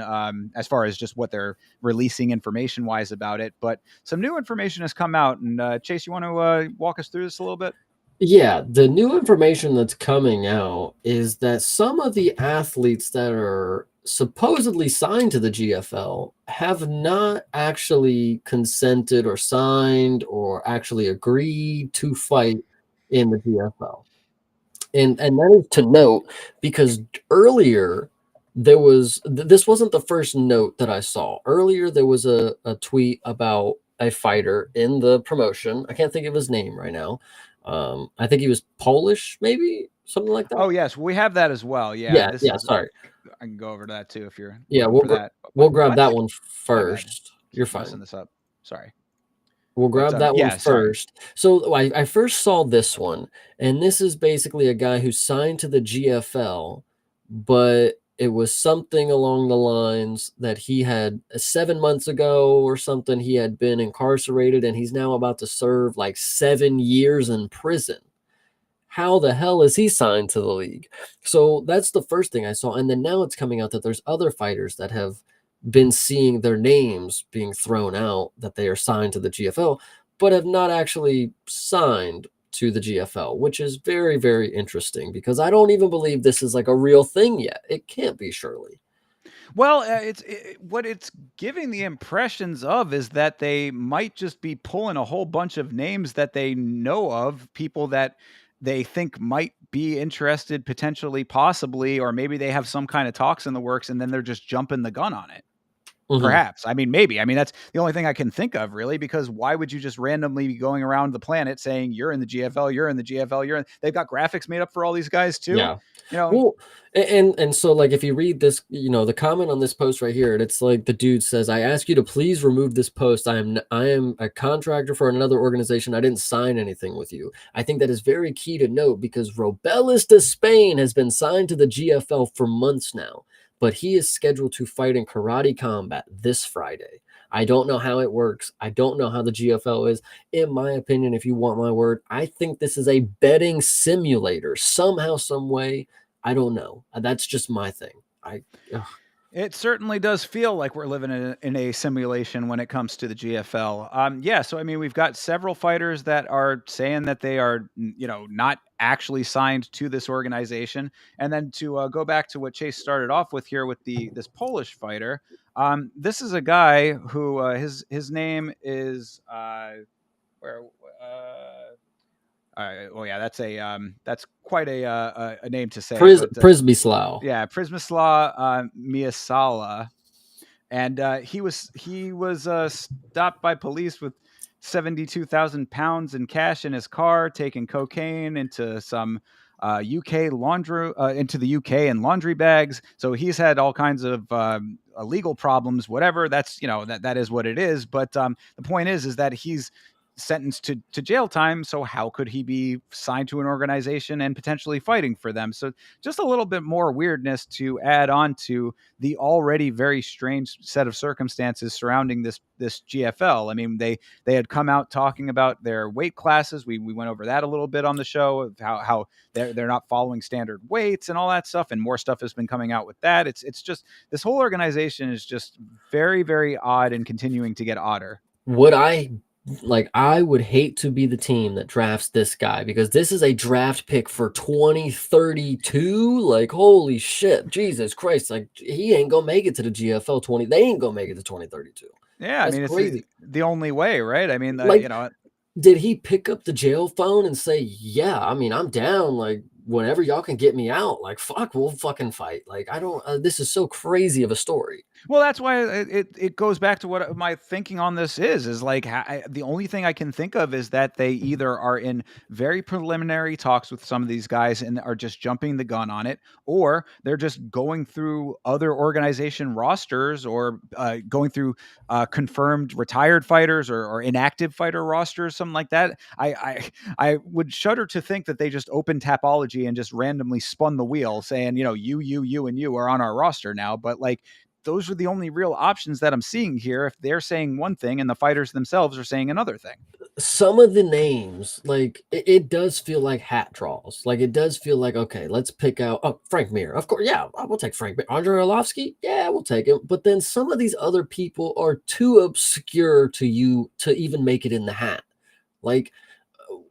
as far as just what they're releasing information-wise about it. But some new information has come out, and Chase, you want to walk us through this a little bit? Yeah, the new information that's coming out is that some of the athletes that are supposedly signed to the GFL have not actually consented or signed or actually agreed to fight in the GFL. And that is to note, because earlier this wasn't the first note that I saw. Earlier there was a tweet about a fighter in the promotion. I can't think of his name right now. I think he was Polish, maybe something like that. Oh, yes, we have that as well. Yeah, Yeah, this yeah. is. Sorry. I can go over to that too if you're Yeah, looking for that. we'll grab What? that one My bad. first. You're Keep messing fine. this up. Sorry. We'll But grab that one yeah, sorry. first. So I first saw this one, and this is basically a guy who signed to the GFL, but it was something along the lines that he had 7 months ago or something, he had been incarcerated, and he's now about to serve like 7 years in prison. How the hell is he signed to the league? So that's the first thing I saw. And then now it's coming out that there's other fighters that have been seeing their names being thrown out that they are signed to the GFL, but have not actually signed to the GFL, which is very, very interesting because I don't even believe this is like a real thing yet. It can't be, surely. Well, what it's giving the impressions of is that they might just be pulling a whole bunch of names that they know of, people that they think might be interested, potentially, possibly, or maybe they have some kind of talks in the works, and then they're just jumping the gun on it. Mhm. Perhaps. I mean, maybe. I mean, that's the only thing I can think of, really, because why would you just randomly be going around the planet saying you're in the GFL, you're in the GFL, they've got graphics made up for all these guys too. Yeah. You know, Well, and so like if you read this, the comment on this post right here, and it's like the dude says, "I ask you to please remove this post. I am a contractor for another organization. I didn't sign anything with you." I think that is very key to note because Robelis de Spain has been signed to the GFL for months now, but he is scheduled to fight in karate combat this Friday. I don't know how it works. I don't know how the GFL is. In my opinion, if you want my word, I think this is a betting simulator somehow, some way. I don't know. That's just my thing. Ugh. It certainly does feel like we're living in a simulation when it comes to the GFL. Yeah, so I mean, we've got several fighters that are saying that they are, not actually signed to this organization. And then to go back to what Chase started off with here with the this Polish fighter, this is a guy who his name is where. Oh yeah, that's quite a name to say, but Prisbislaw. yeah, Prismislaw Miasala, and he was stopped by police with 72,000 pounds in cash in his car, taking cocaine into some UK laundry into the UK in laundry bags. So he's had all kinds of illegal problems. Whatever, that's that is what it is. But the point is that he's sentenced to jail time. So how could he be signed to an organization and potentially fighting for them? So just a little bit more weirdness to add on to the already very strange set of circumstances surrounding this GFL. I mean, they had come out talking about their weight classes. We went over that a little bit on the show of how they're not following standard weights and all that stuff, and more stuff has been coming out with that. It's just this whole organization is just very, very odd and continuing to get odder. Would I would hate to be the team that drafts this guy, because this is a draft pick for 2032. Like, holy shit, Jesus Christ. Like, he ain't gonna make it to the GFL 20. They ain't gonna make it to 2032. Yeah, I That's mean, it's crazy. the only way, right? I mean, Like, did he pick up the jail phone and say, yeah, I mean, I'm down. Like, whenever y'all can get me out, like, fuck, we'll fucking fight. Like, I don't, this is so crazy of a story. well, that's why it goes back to what my thinking on this is like the only thing I can think of is that they either are in very preliminary talks with some of these guys and are just jumping the gun on it, or they're just going through other organization rosters or going through confirmed retired fighters or inactive fighter rosters, something like that. I would shudder to think that they just opened Tapology and just randomly spun the wheel, saying, you and you are on our roster now, but like those are the only real options that I'm seeing here. If they're saying one thing and the fighters themselves are saying another thing. Some of the names, like, it does feel like hat draws. Like, it does feel like, okay, let's pick out, oh, Frank Mir. Of course, yeah, we'll take Frank Mir. Andre Arlovsky, yeah, we'll take him. But then some of these other people are too obscure to you to even make it in the hat. Like,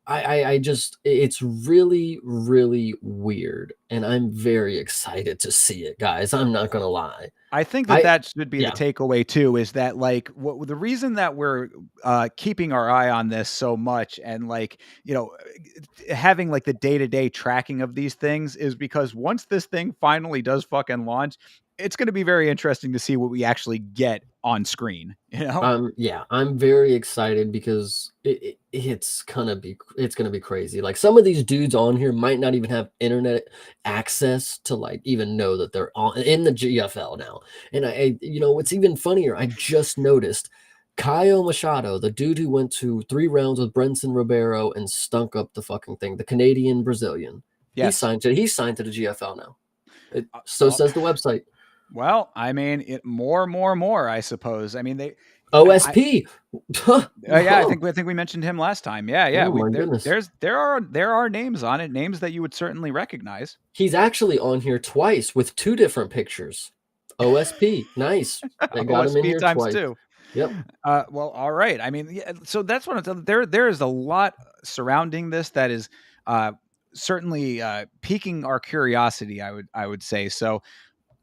I just, it's really, really weird. And I'm very excited to see it, guys. I'm not going to lie. I think I, that should be the yeah, takeaway too, is that like the reason that we're keeping our eye on this so much and like, having like the day-to-day tracking of these things is because once this thing finally does fucking launch, it's going to be very interesting to see what we actually get on screen, yeah, I'm very excited because it's gonna be crazy. Like, some of these dudes on here might not even have internet access to like even know that they're on in the GFL now. And what's even funnier, I just noticed Caio Machado, the dude who went to 3 rounds with Brenson Ribeiro and stunk up the fucking thing, the Canadian Brazilian. He's Yes. signed to the GFL now. So Well, says the website. well, I mean, more, I suppose. I mean, OSP. yeah, I think we mentioned him last time. Yeah, yeah. Oh my goodness. There are names on it, names that you would certainly recognize. He's actually on here twice with 2 different pictures. OSP, nice. They got him in OSP here times twice. two. Yep. Well, all right. I mean, yeah, so that's what I'm telling. There is a lot surrounding this that is certainly piquing our curiosity. I would say so.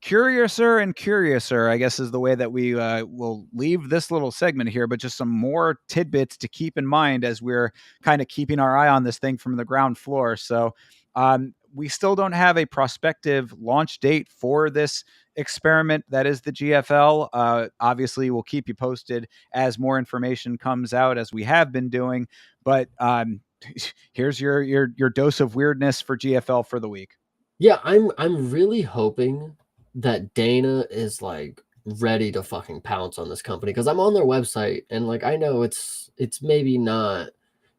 Curiouser and curiouser, I guess, is the way that we will leave this little segment here, but just some more tidbits to keep in mind as we're kind of keeping our eye on this thing from the ground floor. So we still don't have a prospective launch date for this experiment that is the GFL. Obviously, we'll keep you posted as more information comes out, as we have been doing. But here's your dose of weirdness for GFL for the week. Yeah, I'm really hoping that Dana is like ready to fucking pounce on this company, because I'm on their website and like I know it's maybe not,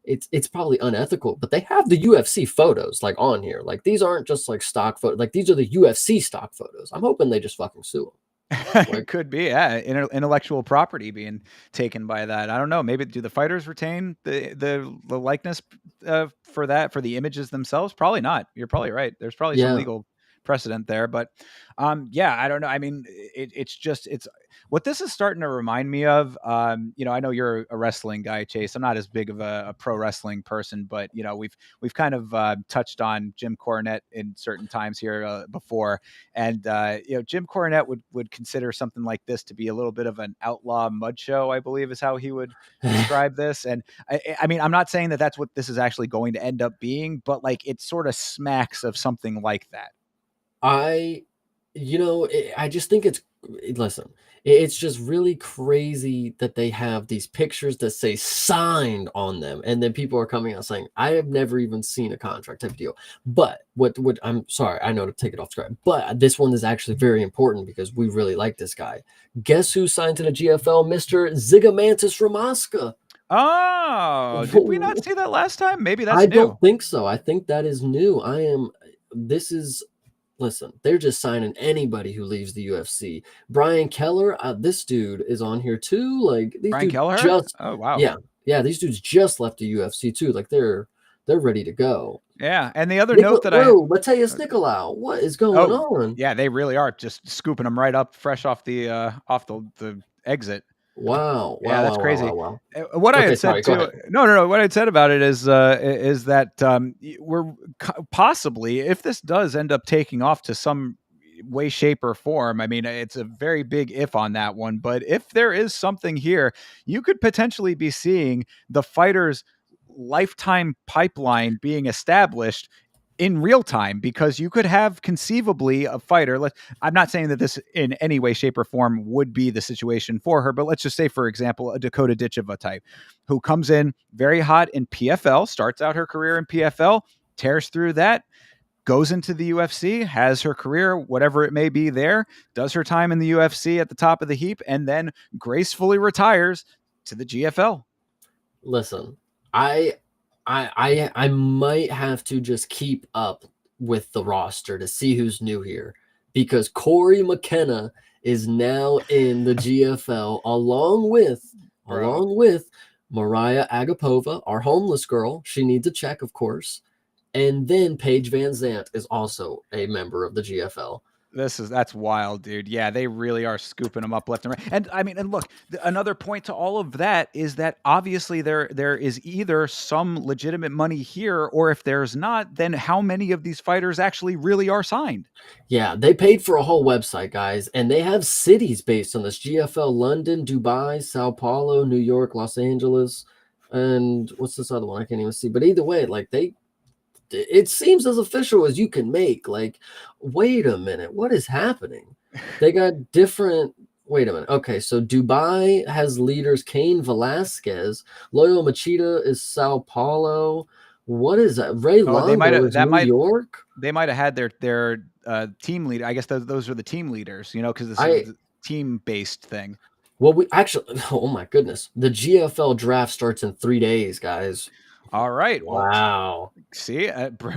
it's probably unethical, but they have the UFC photos like on here. Like, these aren't just like stock photos. Like, these are the UFC stock photos. I'm hoping they just fucking sue them. Like, It could be, yeah, intellectual property being taken by that. I don't know. Maybe do the fighters retain the likeness for that for the images themselves? Probably not. You're probably right. There's probably some yeah. legal precedent there, but yeah, I don't know. I mean, it's just it's what this is starting to remind me of. I know you're a wrestling guy, Chase. I'm not as big of a pro wrestling person, but we've kind of touched on Jim Cornette in certain times here before, and Jim Cornette would consider something like this to be a little bit of an outlaw mud show, I believe is how he would describe this. And I mean, I'm not saying that that's what this is actually going to end up being, but like it sort of smacks of something like that. I, I just think listen, it's just really crazy that they have these pictures that say signed on them, and then people are coming out saying, I have never even seen a contract type of deal. But what I'm sorry, I know to take it off script, but this one is actually very important because we really like this guy. Guess who signed to the GFL? Mr. Zigomantis Ramaska. Oh, did we not see that last time? Maybe I that's new. don't think so. I think that is new. This is Listen, they're just signing anybody who leaves the UFC. Brian Keller, this dude is on here too. Like these Brian dudes Kelleher? just, Oh, wow. yeah, yeah, these dudes just left the UFC too. Like they're ready to go. Yeah. And the other note that I Whoa, Mateus Nicolau, what is going oh, on? yeah, they really are just scooping them right up fresh off the exit. Wow, Yeah, wow, that's wow, wow, crazy. wow, wow. What I Okay, had sorry, said go too ahead. no, what I'd said about it is that, we're possibly, if this does end up taking off to some way, shape, or form, I mean, it's a very big if on that one, but if there is something here, you could potentially be seeing the fighters' lifetime pipeline being established in real time because you could have conceivably a fighter. I'm not saying that this in any way, shape, or form would be the situation for her, but let's just say, for example, a Dakota Ditcheva type who comes in very hot in PFL, starts out her career in PFL, tears through that, goes into the UFC, has her career, whatever it may be there, does her time in the UFC at the top of the heap, and then gracefully retires to the GFL. Listen, I I might have to just keep up with the roster to see who's new here because Corey McKenna is now in the GFL Bro, along with Mariah Agapova, our homeless girl. She needs a check, of course. And then Paige Van Zant is also a member of the GFL. that's wild, dude. Yeah, they really are scooping them up left and right. And I mean, and look, another point to all of that is that obviously there is either some legitimate money here, or if there's not, then how many of these fighters actually really are signed? Yeah, they paid for a whole website, guys, and they have cities based on this: GFL London, Dubai, Sao Paulo, New York, Los Angeles, and what's this other one? I can't even see. But either way, like it seems as official as you can make. Like, wait a minute, what is happening? They got different. Wait a minute. Okay, so Dubai has leaders Cain Velasquez, Loyo Machida is Sao Paulo. What is that? Ray Oh, they might Longo have is New York. they might have had their team leader. I guess those are the team leaders, because this is I a team based thing. Well, we actually, oh my goodness, the GFL draft starts in 3 days, guys. All right. Well, Wow, see,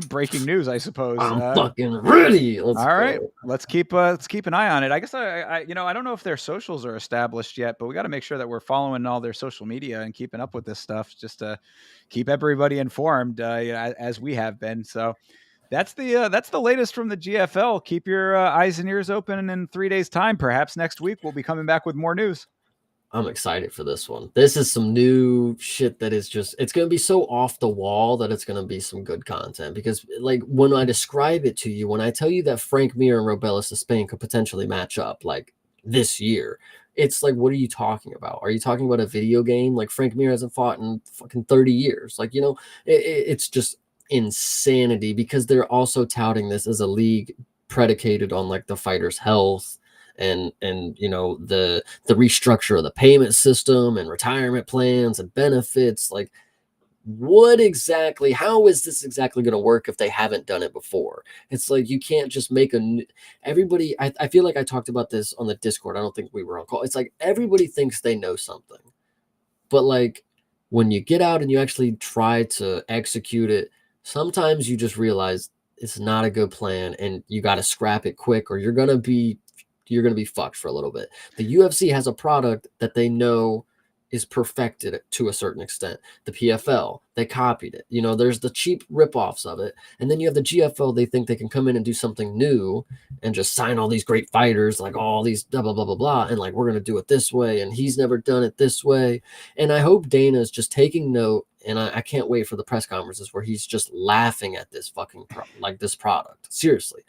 breaking news, I suppose. I'm fucking ready. Let's All right, go. let's keep an eye on it. I guess I don't know if their socials are established yet, but we got to make sure that we're following all their social media and keeping up with this stuff, just to keep everybody informed, as we have been. So that's the latest from the GFL. Keep your eyes and ears open, and in 3 days' time, perhaps next week, we'll be coming back with more news. I'm excited for this one. This is some new shit that is just, it's going to be so off the wall that it's going to be some good content. Because, like, when I describe it to you, when I tell you that Frank Mir and Robelis of Spain could potentially match up, like, this year, it's like, what are you talking about? Are you talking about a video game? Like, Frank Mir hasn't fought in fucking 30 years. Like, it's just insanity because they're also touting this as a league predicated on, like, the fighter's health and the restructure of the payment system and retirement plans and benefits. Like, how is this exactly going to work if they haven't done it before? It's like you can't just make everybody. I feel like I talked about this on the Discord. I don't think we were on call. It's like everybody thinks they know something, but like when you get out and you actually try to execute it, sometimes you just realize it's not a good plan and you got to scrap it quick or you're going to be you're gonna be fucked for a little bit. The UFC has a product that they know is perfected to a certain extent. The PFL, they copied it. You know, there's the cheap ripoffs of it, and then you have the GFL. They think they can come in and do something new and just sign all these great fighters, like all these blah blah blah blah blah, and like we're gonna do it this way, and he's never done it this way. And I hope Dana is just taking note, and I can't wait for the press conferences where he's just laughing at this fucking like this product. Seriously,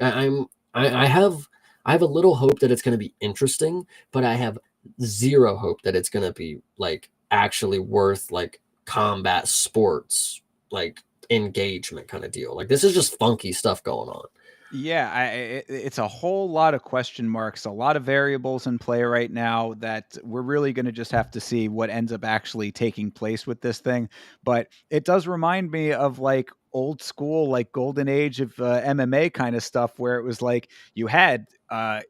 I, I'm I have a little hope that it's going to be interesting, but I have zero hope that it's going to be like actually worth like combat sports like engagement kind of deal. Like this is just funky stuff going on. Yeah, it's a whole lot of question marks, a lot of variables in play right now that we're really going to just have to see what ends up actually taking place with this thing. But it does remind me of like old school, like golden age of MMA kind of stuff, where it was like you had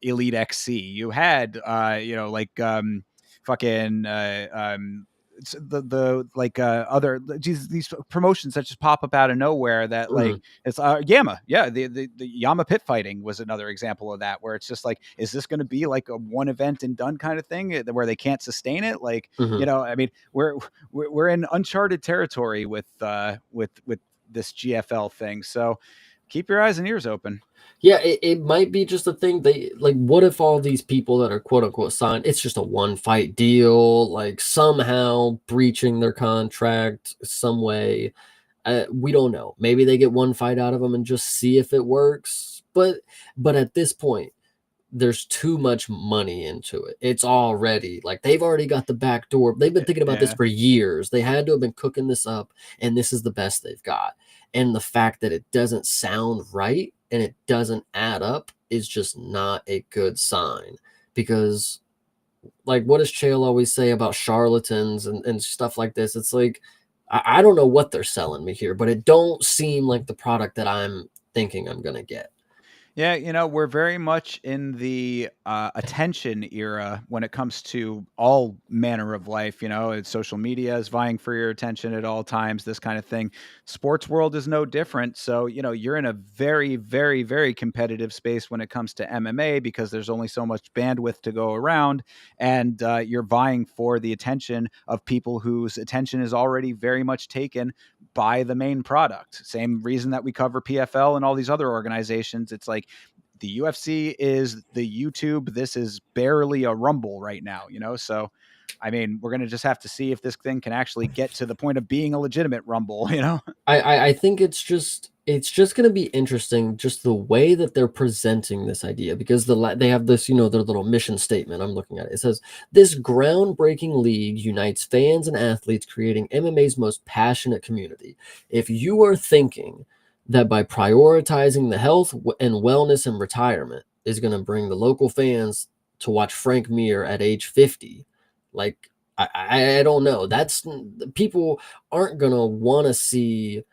Elite XC, you had like fucking the like other these promotions that just pop up out of nowhere that like Mhm, it's Yama. Yeah, the Yama pit fighting was another example of that, where it's just like, is this going to be like a one event and done kind of thing where they can't sustain it? Like, mhm. I mean, we're in uncharted territory with this GFL thing. So keep your eyes and ears open. Yeah, it might be just a thing. They like, what if all these people that are quote unquote signed, it's just a one fight deal, like somehow breaching their contract some way. We don't know. Maybe they get one fight out of them and just see if it works. But at this point, there's too much money into it. It's already like they've already got the back door. They've been thinking about this Yeah. for years. They had to have been cooking this up, and this is the best they've got. And the fact that it doesn't sound right and it doesn't add up is just not a good sign. Because, like, what does Chael always say about charlatans and stuff like this? It's like, I don't know what they're selling me here, but it don't seem like the product that I'm thinking I'm gonna get. Yeah, we're very much in the attention era when it comes to all manner of life. It's social media is vying for your attention at all times, this kind of thing. Sports world is no different. So, you're in a very, very, very competitive space when it comes to MMA because there's only so much bandwidth to go around. And you're vying for the attention of people whose attention is already very much taken by the main product. Same reason that we cover PFL and all these other organizations. It's like the UFC is the YouTube. This is barely a Rumble right now. So, I mean, we're going to just have to see if this thing can actually get to the point of being a legitimate Rumble. I think it's just going to be interesting just the way that they're presenting this idea because they have this their little mission statement. I'm looking at it. It says this groundbreaking league unites fans and athletes, creating MMA's most passionate community. If you are thinking that by prioritizing the health and wellness and retirement is going to bring the local fans to watch Frank Mir at age 50, like I don't know. That's people aren't gonna want to see,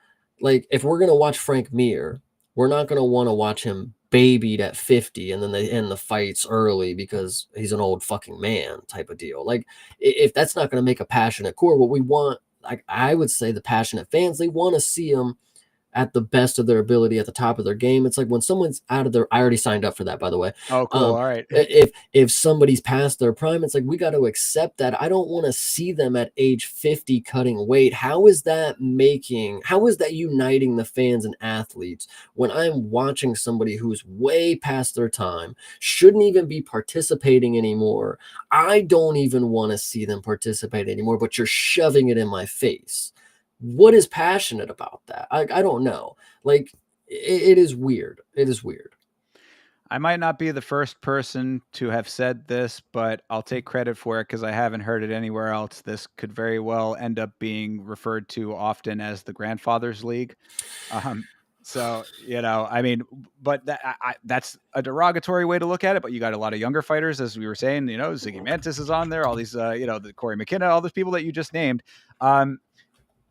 like, if we're gonna watch Frank Mir, we're not gonna want to watch him babied at 50 and then they end the fights early because he's an old fucking man type of deal. Like, if that's not gonna make a passionate core, what we want, like I would say, the passionate fans, they want to see him at the best of their ability at the top of their game. It's like when someone's out of their, I already signed up for that, by the way. Oh, cool. Um, All right. if somebody's past their prime, it's like we got to accept that. I don't want to see them at age 50 cutting weight. How is that uniting the fans and athletes when I'm watching somebody who's way past their time, shouldn't even be participating anymore? I don't even want to see them participate anymore, but you're shoving it in my face. What is passionate about that? I don't know. Like, it is weird. It is weird. I might not be the first person to have said this, but I'll take credit for it because I haven't heard it anywhere else. This could very well end up being referred to often as the Grandfather's League. Um, so, I mean, but that's a derogatory way to look at it. But you got a lot of younger fighters, as we were saying. Ziggy Mantis is on there. All these, the Corey McKenna, all those people that you just named.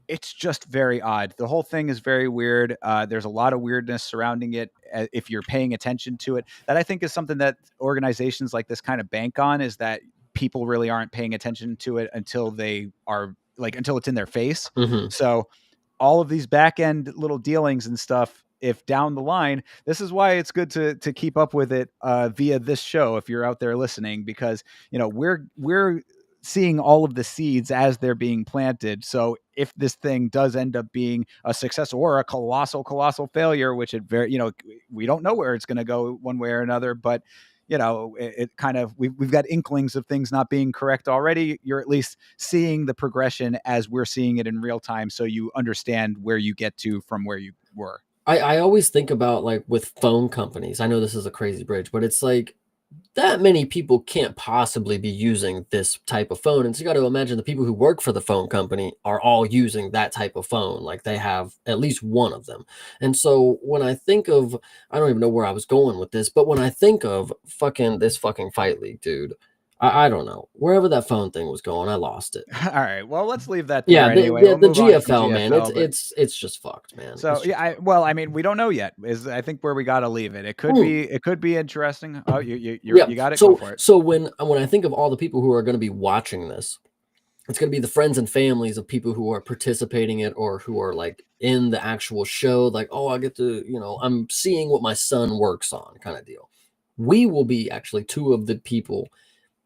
It's just very odd. The whole thing is very weird. There's a lot of weirdness surrounding it. If you're paying attention to it, that I think is something that organizations like this kind of bank on, is that people really aren't paying attention to it until they are until it's in their face. Mhm. So all of these back end little dealings and stuff, if down the line, this is why it's good to keep up with it via this show if you're out there listening, because we're seeing all of the seeds as they're being planted. So if this thing does end up being a success or a colossal failure, which it very, we don't know where it's going to go one way or another, but it kind of, we've got inklings of things not being correct already. You're at least seeing the progression as we're seeing it in real time, so you understand where you get to from where you were. I always think about, like, with phone companies. I know this is a crazy bridge, but it's like that many people can't possibly be using this type of phone. And so you got to imagine the people who work for the phone company are all using that type of phone. Like, they have at least one of them. And so when I think of, I don't even know where I was going with this, but when I think of this fucking fight league, dude, I don't know. Wherever that phone thing was going, I lost it. All right. Well, let's leave that Yeah, there anyway. We'll the move on from GFL, man, GFL. But it's just fucked, man. so It's yeah, just fucked. well, I mean, we don't know yet. Is I think where we got to leave it. Mm. It could be interesting. Oh, Yeah. you got it. Go So for it. when I think of all the people who are going to be watching this, it's going to be the friends and families of people who are participating in it, or who are like in the actual show. Like, oh, I get to, I'm seeing what my son works on, kind of deal. We will be actually two of the people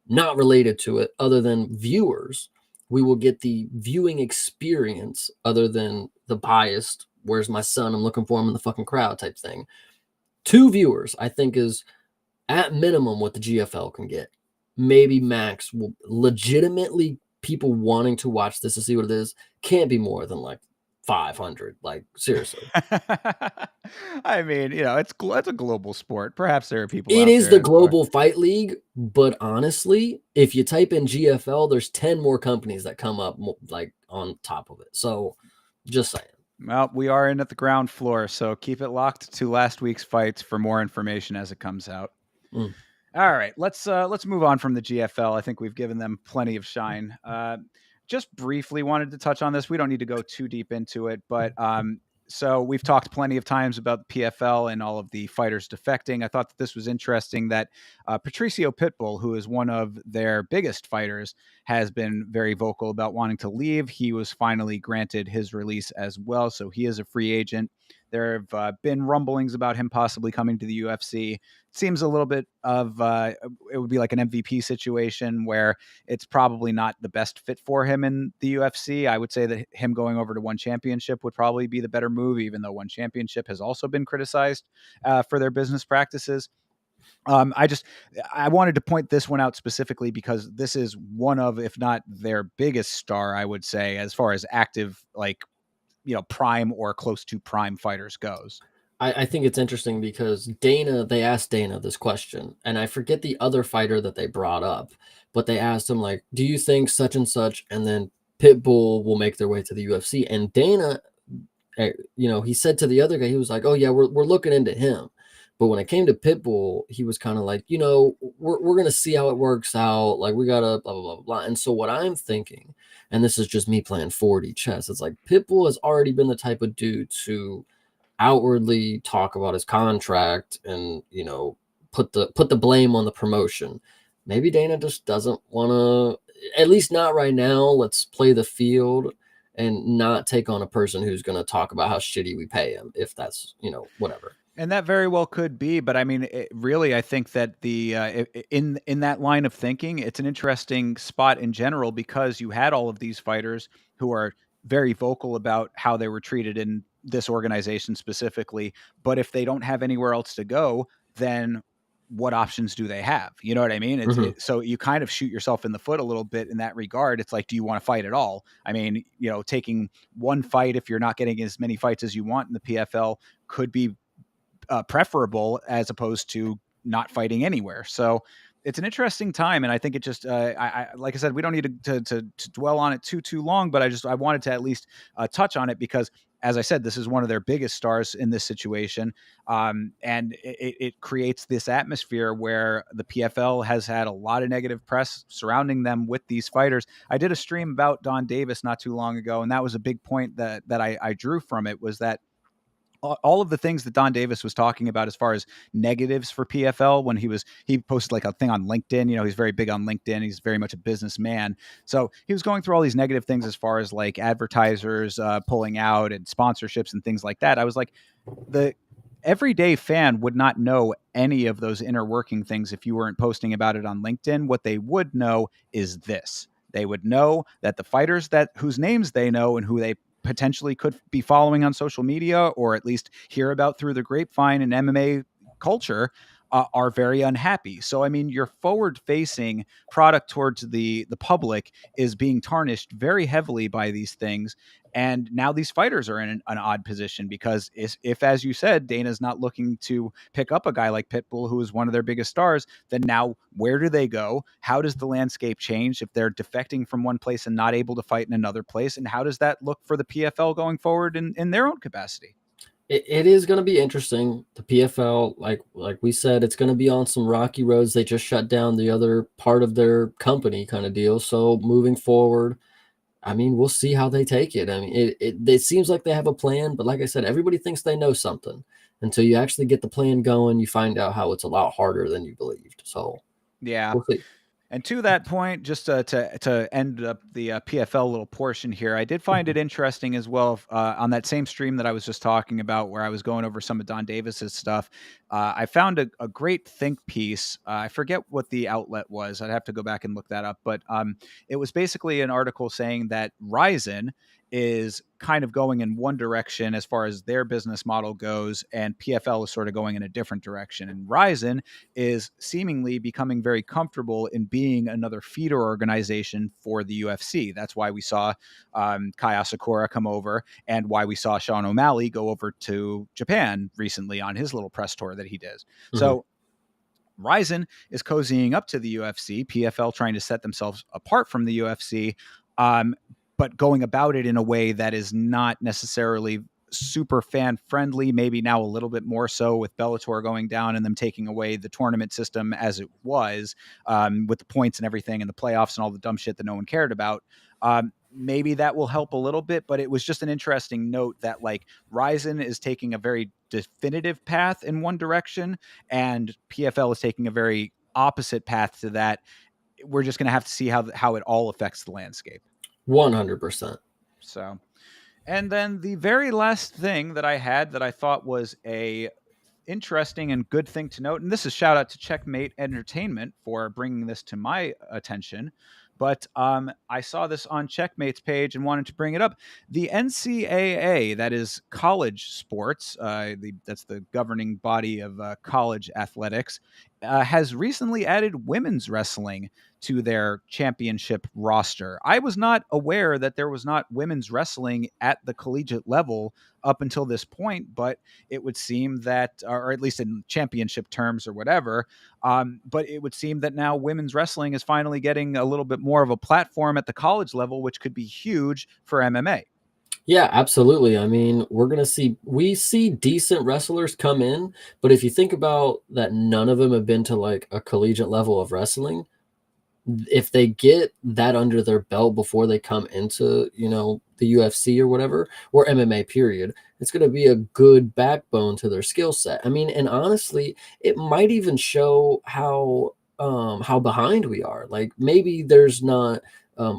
not related to it, other than viewers. We will get the viewing experience other than the biased, where's my son? I'm looking for him in the fucking crowd type thing. Two viewers, I think, is at minimum what the GFL can get. Maybe max will legitimately people wanting to watch this to see what it is can't be more than like 500. Like, seriously. I mean, it's a global sport. Perhaps there are people It out is there the who are. global fight league, but honestly, if you type in GFL, there's 10 more companies that come up like on top of it. So just saying. Well, we are in at the ground floor, so keep it locked to last week's fights for more information as it comes out. Mm. All right, let's move on from the GFL. I think we've given them plenty of shine. Just briefly wanted to touch on this. We don't need to go too deep into it, but so we've talked plenty of times about the PFL and all of the fighters defecting. I thought that this was interesting that Patricio Pitbull, who is one of their biggest fighters, has been very vocal about wanting to leave. He was finally granted his release as well, so he is a free agent. There have been rumblings about him possibly coming to the UFC. Seems a little bit of it would be like an MVP situation where it's probably not the best fit for him in the UFC. I would say that him going over to One Championship would probably be the better move, even though One Championship has also been criticized for their business practices. I wanted to point this one out specifically because this is one of, if not their biggest star, I would say, as far as active, like, prime or close to prime fighters goes. I think it's interesting because they asked Dana this question, and I forget the other fighter that they brought up, but they asked him, like, do you think such and such, and then Pitbull will make their way to the UFC? And Dana, he said to the other guy, he was like, oh yeah, we're looking into him. But when it came to Pitbull, he was kind of like, we're going to see how it works out. Like, we got to blah, blah, blah, blah. And so what I'm thinking, and this is just me playing 4D chess, it's like Pitbull has already been the type of dude to outwardly talk about his contract and put the blame on the promotion. Maybe Dana just doesn't want to, at least not right now. Let's play the field and not take on a person who's going to talk about how shitty we pay him, if that's whatever. And that very well could be, but I mean, really, I think that in that line of thinking, it's an interesting spot in general because you had all of these fighters who are very vocal about how they were treated in this organization specifically. But if they don't have anywhere else to go, then what options do they have? You know what I mean? Mm-hmm. So you kind of shoot yourself in the foot a little bit in that regard. It's like, do you want to fight at all? I mean, taking one fight if you're not getting as many fights as you want in the PFL could be preferable as opposed to not fighting anywhere. So it's an interesting time, and I think it just, like I said, we don't need to dwell on it too long. But I wanted to at least touch on it because, as I said, this is one of their biggest stars in this situation, and it creates this atmosphere where the PFL has had a lot of negative press surrounding them with these fighters. I did a stream about Don Davis not too long ago, and that was a big point that I drew from it, was that all of the things that Don Davis was talking about as far as negatives for PFL when he posted like a thing on LinkedIn. He's very big on LinkedIn. He's very much a businessman. So he was going through all these negative things as far as like advertisers pulling out and sponsorships and things like that. I was like, the everyday fan would not know any of those inner working things if you weren't posting about it on LinkedIn. What they would know is this. They would know that the fighters that whose names they know and who they potentially could be following on social media or at least hear about through the grapevine and MMA culture are very unhappy. So I mean, your forward facing product towards the public is being tarnished very heavily by these things. And now these fighters are in an odd position because if, as you said, Dana's not looking to pick up a guy like Pitbull, who is one of their biggest stars, then now where do they go? How does the landscape change if they're defecting from one place and not able to fight in another place? And how does that look for the PFL going forward in their own capacity? It is going to be interesting. The PFL, like we said, it's going to be on some rocky roads. They just shut down the other part of their company kind of deal. So moving forward, I mean, we'll see how they take it. I mean, it seems like they have a plan, but like I said, everybody thinks they know something. Until you actually get the plan going, you find out how it's a lot harder than you believed. So Yeah. we'll see. And to that point, just to end up the PFL little portion here, I did find it interesting as well on that same stream that I was just talking about, where I was going over some of Don Davis's stuff. I found a great think piece. I forget what the outlet was. I'd have to go back and look that up. But it was basically an article saying that Ryzen is kind of going in one direction as far as their business model goes, and PFL is sort of going in a different direction. And Ryzen is seemingly becoming very comfortable in being another feeder organization for the UFC. That's why we saw Kai Asakura come over and why we saw Sean O'Malley go over to Japan recently on his little press tour that he did. Mhm. So Ryzen is cozying up to the UFC, PFL trying to set themselves apart from the UFC, um, but going about it in a way that is not necessarily super fan friendly, maybe now a little bit more so with Bellator going down and them taking away the tournament system as it was, with the points and everything and the playoffs and all the dumb shit that no one cared about. Maybe that will help a little bit, but it was just an interesting note that like Ryzen is taking a very definitive path in one direction and PFL is taking a very opposite path to that. We're just going to have to see how it all affects the landscape. 100%. So, and then the very last thing that I had that I thought was a interesting and good thing to note, and this is shout out to Checkmate Entertainment for bringing this to my attention. But I saw this on Checkmate's page and wanted to bring it up. The NCAA, that is college sports, that's the governing body of college athletics, has recently added women's wrestling to their championship roster. I was not aware that there was not women's wrestling at the collegiate level up until this point, but it would seem that, or at least in championship terms or whatever, but it would seem that now women's wrestling is finally getting a little bit more of a platform at the college level, which could be huge for MMA. Yeah, absolutely. I mean, we see decent wrestlers come in, but if you think about that, none of them have been to like a collegiate level of wrestling. If they get that under their belt before they come into, the UFC or whatever, or MMA period, it's going to be a good backbone to their skill set. I mean, and honestly, it might even show how behind we are. Like maybe there's not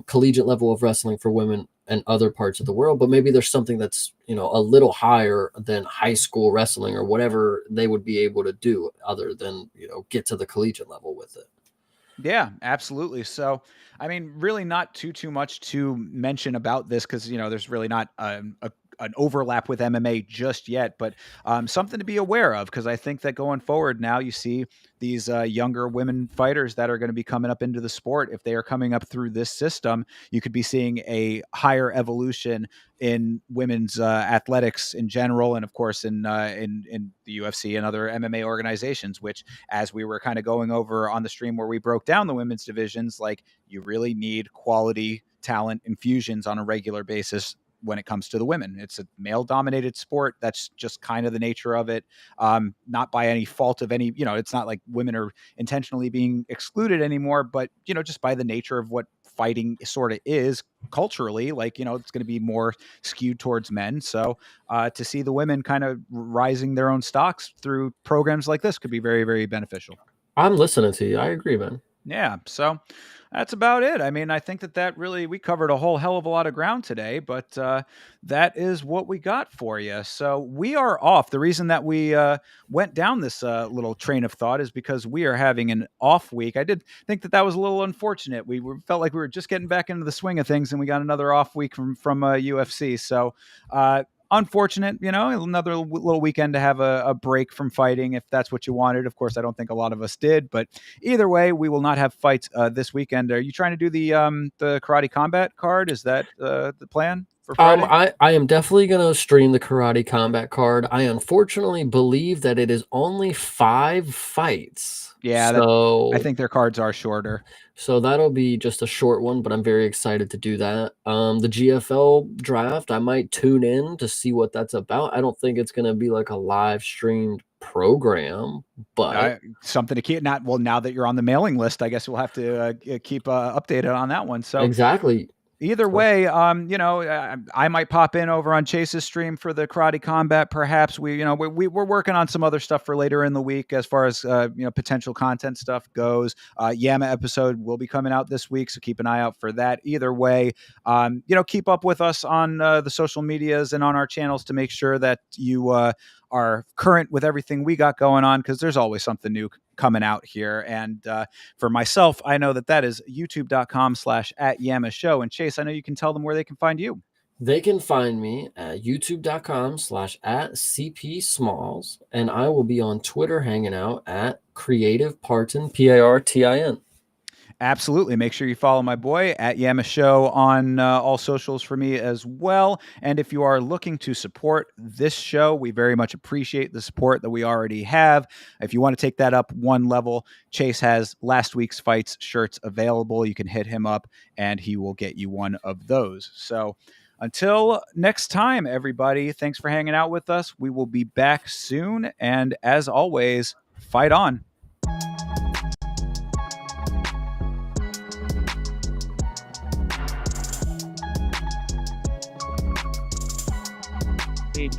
collegiate level of wrestling for women and other parts of the world, but maybe there's something that's, a little higher than high school wrestling or whatever they would be able to do other than, get to the collegiate level with it. Yeah, absolutely. So, I mean, really not too much to mention about this because there's really not an overlap with MMA just yet, but something to be aware of because I think that going forward now you see these younger women fighters that are going to be coming up into the sport. If they are coming up through this system, you could be seeing a higher evolution in women's athletics in general, and of course in the UFC and other MMA organizations, which as we were kind of going over on the stream where we broke down the women's divisions, like you really need quality talent infusions on a regular basis when it comes to the women. It's a male dominated sport. That's just kind of the nature of it. Not by any fault of any, it's not like women are intentionally being excluded anymore, but, just by the nature of what fighting sort of is culturally, like, it's going to be more skewed towards men. So to see the women kind of rising their own stocks through programs like this could be very, very beneficial. I'm listening to you. I agree, man. Yeah, so that's about it. I mean, I think that really we covered a whole hell of a lot of ground today, but that is what we got for you. So we are off. The reason that we went down this little train of thought is because we are having an off week. I did think that was a little unfortunate. Felt like we were just getting back into the swing of things, and we got another off week from UFC. So unfortunate, another little weekend to have a break from fighting if that's what you wanted. Of course, I don't think a lot of us did, but either way, we will not have fights this weekend. Are you trying to do the Karate Combat card? Is that the plan for Friday? I am definitely gonna stream the Karate Combat card. I unfortunately believe that it is only 5 fights. Yeah, that I So think their cards are shorter. so that'll be just a short one, but I'm very excited to do that. The GFL draft, I might tune in to see what that's about. I don't think it's gonna be like a live streamed program, but Something to keep. Not well. Now that you're on the mailing list, I guess we'll have to keep updated on that one. So exactly. either So way, I might pop in over on Chase's stream for the Karate Combat. Perhaps we're working on some other stuff for later in the week as far as potential content stuff goes. Yama episode will be coming out this week, so keep an eye out for that. Either way, keep up with us on the social medias and on our channels to make sure that you are current with everything we got going on, because there's always something new coming out here. And for myself, I know that is youtube.com/@Yama Show. And Chase, I know you can tell them where they can find you. they can find me at youtube.com/@CP Smalls, and I will be on Twitter hanging out at Creative Parton, Partin. Absolutely. Make sure you follow my boy at Yama Show on all socials for me as well. And if you are looking to support this show, we very much appreciate the support that we already have. If you want to take that up one level, Chase has last week's fights shirts available. You can hit him up and he will get you one of those. So until next time, everybody, thanks for hanging out with us. We will be back soon. And as always, fight on. Change.